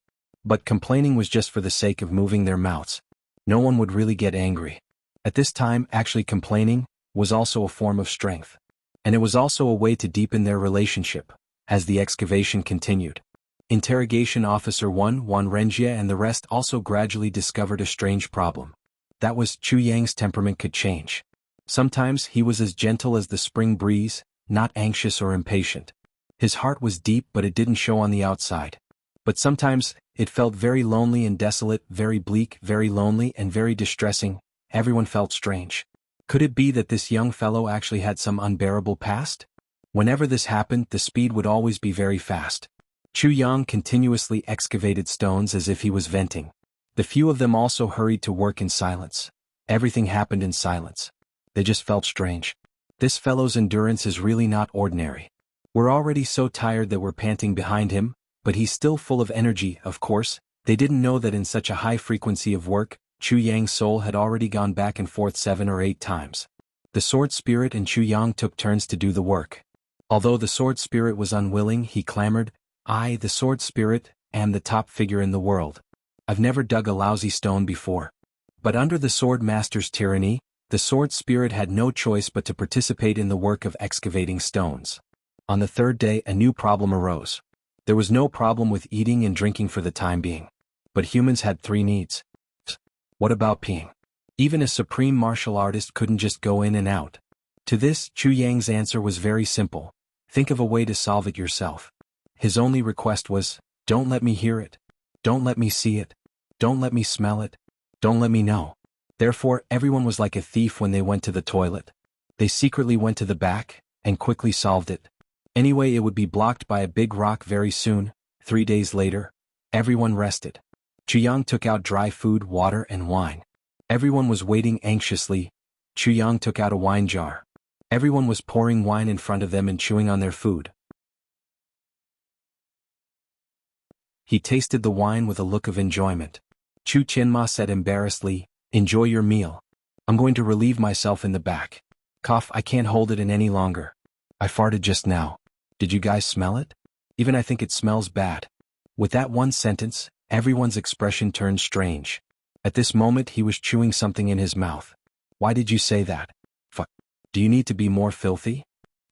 But complaining was just for the sake of moving their mouths. No one would really get angry. At this time, actually complaining was also a form of strength. And it was also a way to deepen their relationship, as the excavation continued. Interrogation Officer 1, Wan Renjie and the rest also gradually discovered a strange problem. That was, Chuyang's temperament could change. Sometimes he was as gentle as the spring breeze, not anxious or impatient. His heart was deep but it didn't show on the outside. But sometimes, it felt very lonely and desolate, very bleak, very lonely and very distressing. Everyone felt strange. Could it be that this young fellow actually had some unbearable past? Whenever this happened, the speed would always be very fast. Chuyang continuously excavated stones as if he was venting. The few of them also hurried to work in silence. Everything happened in silence. They just felt strange. This fellow's endurance is really not ordinary. We're already so tired that we're panting behind him, but he's still full of energy. Of course, they didn't know that in such a high frequency of work, Chu Yang's soul had already gone back and forth 7 or 8 times. The sword spirit and Chu Yang took turns to do the work. Although the sword spirit was unwilling, he clamored, "I, the sword spirit, am the top figure in the world. I've never dug a lousy stone before." But under the sword master's tyranny, the sword spirit had no choice but to participate in the work of excavating stones. On the 3rd day, a new problem arose. There was no problem with eating and drinking for the time being. But humans had 3 needs. What about peeing? Even a supreme martial artist couldn't just go in and out. To this, Chu Yang's answer was very simple. Think of a way to solve it yourself. His only request was, don't let me hear it. Don't let me see it. Don't let me smell it. Don't let me know. Therefore, everyone was like a thief when they went to the toilet. They secretly went to the back, and quickly solved it. Anyway, it would be blocked by a big rock very soon. 3 days later, everyone rested. Chu Yang took out dry food, water, and wine. Everyone was waiting anxiously. Chu Yang took out a wine jar. Everyone was pouring wine in front of them and chewing on their food. He tasted the wine with a look of enjoyment. Chu Qianma said embarrassedly, "Enjoy your meal. I'm going to relieve myself in the back. Cough, I can't hold it in any longer. I farted just now. Did you guys smell it? Even I think it smells bad." With that one sentence, everyone's expression turned strange. At this moment he was chewing something in his mouth. "Why did you say that? Fuck. Do you need to be more filthy?"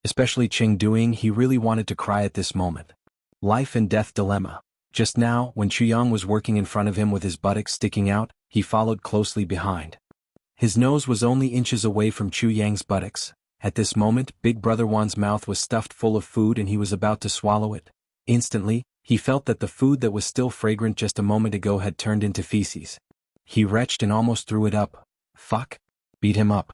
Especially Chengduing, he really wanted to cry at this moment. Life and death dilemma. Just now, when Chu Yang was working in front of him with his buttocks sticking out, he followed closely behind. His nose was only inches away from Chu Yang's buttocks. At this moment, Big Brother Wan's mouth was stuffed full of food and he was about to swallow it. Instantly, he felt that the food that was still fragrant just a moment ago had turned into feces. He retched and almost threw it up. Fuck. Beat him up.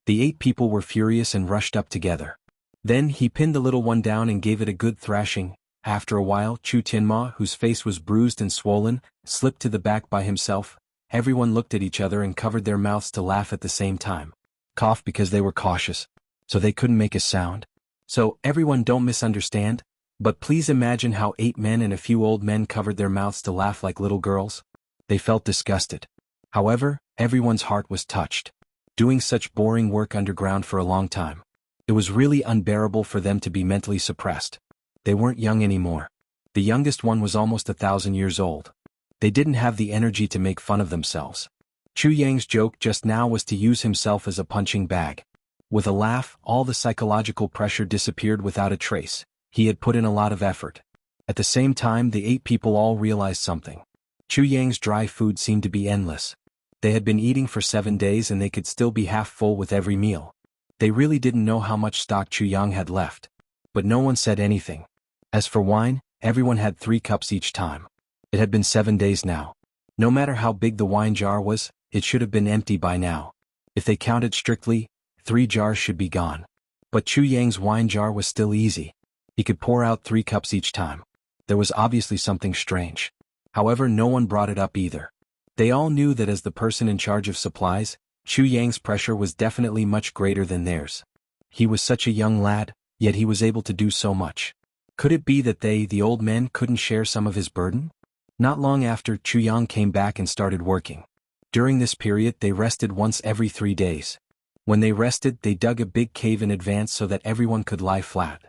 The 8 people were furious and rushed up together. Then he pinned the little one down and gave it a good thrashing. After a while, Chu Tianma, whose face was bruised and swollen, slipped to the back by himself. Everyone looked at each other and covered their mouths to laugh at the same time. Cough because they were cautious. So they couldn't make a sound. So, everyone, don't misunderstand, but please imagine how 8 men and a few old men covered their mouths to laugh like little girls. They felt disgusted. However, everyone's heart was touched. Doing such boring work underground for a long time. It was really unbearable for them to be mentally suppressed. They weren't young anymore. The youngest one was almost 1,000 years old. They didn't have the energy to make fun of themselves. Chu Yang's joke just now was to use himself as a punching bag. With a laugh, all the psychological pressure disappeared without a trace. He had put in a lot of effort. At the same time, the 8 people all realized something. Chu Yang's dry food seemed to be endless. They had been eating for 7 days and they could still be half full with every meal. They really didn't know how much stock Chu Yang had left. But no one said anything. As for wine, everyone had 3 cups each time. It had been 7 days now. No matter how big the wine jar was, it should have been empty by now. If they counted strictly, 3 jars should be gone. But Chu Yang's wine jar was still easy. He could pour out 3 cups each time. There was obviously something strange. However, no one brought it up either. They all knew that as the person in charge of supplies, Chu Yang's pressure was definitely much greater than theirs. He was such a young lad, yet he was able to do so much. Could it be that they, the old men, couldn't share some of his burden? Not long after, Chu Yang came back and started working. During this period, they rested once every 3 days. When they rested, they dug a big cave in advance so that everyone could lie flat.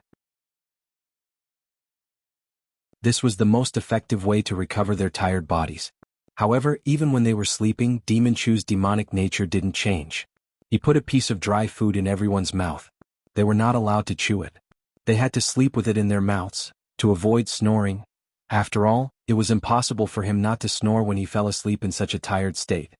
This was the most effective way to recover their tired bodies. However, even when they were sleeping, Demon Chu's demonic nature didn't change. He put a piece of dry food in everyone's mouth. They were not allowed to chew it. They had to sleep with it in their mouths, to avoid snoring. After all, it was impossible for him not to snore when he fell asleep in such a tired state.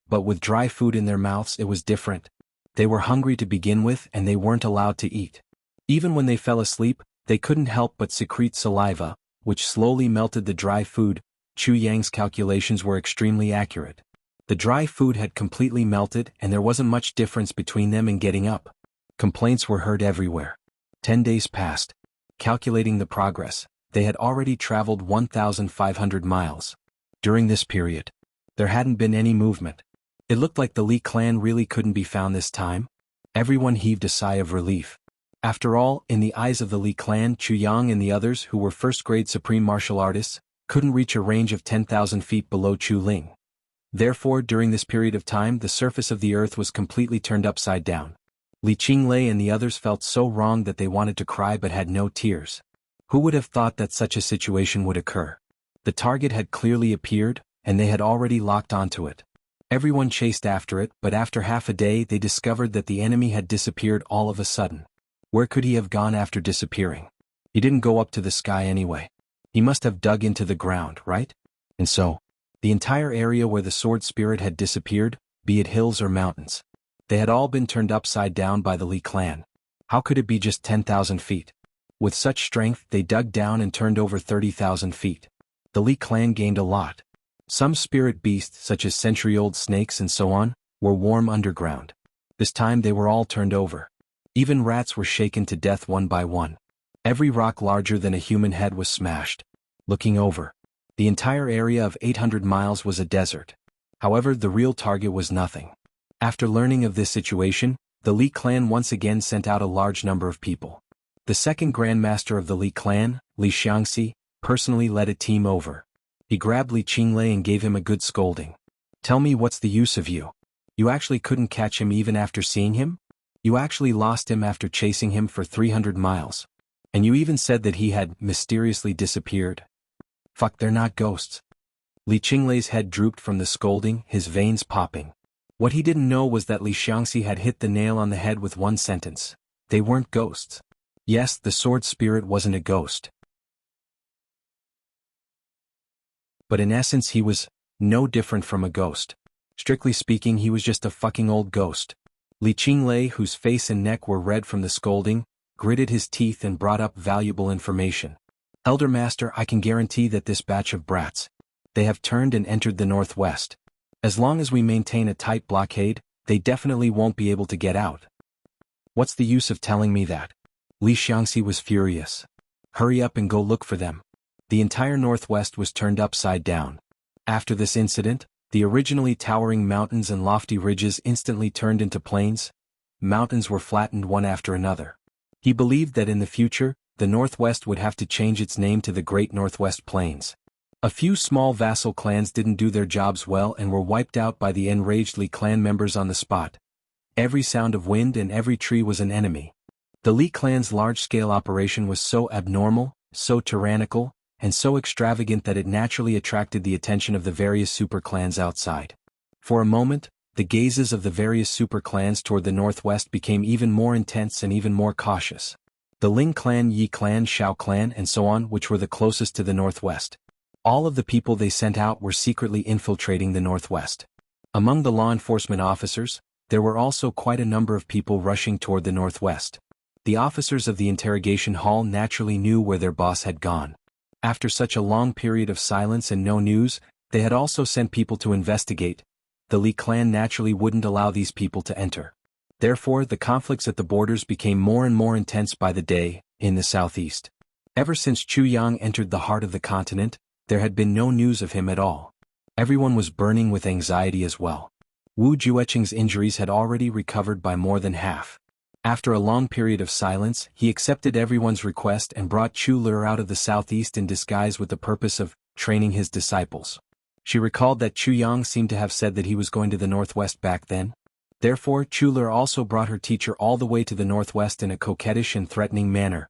But with dry food in their mouths it was different. They were hungry to begin with and they weren't allowed to eat. Even when they fell asleep, they couldn't help but secrete saliva, which slowly melted the dry food. Chu Yang's calculations were extremely accurate. The dry food had completely melted and there wasn't much difference between them and getting up. Complaints were heard everywhere. 10 days passed. Calculating the progress, they had already traveled 1,500 miles. During this period, there hadn't been any movement. It looked like the Li clan really couldn't be found this time. Everyone heaved a sigh of relief. After all, in the eyes of the Li clan, Chu Yang and the others who were first-grade supreme martial artists, couldn't reach a range of 10,000 feet below Chu Ling. Therefore, during this period of time, the surface of the earth was completely turned upside down. Li Qinglei and the others felt so wrong that they wanted to cry but had no tears. Who would have thought that such a situation would occur? The target had clearly appeared, and they had already locked onto it. Everyone chased after it, but after half a day they discovered that the enemy had disappeared all of a sudden. Where could he have gone after disappearing? He didn't go up to the sky anyway. He must have dug into the ground, right? And so, the entire area where the sword spirit had disappeared, be it hills or mountains, they had all been turned upside down by the Li clan. How could it be just 10,000 feet? With such strength, they dug down and turned over 30,000 feet. The Li clan gained a lot. Some spirit beasts, such as century-old snakes and so on, were warm underground. This time they were all turned over. Even rats were shaken to death one by one. Every rock larger than a human head was smashed. Looking over, the entire area of 800 miles was a desert. However, the real target was nothing. After learning of this situation, the Li clan once again sent out a large number of people. The second grandmaster of the Li clan, Li Xiangxi, personally led a team over. He grabbed Li Qinglei and gave him a good scolding. Tell me, what's the use of you? You actually couldn't catch him even after seeing him? You actually lost him after chasing him for 300 miles. And you even said that he had mysteriously disappeared. Fuck, they're not ghosts. Li Qinglei's head drooped from the scolding, his veins popping. What he didn't know was that Li Xiangxi had hit the nail on the head with one sentence. They weren't ghosts. Yes, the sword spirit wasn't a ghost. But in essence he was no different from a ghost. Strictly speaking, he was just a fucking old ghost. Li Qinglei, whose face and neck were red from the scolding, gritted his teeth and brought up valuable information. Elder Master, I can guarantee that this batch of brats, they have turned and entered the northwest. As long as we maintain a tight blockade, they definitely won't be able to get out. What's the use of telling me that? Li Xiangxi was furious. Hurry up and go look for them. The entire northwest was turned upside down. After this incident, the originally towering mountains and lofty ridges instantly turned into plains. Mountains were flattened one after another. He believed that in the future, the Northwest would have to change its name to the Great Northwest Plains. A few small vassal clans didn't do their jobs well and were wiped out by the enraged Li clan members on the spot. Every sound of wind and every tree was an enemy. The Li clan's large-scale operation was so abnormal, so tyrannical, and so extravagant that it naturally attracted the attention of the various super clans outside. For a moment, the gazes of the various super clans toward the northwest became even more intense and even more cautious. The Ling clan, Yi clan, Shao clan, and so on, which were the closest to the northwest. All of the people they sent out were secretly infiltrating the northwest. Among the law enforcement officers, there were also quite a number of people rushing toward the northwest. The officers of the interrogation hall naturally knew where their boss had gone. After such a long period of silence and no news, they had also sent people to investigate. The Li clan naturally wouldn't allow these people to enter. Therefore, the conflicts at the borders became more and more intense by the day, in the southeast. Ever since Chu Yang entered the heart of the continent, there had been no news of him at all. Everyone was burning with anxiety as well. Wu Jueqing's injuries had already recovered by more than half. After a long period of silence, he accepted everyone's request and brought Chu Lur out of the southeast in disguise with the purpose of training his disciples. She recalled that Chu Yang seemed to have said that he was going to the northwest back then. Therefore, Chu Lur also brought her teacher all the way to the northwest in a coquettish and threatening manner.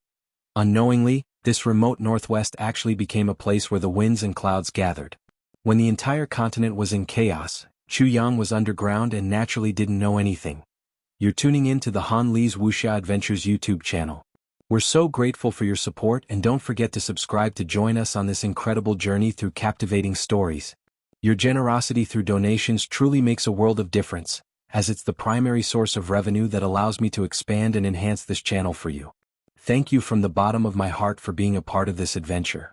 Unknowingly, this remote northwest actually became a place where the winds and clouds gathered. When the entire continent was in chaos, Chu Yang was underground and naturally didn't know anything. You're tuning in to the Han Li's Wuxia Adventures YouTube channel. We're so grateful for your support, and don't forget to subscribe to join us on this incredible journey through captivating stories. Your generosity through donations truly makes a world of difference, as it's the primary source of revenue that allows me to expand and enhance this channel for you. Thank you from the bottom of my heart for being a part of this adventure.